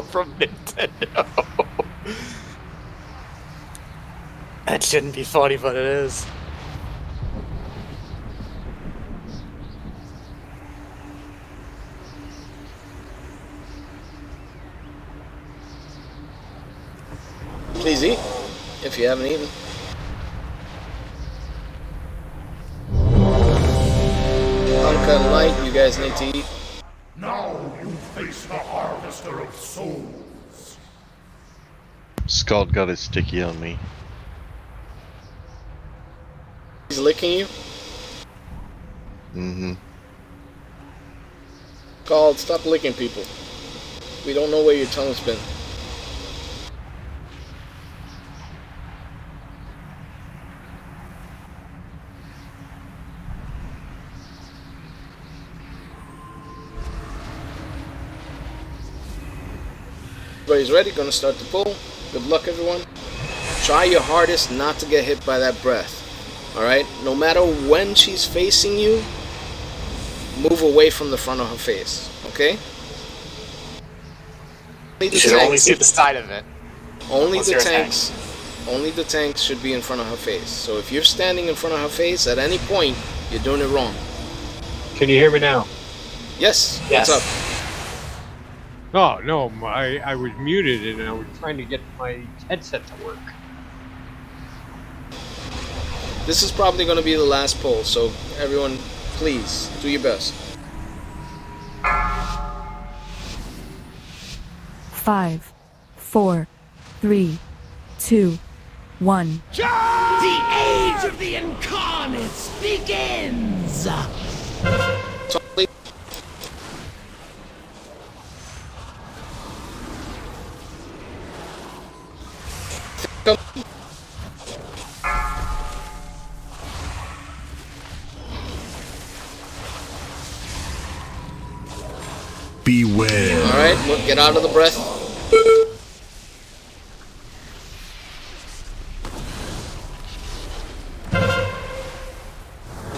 From Nintendo. That shouldn't be funny, but it is. Please eat, if you haven't eaten. Anka and Light, you guys need to eat. Now you face the Harvester of Souls. Scott got his sticky on me. He's licking you? Mm-hmm. Called, stop licking people. We don't know where your tongue's been. Everybody's ready, gonna start the pull. Good luck, everyone. Try your hardest not to get hit by that breath. Alright? No matter when she's facing you, move away from the front of her face. Okay? You should only see the side of it. Only the tanks. Only the tanks should be in front of her face. So if you're standing in front of her face at any point, you're doing it wrong. Can you hear me now? Yes. Yes. What's up? Oh, no, I was muted and I was trying to get my headset to work. This is probably going to be the last poll, so everyone, please, do your best. 5, 4, 3, 2, 1. The age of the incarnates begins! Beware. Alright, get out of the breath.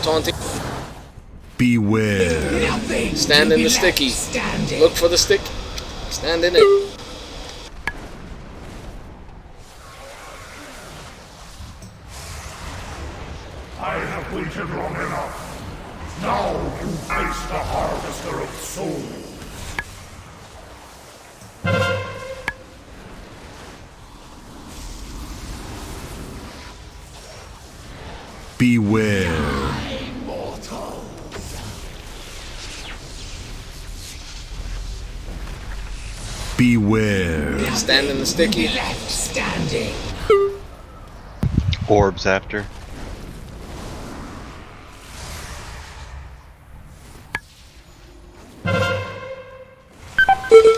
Taunting. Beware. Stand in the sticky. Look for the stick. Stand in it. I have waited long enough. Now you face the Harvester of Souls. Beware. Beware. Stand in the sticky. Left standing. Orbs after.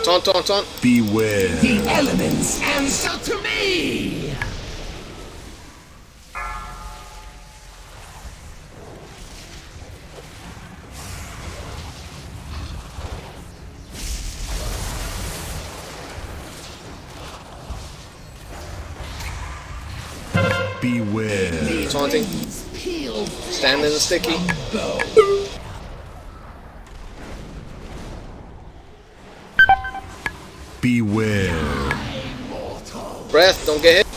Taunt, taunt, taunt. Beware. The elements answer to me. Beware. Taunting. Stand in the sticky. Beware. Breath, don't get hit.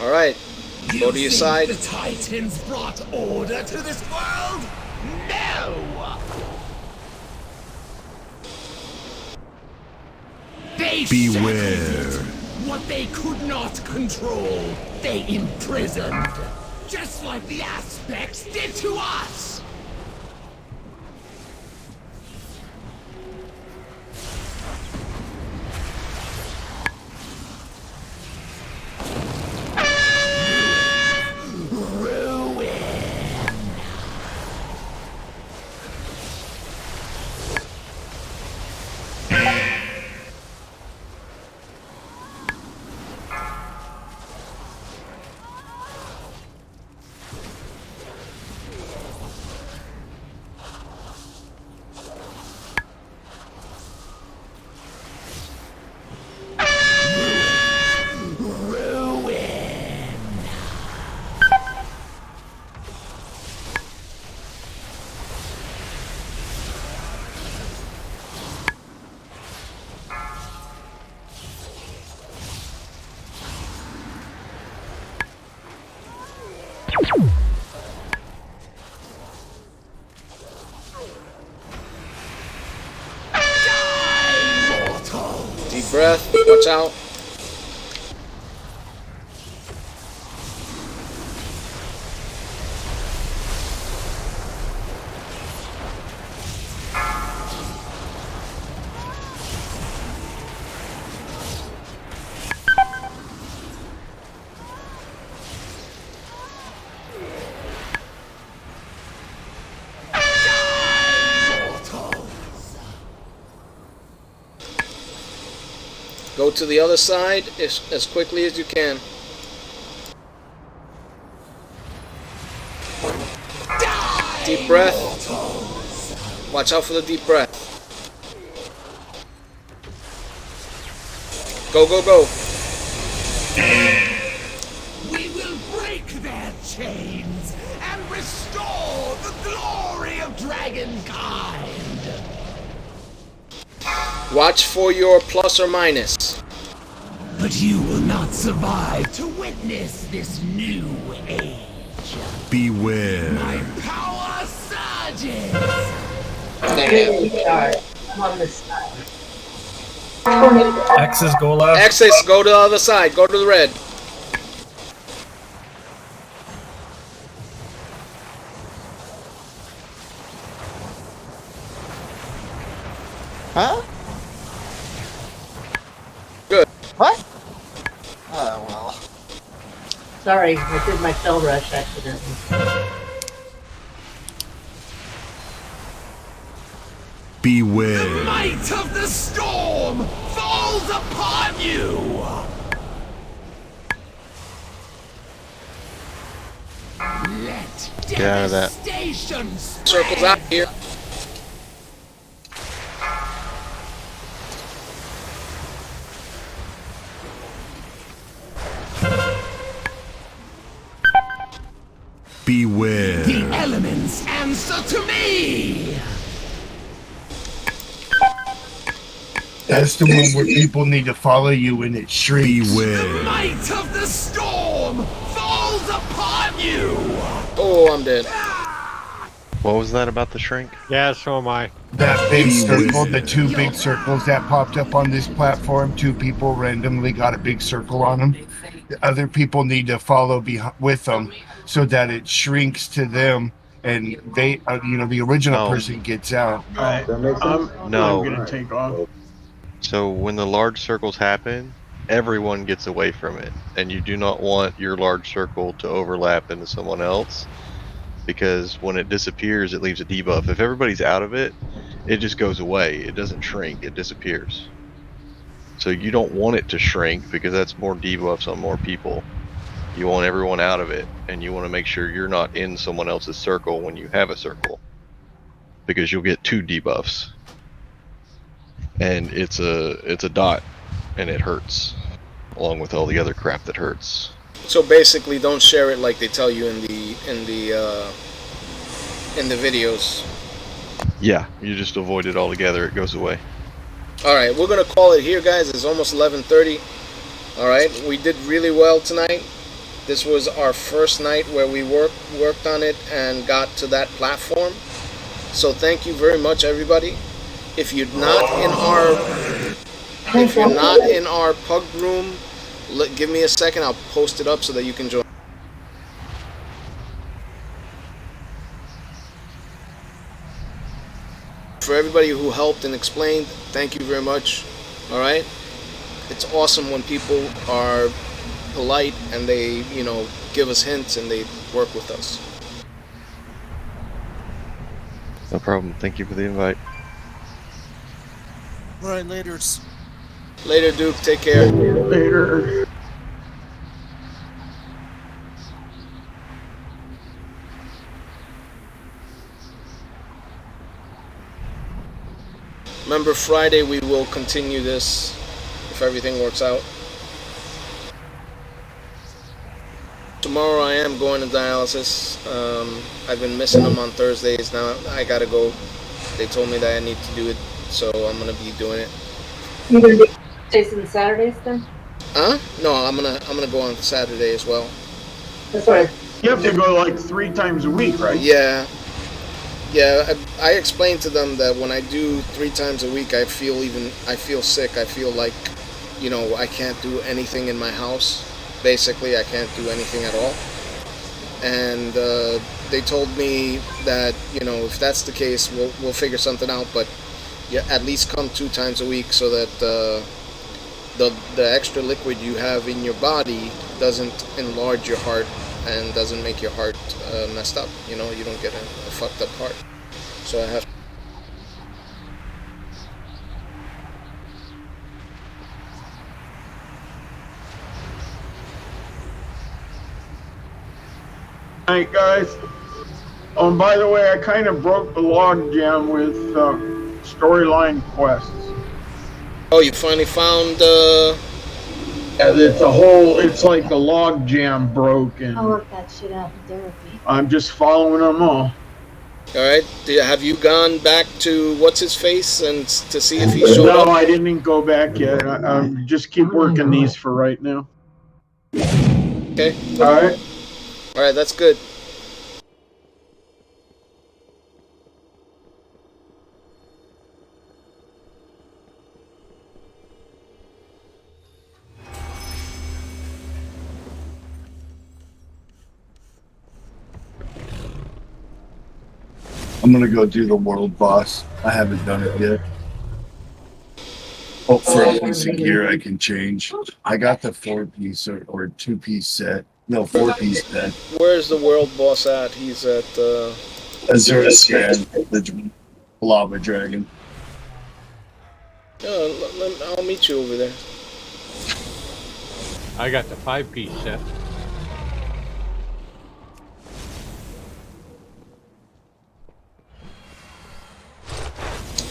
Alright, go to your side. The Titans brought order to this world? No! They Beware. shackled it. What they could not control, they imprisoned. Just like the Aspects did to us! Deep breath, watch out. Go to the other side as quickly as you can. Deep breath. Watch out for the deep breath. Go, go, go. We will break their chains and restore the glory of dragonkind. Watch for your plus or minus. But you will not survive to witness this new age. Beware. My power surges. I'm on this side. X's go left. X's, go to the other side. Go to the red. Huh? Good. What? Oh, well. Sorry, I did my fell rush accidentally. Beware. The might of the storm falls upon you. Let Get out of that. devastation Circles out here. Beware. The elements answer to me. That's the one where people need to follow you and it shrieks. The might of the storm falls upon you. Oh, I'm dead. What was that about the shrink? Yeah, so am I. That big circle, the two big circles that popped up on this platform, two people randomly got a big circle on them. The other people need to follow with them so that it shrinks to them and they, the original person gets out. I'm No. gonna take off. So when the large circles happen, everyone gets away from it, and you do not want your large circle to overlap into someone else, because when it disappears, it leaves a debuff. If everybody's out of it, it just goes away. It doesn't shrink, it disappears. So you don't want it to shrink, because that's more debuffs on more people. You want everyone out of it, and you want to make sure you're not in someone else's circle when you have a circle, because you'll get 2 debuffs. And it's a dot, and it hurts, along with all the other crap that hurts. So basically, don't share it like they tell you in the videos. Yeah, you just avoid it altogether. It goes away. All right, we're gonna call it here, guys. It's almost 11:30. All right, we did really well tonight. This was our first night where we worked on it and got to that platform. So thank you very much, everybody. If you're not in our pug room, give me a second. I'll post it up so that you can join. For everybody who helped and explained, thank you very much. All right, it's awesome when people are polite and they, give us hints and they work with us. No problem. Thank you for the invite. All right, laters. Later, Duke. Take care. Later. Remember, Friday we will continue this if everything works out. Tomorrow I am going to dialysis. I've been missing them on Thursdays. Now I gotta go. They told me that I need to do it, so I'm gonna be doing it. You're gonna do Thursdays and Saturdays then? Huh? No, I'm gonna go on Saturday as well. That's right. You have to go like 3 times a week, right? Yeah. I explained to them that when I do 3 times a week, I feel sick. I feel like, I can't do anything in my house. Basically, I can't do anything at all. And they told me that, if that's the case, we'll figure something out. But yeah, at least come 2 times a week so that the extra liquid you have in your body doesn't enlarge your heart and doesn't make your heart messed up. You don't get a fucked up heart. So I have. Alright, guys. Oh, and by the way, I kind of broke the log jam with storyline quests. Oh, you finally found. Yeah, it's like the log jam broke, and I'll work that shit out in therapy. I'm just following them all. Alright, have you gone back to what's his face and to see if he showed up? No, I didn't go back yet. I just keep working these for right now. Okay. Alright. Alright, that's good. I'm gonna go do the world boss. I haven't done it yet. Hope for a piece of gear I can change. I got the 4-piece or 2-piece set. No, 4-piece set. Where's the world boss at? He's at Azura Scan, the lava dragon. I'll meet you over there. I got the 5-piece set.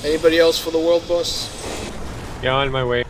Anybody else for the world boss? Yeah, on my way.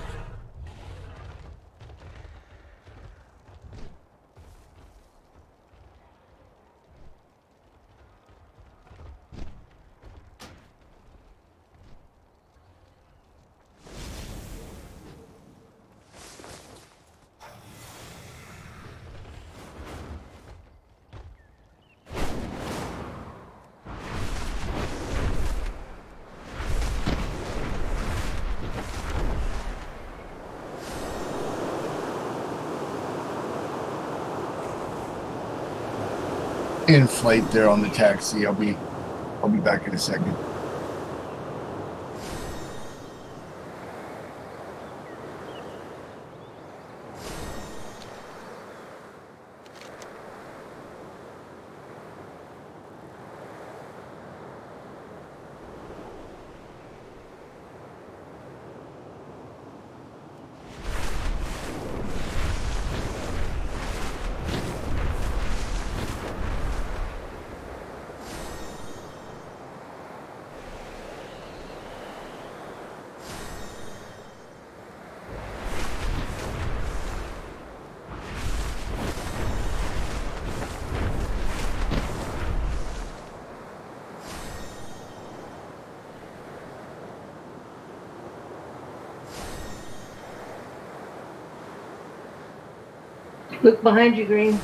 in flight there on the taxi. I'll be back in a second. Look behind you, Green.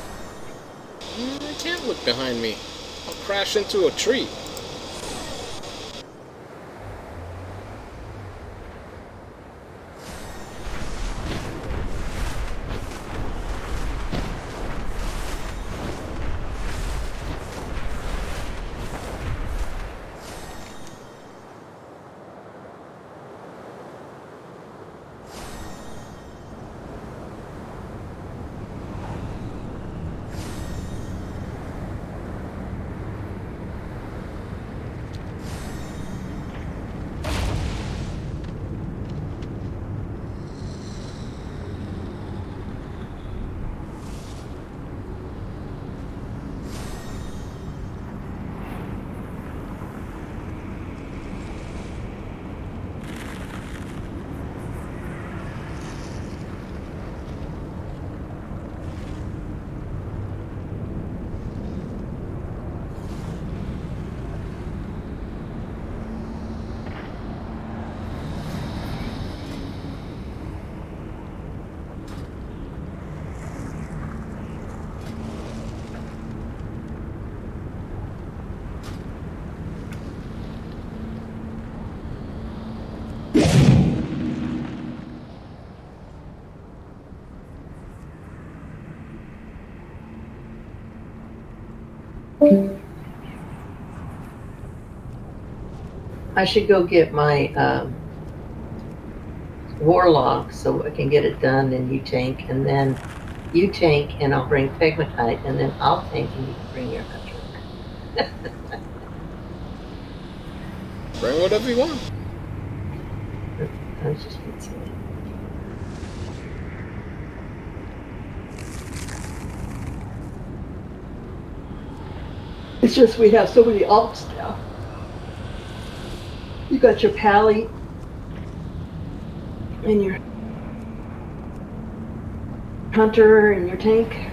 I can't look behind me. I'll crash into a tree. I should go get my warlock so I can get it done, and you tank, and then you tank, and I'll bring pegmatite, and then I'll tank, and you can bring your hunter. Bring whatever you want. I was just being silly. It's just we have so many alts now. You got your pally and your hunter and your tank.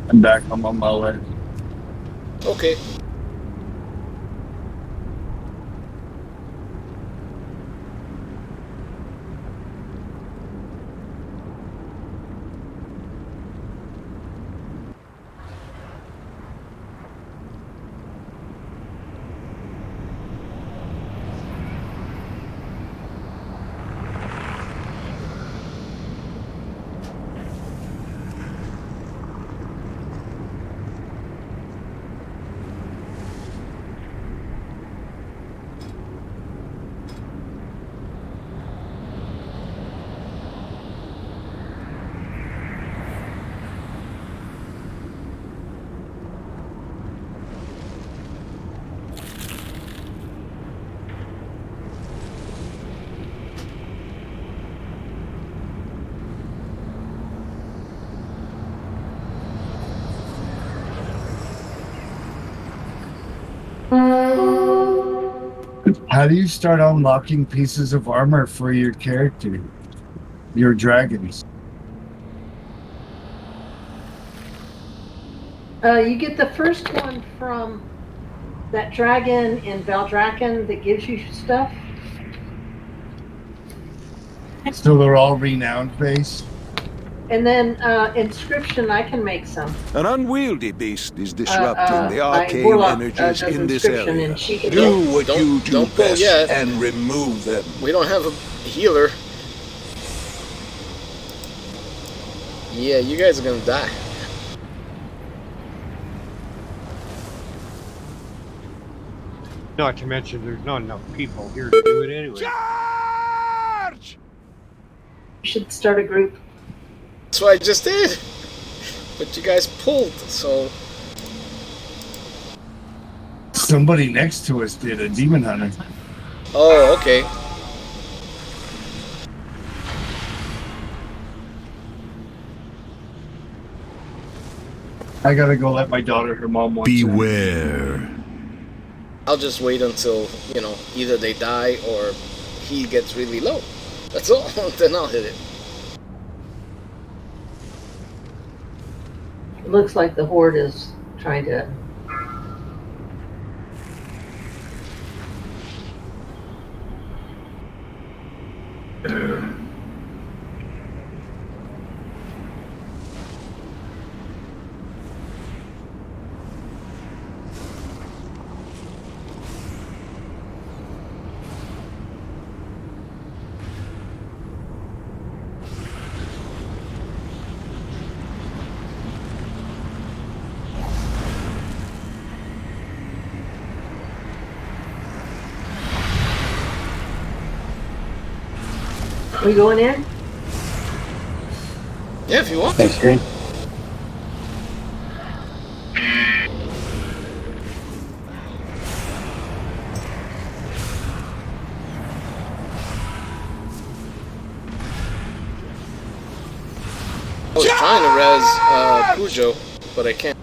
I'm back. I'm on my way. Okay. How do you start unlocking pieces of armor for your character? Your dragons? You get the first one from that dragon in Valdraken that gives you stuff. So they're all renowned base. And then inscription, I can make some. An unwieldy beast is disrupting the my arcane warlock, energies does in this inscription, area. and she can Do what you do don't pull best yet. and remove them. We don't have a healer. Yeah, you guys are gonna die. Not to mention, there's not enough people here to do it anyway. You should start a group. That's what I just did. But you guys pulled, so. Somebody next to us did, a demon hunter. Oh, okay. I gotta go let my daughter, her mom wants Beware. I'll just wait until, you know, either they die or he gets really low. That's all. Then I'll hit it. It looks like the horde is trying to. We going in? Yeah, if you want. Thanks, Green. I was trying to res Pujo, but I can't.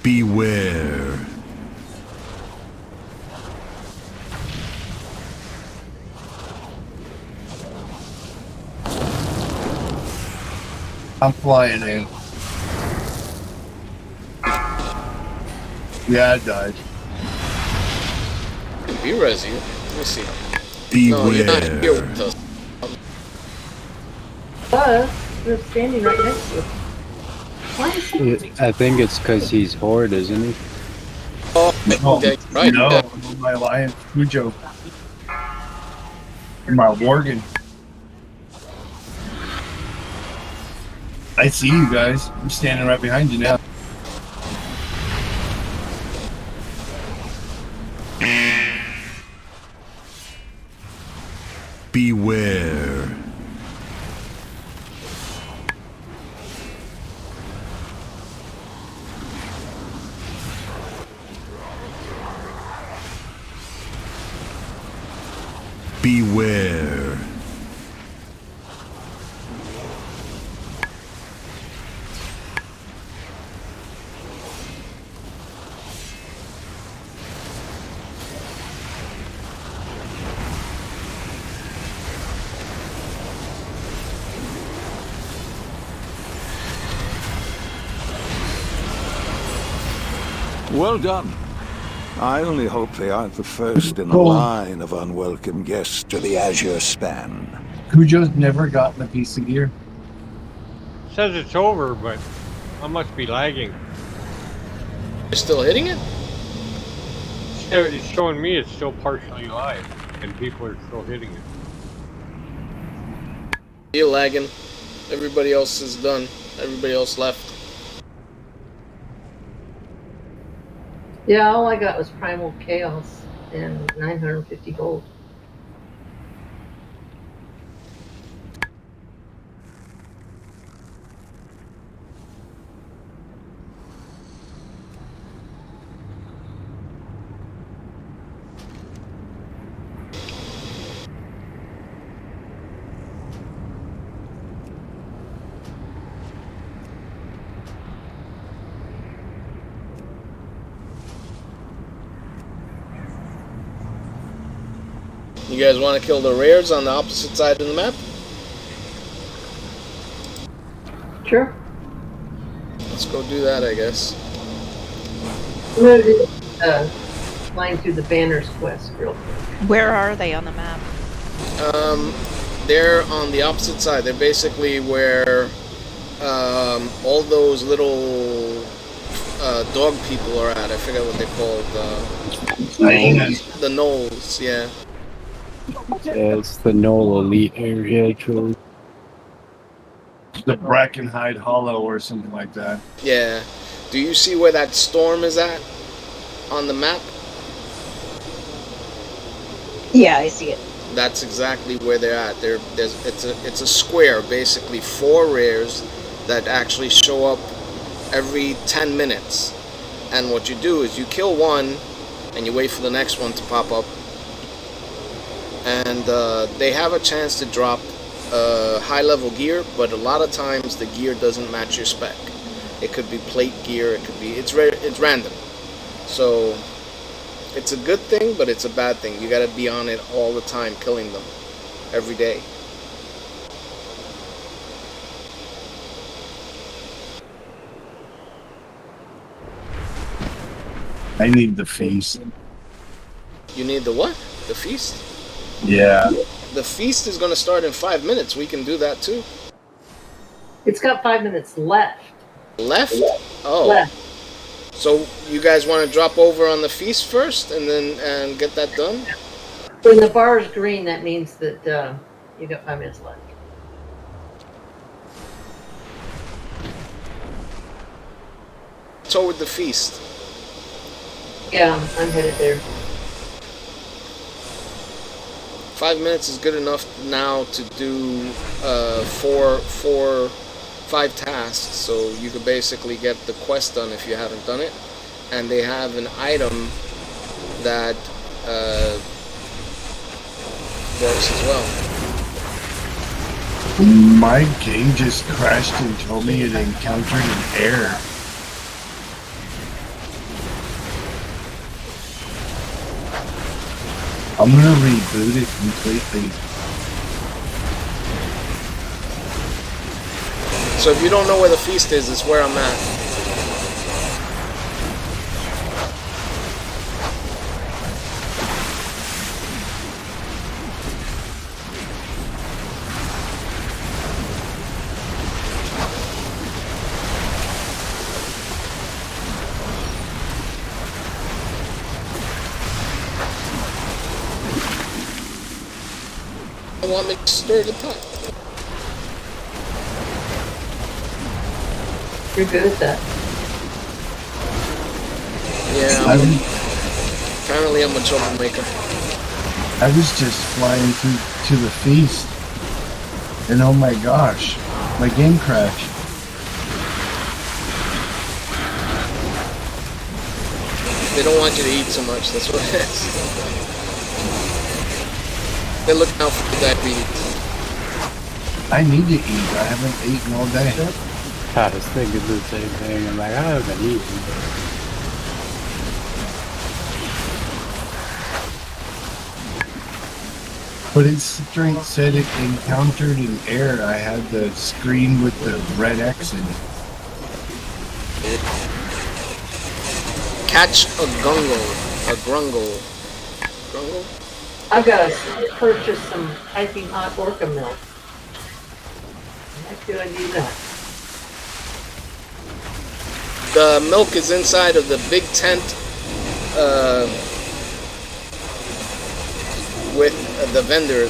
Beware. I'm flying in. Yeah, I died. Be res you. Let me see. Beware. No, you're not here with us. We're standing right next to it. Why is he? I think it's because he's horde, isn't he? Oh, No, right. no, I'm on my alliance, Pujo. My Worgen. I see you guys. I'm standing right behind you now. Beware. Beware. Well done. I only hope they aren't the first in a line of unwelcome guests to the Azure Span. Pujo's never gotten a piece of gear. Says it's over, but I must be lagging. You're still hitting it? It's showing me it's still partially live, and people are still hitting it. You're lagging. Everybody else is done. Everybody else left. Yeah, all I got was Primal Chaos and 950 gold. You guys want to kill the rares on the opposite side of the map? Sure. Let's go do that, I guess. I'm going to do flying through the banners quest real quick. Where are they on the map? They're on the opposite side. They're basically where all those little dog people are at. I forget what they're called. The gnolls, yeah. Yeah, it's the Knoll Elite area, actually. The Brackenhide Hollow or something like that. Yeah. Do you see where that storm is at on the map? Yeah, I see it. That's exactly where they're at. It's a square, basically 4 rares that actually show up every 10 minutes. And what you do is you kill one, and you wait for the next one to pop up. And they have a chance to drop high-level gear, but a lot of times the gear doesn't match your spec. It could be plate gear. It could be it's random. So it's a good thing, but it's a bad thing. You got to be on it all the time, killing them every day. I need the feast. You need the what? The feast? Yeah. The feast is going to start in 5 minutes. We can do that too. It's got 5 minutes left. Left? Oh. Left. So you guys want to drop over on the feast first and get that done? When the bar is green, that means that you got 5 minutes left. Toward the feast. Yeah, I'm headed there. 5 minutes is good enough now to do 5 tasks, so you could basically get the quest done if you haven't done it. And they have an item that works as well. My game just crashed and told me it encountered an error. I'm gonna reboot it completely. So if you don't know where the feast is, it's where I'm at. I want me to stir the pot. You're good at that. Yeah, apparently I'm a troublemaker. I was just flying through to the feast, and oh my gosh, my game crashed. They don't want you to eat so much, that's what it is. They're looking out for the diabetes. I need to eat. I haven't eaten all day. I was thinking the same thing. I'm like, I haven't eaten. But it straight said it encountered an error. I had the screen with the red X in it. Catch a gungle. A grungle. Grungle? I've got to purchase some piping hot orca milk. How do I do that? The milk is inside of the big tent with the vendor.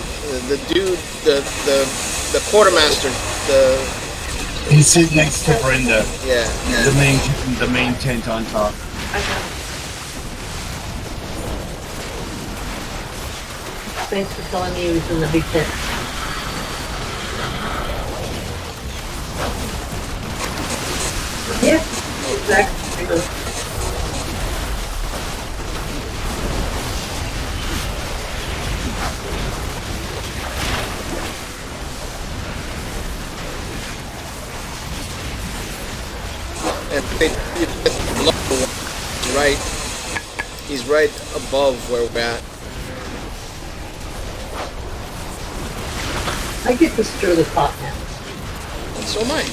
The dude, the quartermaster, He's sitting next to Brenda. Yeah. The main tent on top. I got it. Thanks for telling me he was in the big tent. Yeah, exactly. And right, he's right above where we're at. I get to stir the pot now. So am I.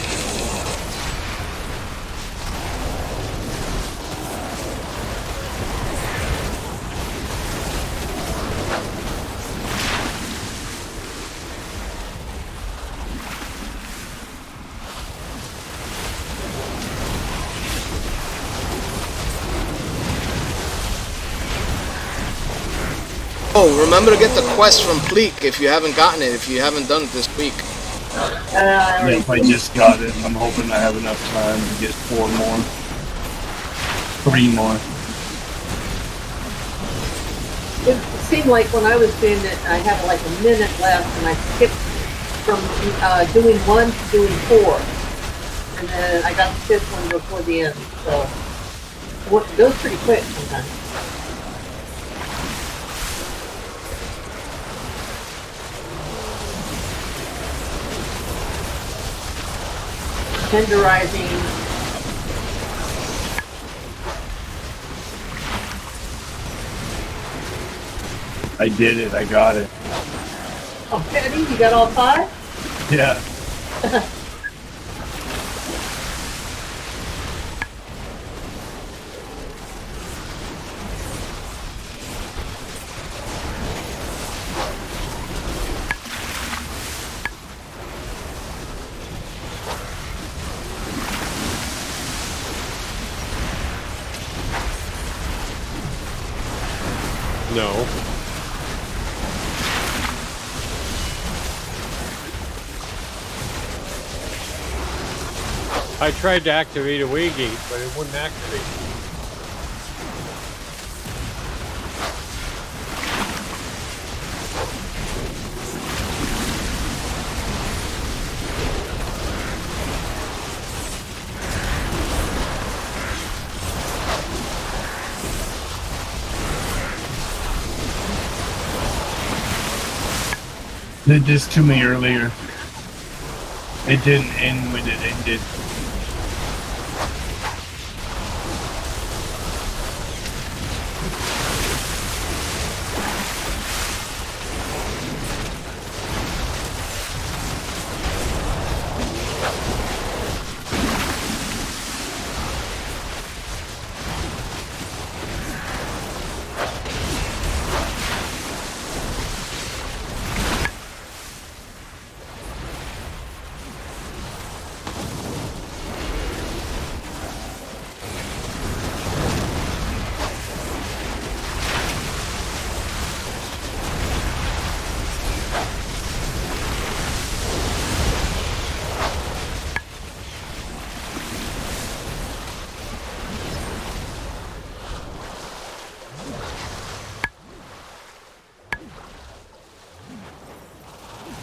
Oh, remember to get the quest from Pleek if you haven't gotten it, if you haven't done it this week. If I just got it, I'm hoping I have enough time to get 4 more. 3 more. It seemed like when I was doing it, I had like a minute left, and I skipped from doing 1 to doing 4. And then I got the 5th one before the end, so it goes pretty quick sometimes. Tenderizing. I did it. I got it. Oh, Teddy, you got all 5? Yeah. No. I tried to activate a waygate, but it wouldn't activate. They did this to me earlier. It didn't end when it ended.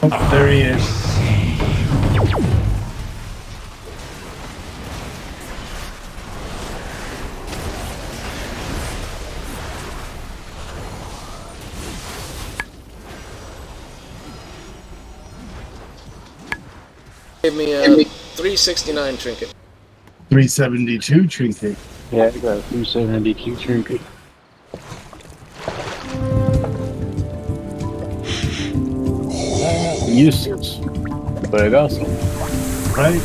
Oh, there he is. Give me a 369 trinket. 372 trinket. Yeah, I got a 372 trinket. Useless, but I got some. Right?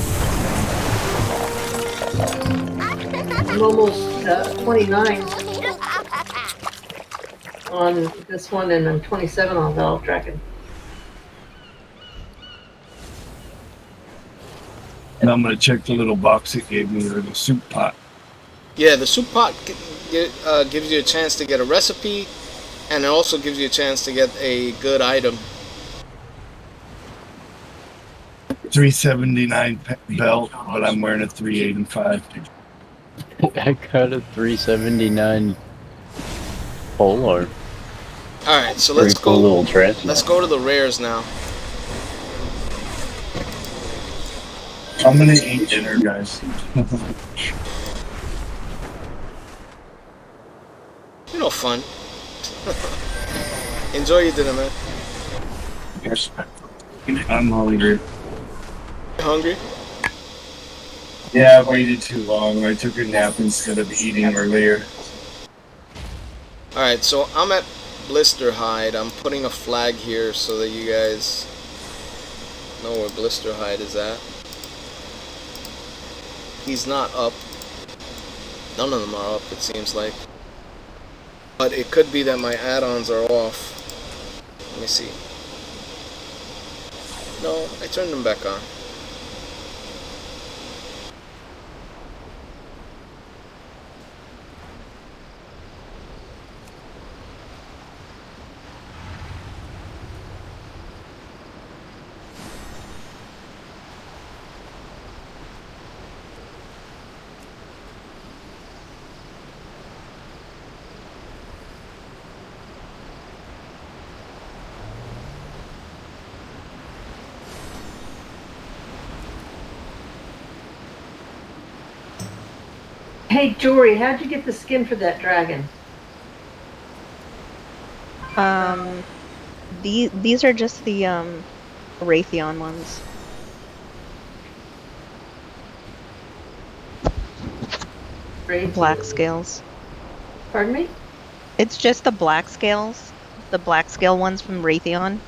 I'm almost 29 on this one, and I'm 27 on Valve Dragon. And I'm gonna check the little box it gave me, or the soup pot. Yeah, the soup pot gives you a chance to get a recipe, and it also gives you a chance to get a good item. 379 belt, but I'm wearing a 385. I got a 379 polar. Alright, so let's go. Let's go to the rares now. I'm gonna eat dinner, guys. You know, fun. Enjoy your dinner, man. Yes. I'm hungry. Hungry? Yeah, I waited too long. I took a nap instead of eating earlier. Alright, so I'm at Blister Hide. I'm putting a flag here so that you guys know where Blisterhide is at. He's not up. None of them are up, it seems like. But it could be that my add-ons are off. Let me see. No, I turned them back on. Hey, Jory, how'd you get the skin for that dragon? These are just the Raytheon ones. Black scales. Pardon me? It's just the black scales. The black scale ones from Raytheon.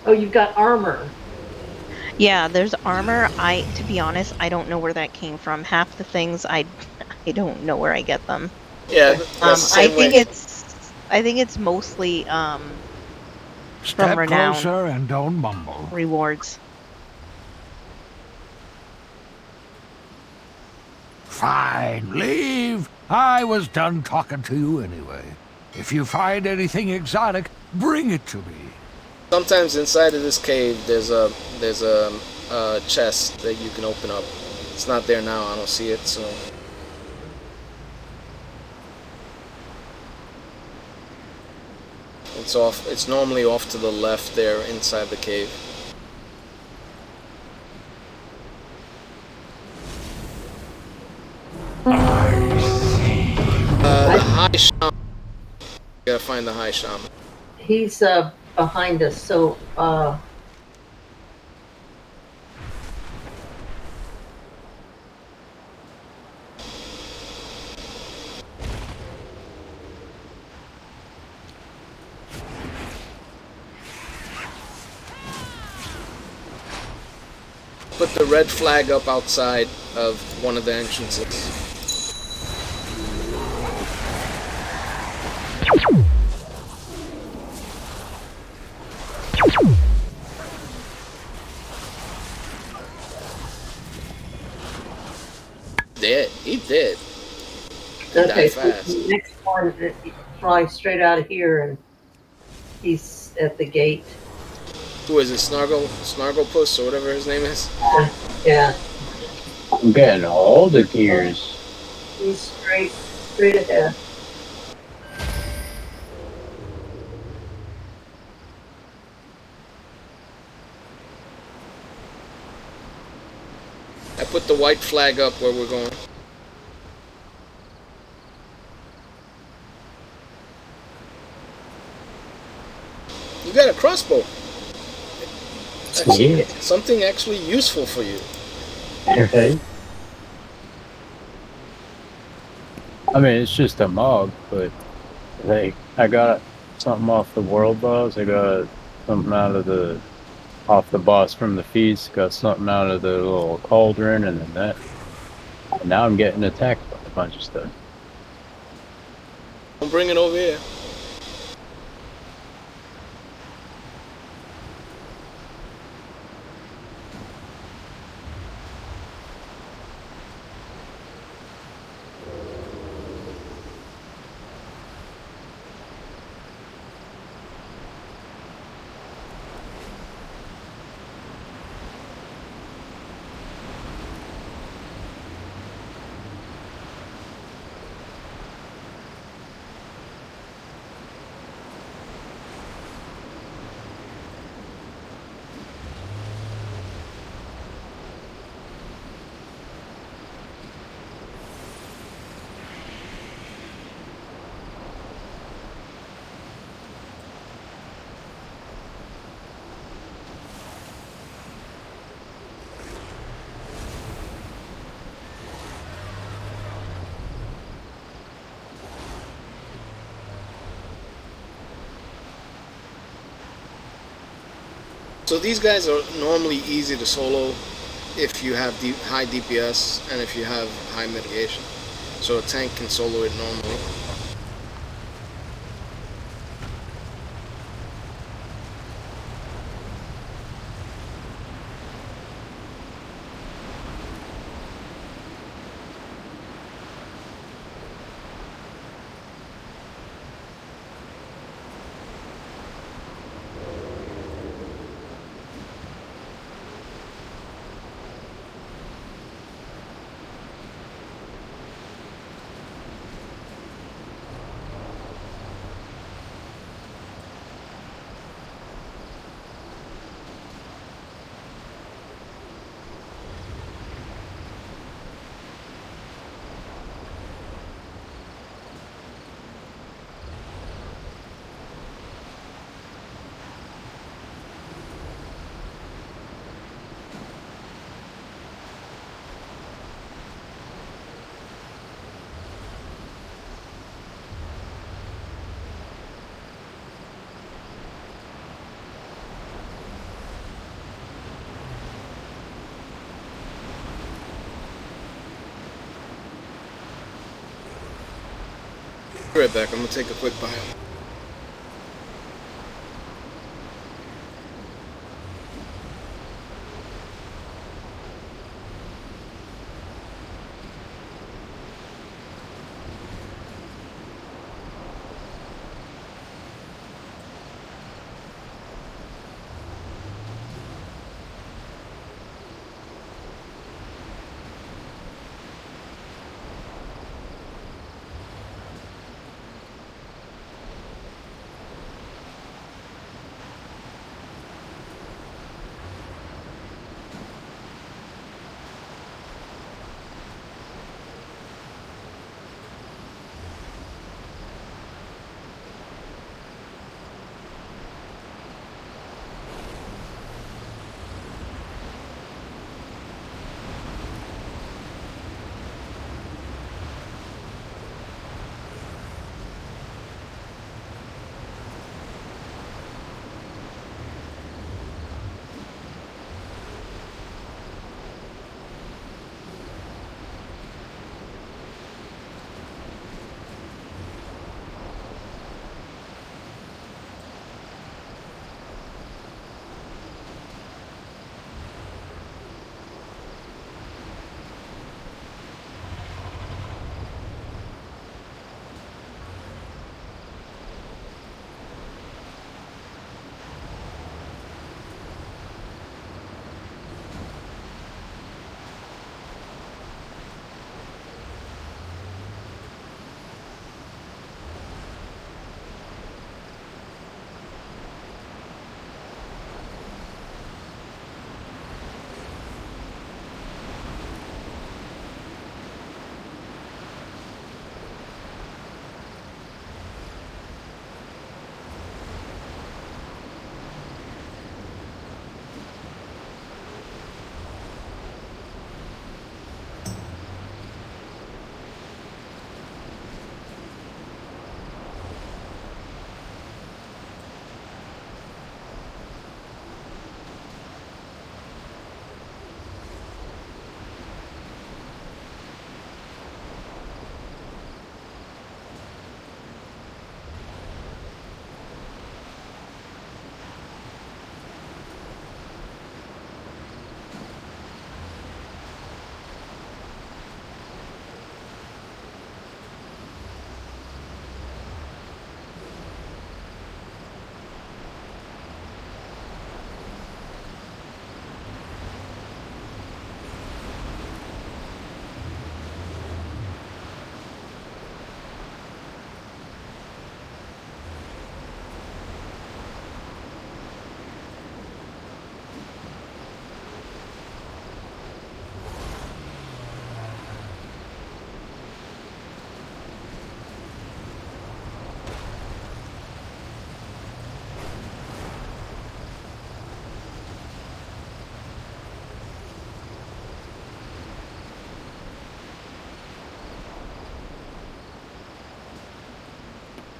Oh, you've got armor. Yeah, there's armor. To be honest, I don't know where that came from. Half the things I don't know where I get them. Yeah, that's the same way. I think it's mostly from Step Renown closer and don't mumble. rewards. Fine, leave. I was done talking to you anyway. If you find anything exotic, bring it to me. Sometimes inside of this cave, there's a chest that you can open up. It's not there now. I don't see it. So it's off. It's normally off to the left there, inside the cave. The High Shaman. You gotta find the High Shaman. He's behind us, so put the red flag up outside of one of the entrances. Dead. He did. He okay. died So fast. the next one, fly straight out of here, and he's at the gate. Who is it? Snarglepuss or whatever his name is? Yeah. I'm getting all the gears. He's straight ahead. I put the white flag up where we're going. You got a crossbow. Yeah. Something actually useful for you. Okay. I mean, it's just a mob, but like, I got something off the world boss. I got something off the boss from the feast. Got something out of the little cauldron, and then that. And now I'm getting attacked by a bunch of stuff. I'll bring it over here. So these guys are normally easy to solo if you have high DPS and if you have high mitigation. So a tank can solo it normally. Be right back, I'm gonna take a quick bio.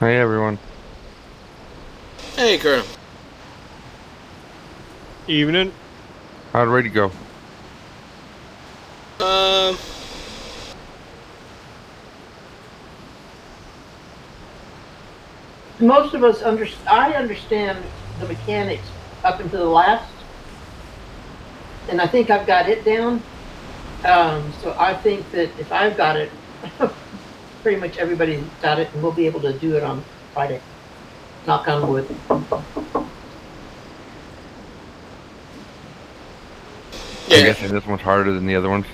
Hey everyone. Hey, Colonel. Evening. How'd Raid go? Most of us I understand the mechanics up until the last, and I think I've got it down. So I think that if I've got it, pretty much everybody's got it, and we'll be able to do it on Friday. Knock on wood. Yeah. I'm guessing this one's harder than the other ones.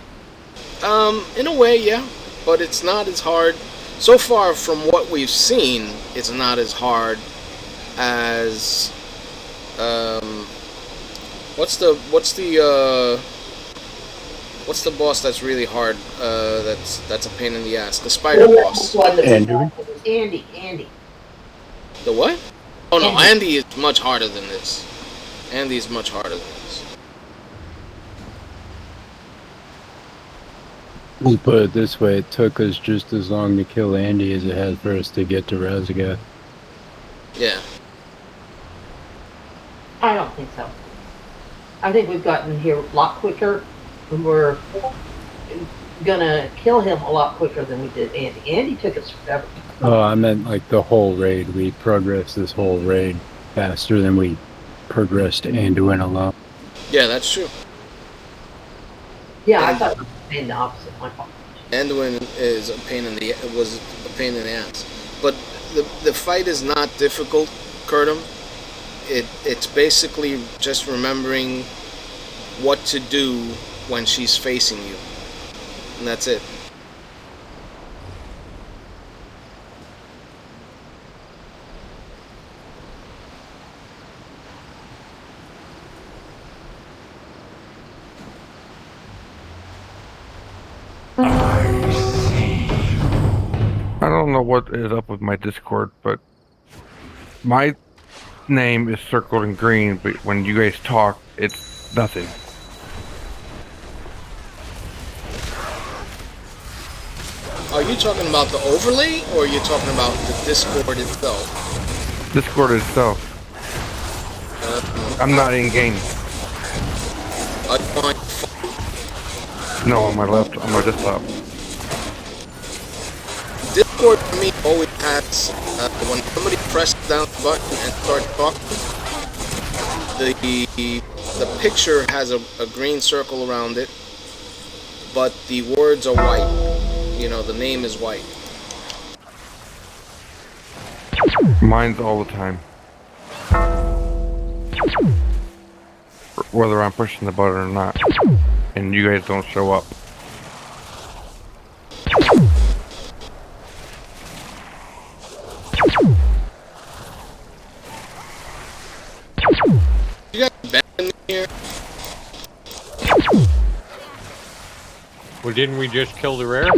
In a way, yeah, but it's not as hard. So far, from what we've seen, it's not as hard as what's the boss that's really hard? That's a pain in the ass. The spider boss. Andy. The what? Oh no, Andy is much harder than this. Andy is much harder than this. We'll put it this way, it took us just as long to kill Andy as it had for us to get to Razagath. Yeah. I don't think so. I think we've gotten here a lot quicker, and we're gonna kill him a lot quicker than we did Andy. Andy took us forever. Oh, I meant like the whole raid. We progressed this whole raid faster than we progressed Anduin alone. Yeah, that's true. Yeah, I thought it was the opposite. My fault. Anduin is was a pain in the ass, but the fight is not difficult, Kurtum. It's basically just remembering what to do when she's facing you, and that's it. I don't know what is up with my Discord, but my name is circled in green, but when you guys talk, it's nothing. Are you talking about the overlay, or are you talking about the Discord itself? Discord itself. I'm not in game. No, on my left, on my desktop. Discord for me always has, when somebody presses down the button and starts talking, the picture has a green circle around it, but the words are white. You know, the name is white. Mine's all the time. Whether I'm pushing the button or not. And you guys don't show up. You guys been in here? Well, didn't we just kill the rare?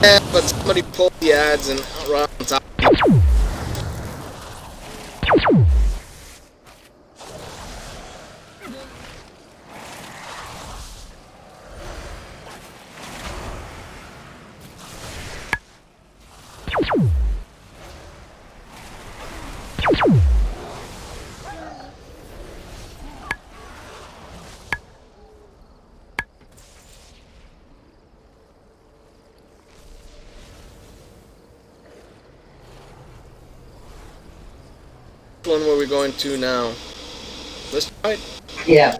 Yeah, but somebody pulled the ads and right on top. Which one were we going to now? This fight? Yeah.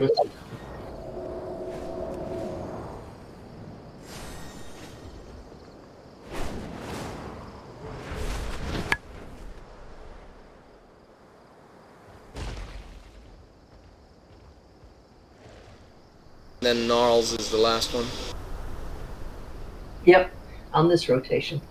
Then Gnarls is the last one. Yep, on this rotation.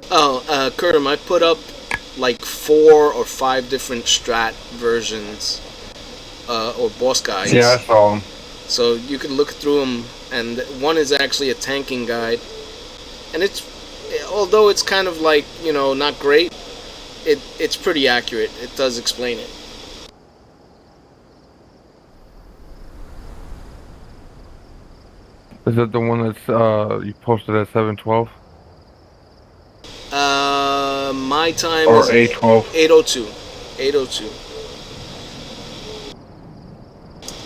Oh, Kurtum, I put up like 4 or 5 different strat versions or boss guides. Yeah, I saw them. So you can look through them, and one is actually a tanking guide, and although it's kind of like, you know, not great, it's pretty accurate. It does explain it. Is it the one that's you posted at 7:12? My time Or is 8:12? 8:02. 8:02.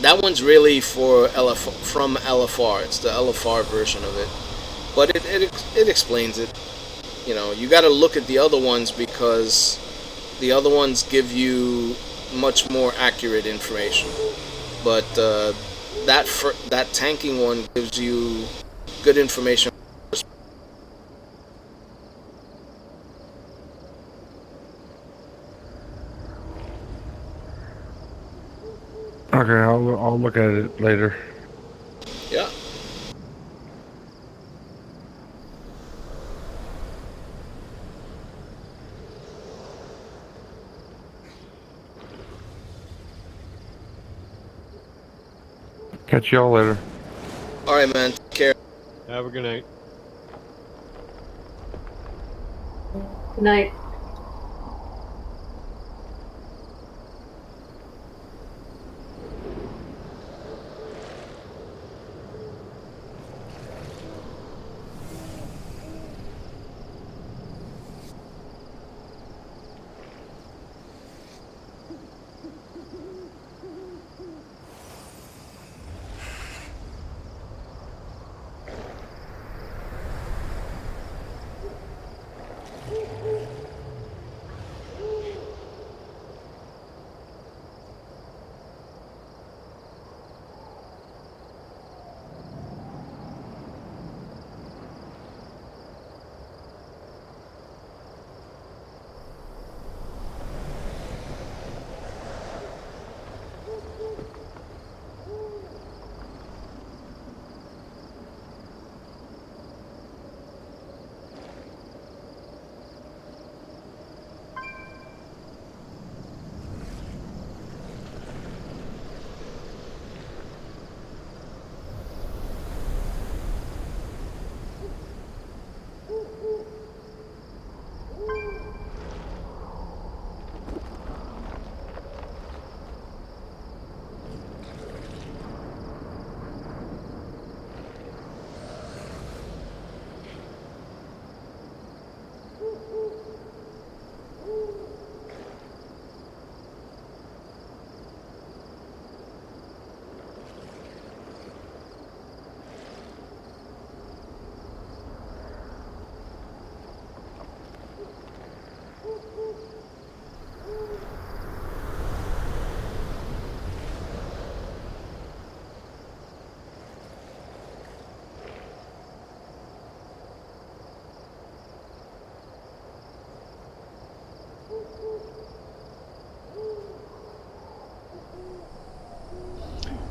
That one's really for from LFR. It's the LFR version of it, but it explains it. You know, you got to look at the other ones because the other ones give you much more accurate information. But that tanking one gives you good information. Okay, I'll look at it later. Yeah. Catch y'all later. All right, man. Take care. Have a good night. Good night.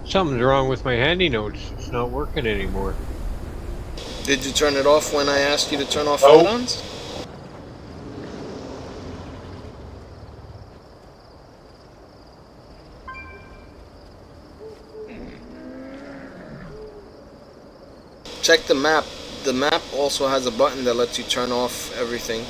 Something's wrong with my handy notes. It's not working anymore. Did you turn it off when I asked you to turn off photons? Check the map. The map also has a button that lets you turn off everything.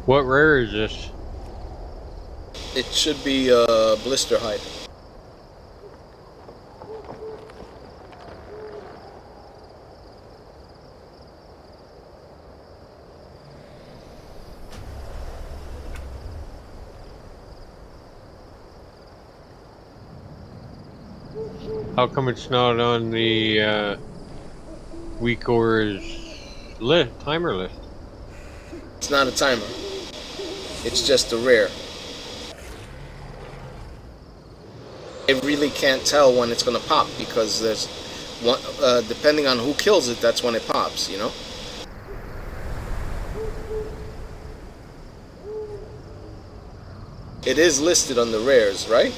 What rare is this? It should be blister height. How come it's not on the WeakOr's timer list? It's not a timer. It's just a rare. I really can't tell when it's gonna pop because there's one. Depending on who kills it, that's when it pops. You know. It is listed on the rares, right?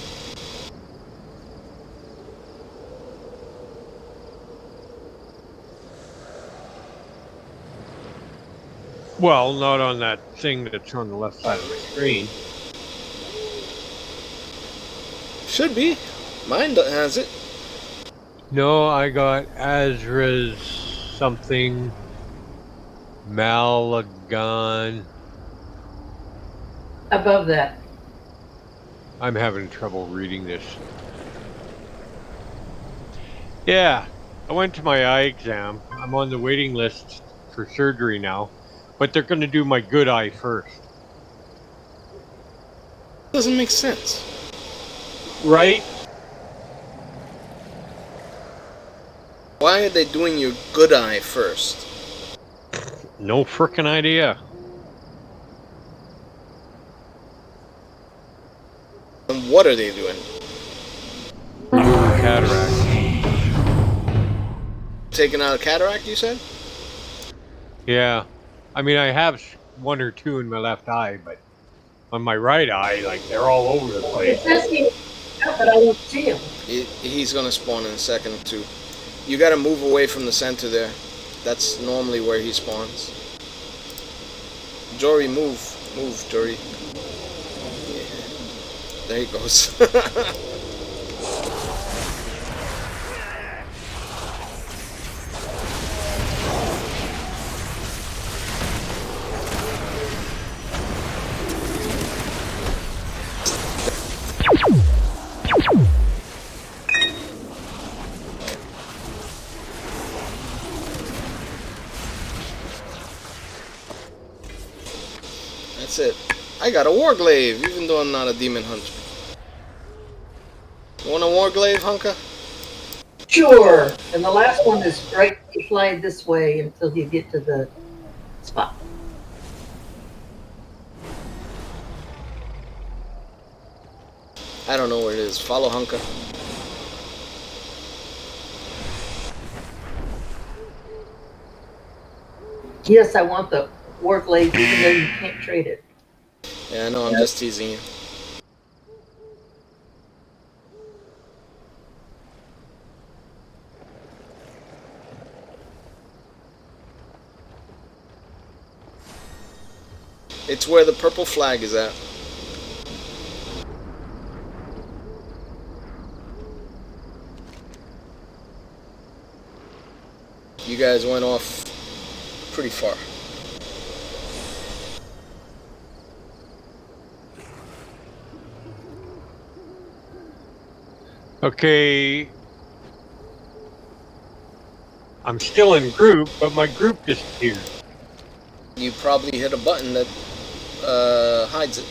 Well, not on that thing that's on the left side of my screen. Should be. Mine has it. No, I got Azra's something. Malagon. Above that. I'm having trouble reading this. Yeah, I went to my eye exam. I'm on the waiting list for surgery now, but they're going to do my good eye first. Doesn't make sense. Right? Why are they doing your good eye first? No frickin' idea. And what are they doing? Cataract. Taking out a cataract, you said? Yeah. I mean, I have one or two in my left eye, but on my right eye, like, they're all over the place. It says he, but I don't see him. He's gonna spawn in a second, too. You gotta move away from the center there. That's normally where he spawns. Jory, move. Move, Jory. Yeah. There he goes. That's it. I got a Warglaive, even though I'm not a demon hunter. You want a Warglaive, Hunka? Sure. And the last one is right. You fly this way until you get to the spot. I don't know where it is. Follow Hunka. Yes, I want the Warglaive, even though you can't trade it. Yeah, I know. I'm just teasing you. It's where the purple flag is at. You guys went off pretty far. Okay. I'm still in group, but my group disappeared. You probably hit a button that hides it.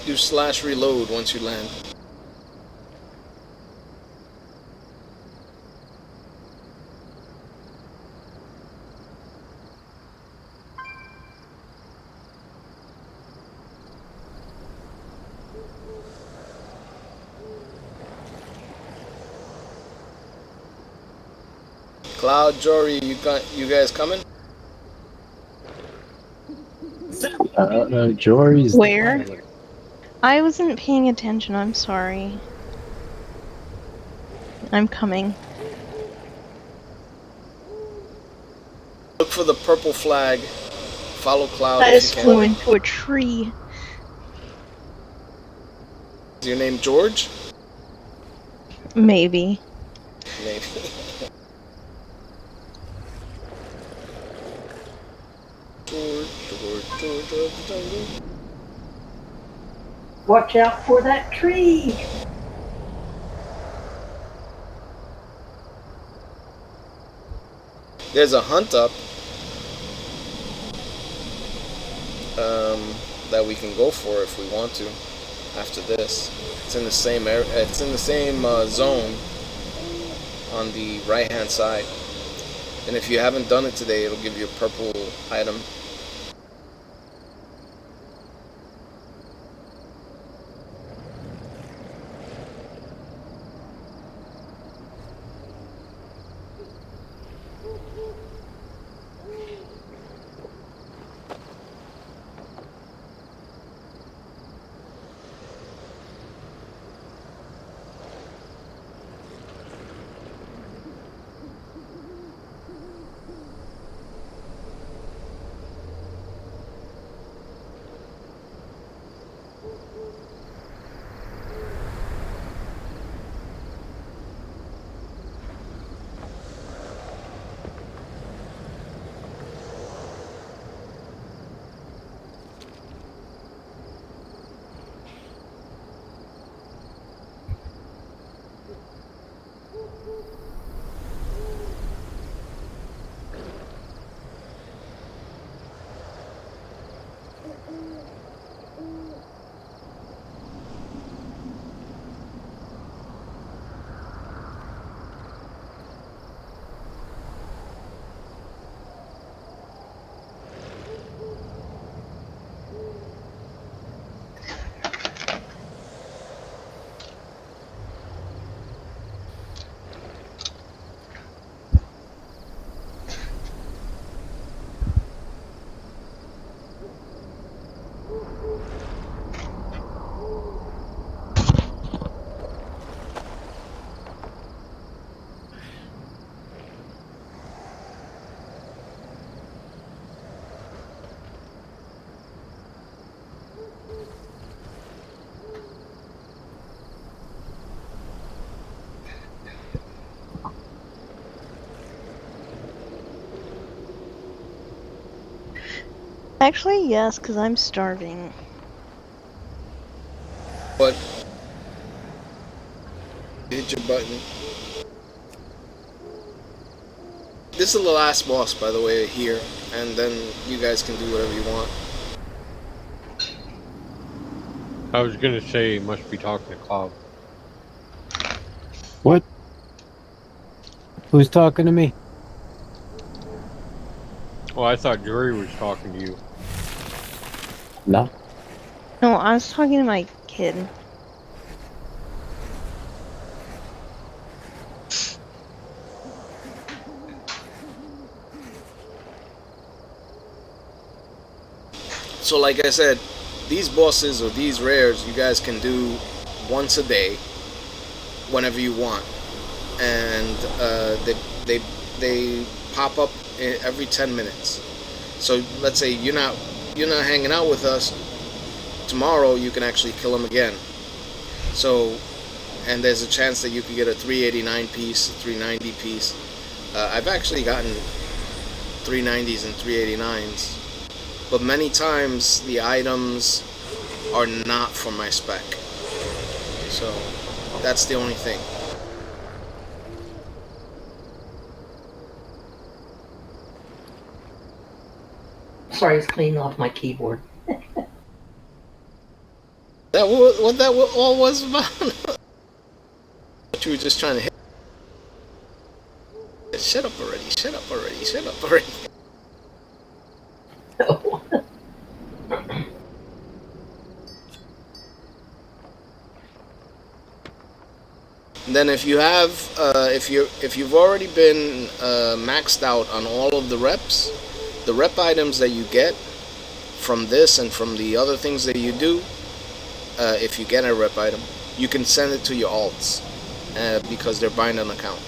Do /reload once you land. Cloud, Jory, you guys coming? Jory's Where? I wasn't paying attention, I'm sorry. I'm coming. Look for the purple flag. Follow Cloud I if just you flew can. into a tree. Is your name George? Maybe. Maybe. George. Watch out for that tree. There's a hunt up that we can go for if we want to after this. It's in the same area. It's in the same zone on the right hand side. And if you haven't done it today, it'll give you a purple item. Actually, yes, because I'm starving. What? Hit your button. This is the last boss, by the way, here, and then you guys can do whatever you want. I was gonna say, you must be talking to Cloud. What? Who's talking to me? Oh, I thought Jory was talking to you. No. No, I was talking to my kid. So like I said, these bosses or these rares you guys can do once a day, whenever you want, and they pop up every 10 minutes. So let's say you're not hanging out with us tomorrow, you can actually kill them again. So, and there's a chance that you could get a 389 piece, a 390 piece. I've actually gotten 390s and 389s. But many times the items are not for my spec. So that's the only thing. Sorry, I was cleaning off my keyboard. That what that all was about? You were just trying to hit. Shut up already, shut up already, shut up already. No. And then if you have, if you've already been maxed out on all of the rep items that you get from this and from the other things that you do, if you get a rep item, you can send it to your alts because they're buying an account.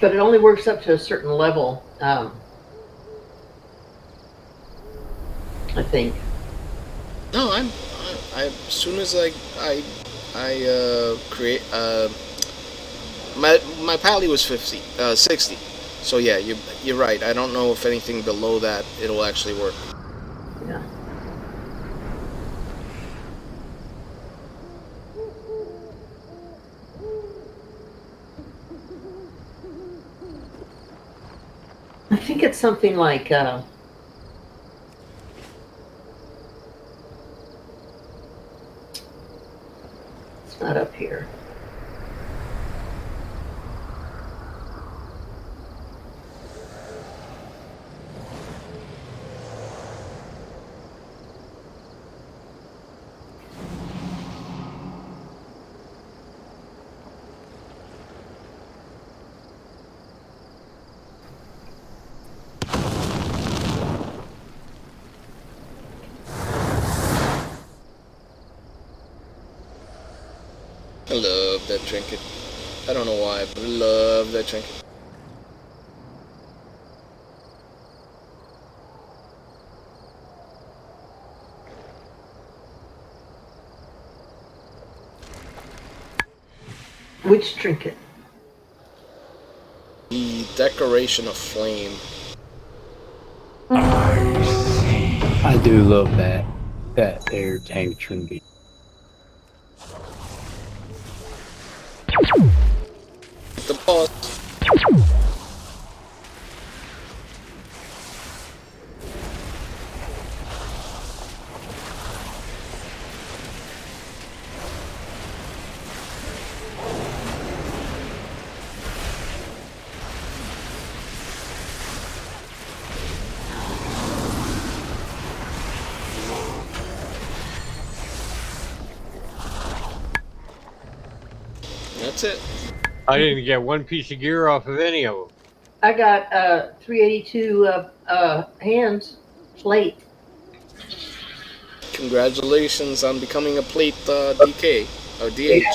But it only works up to a certain level, I think. No, I as soon as I create my pally was 60. So yeah, you're right. I don't know if anything below that it'll actually work. Yeah. I think it's something like it's not up here. I love that trinket. I don't know why, but I love that trinket. Which trinket? The decoration of flame. I do love that air tank trinket. The boss. That's it. I didn't get one piece of gear off of any of them. I got 382 hands plate. Congratulations on becoming a plate DK or DH. Yeah.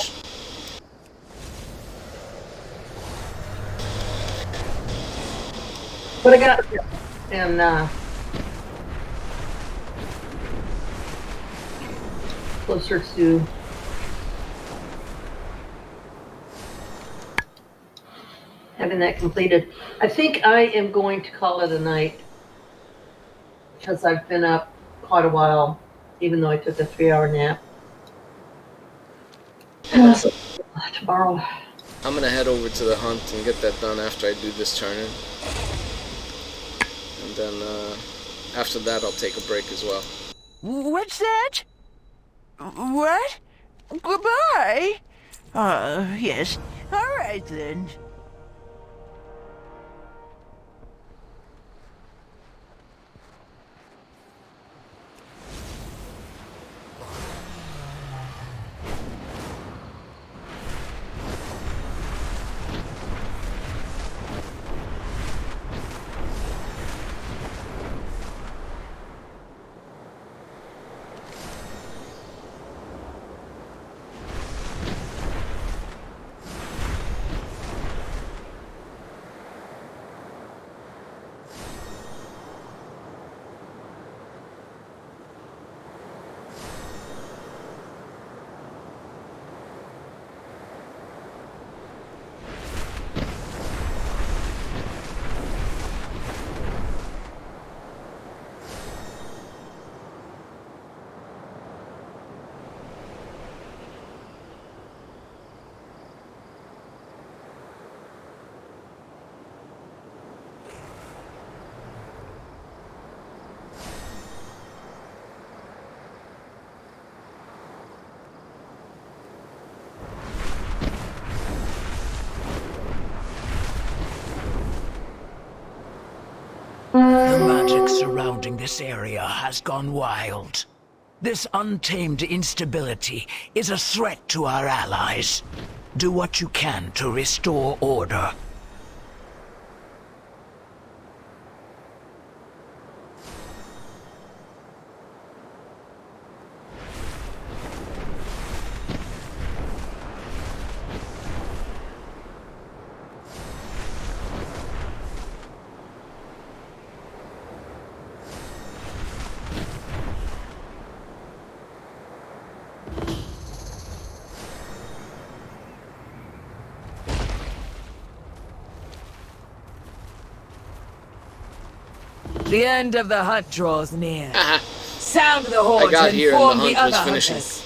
But I got and closer to having that completed. I think I am going to call it a night because I've been up quite a while, even though I took a 3-hour nap. Tomorrow. I'm gonna head over to the hunt and get that done after I do this turn-in. And then after that I'll take a break as well. What's that? What? Goodbye? Yes. All right then. The magic surrounding this area has gone wild. This untamed instability is a threat to our allies. Do what you can to restore order. The end of the hunt draws near. Sound the horn I got and here and inform the the hunt was other finishing. hunters.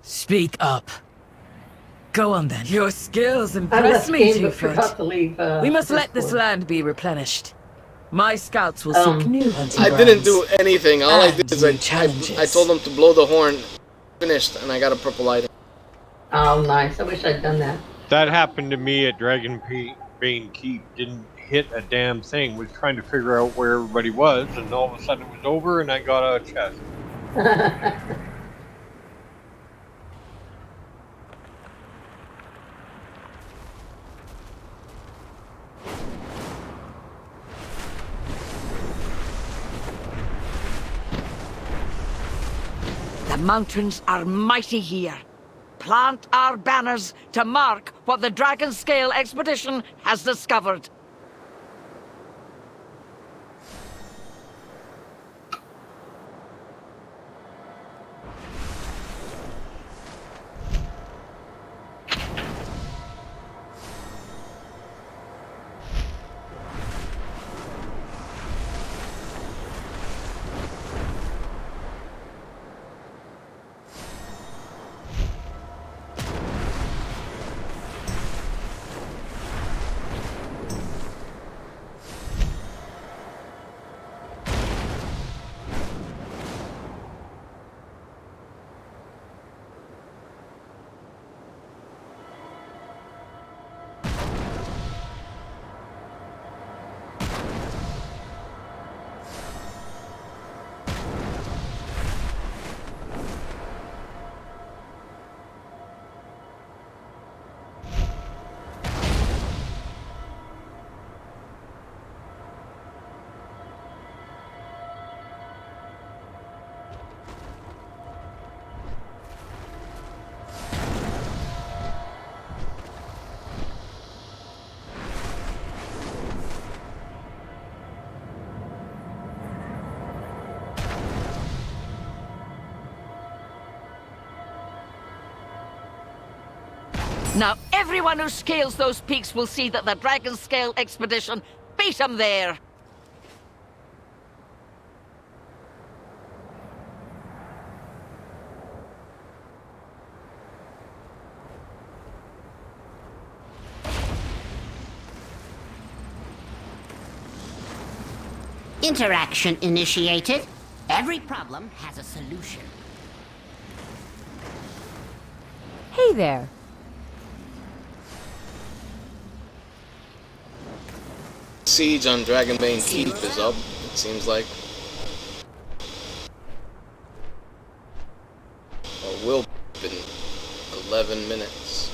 Speak up. Go on then. Your skills I impress left me, game but Two-Foot. forgot to leave. We must let this Discord. land be replenished. My scouts will seek new hunting I grounds. didn't do anything. All I And did is new I told them to blow the horn. Finished, and I got a purple item. Oh, nice. I wish I'd done that. That happened to me at Dragonbane Keep. Didn't hit a damn thing. Was trying to figure out where everybody was, and all of a sudden it was over, and I got a chest. The mountains are mighty here. Plant our banners to mark what the Dragon Scale expedition has discovered. Now everyone who scales those peaks will see that the Dragon Scale expedition beat them there. Interaction initiated. Every problem has a solution. Hey there. Siege on Dragonbane Keep is up, it seems like. Or will be in 11 minutes.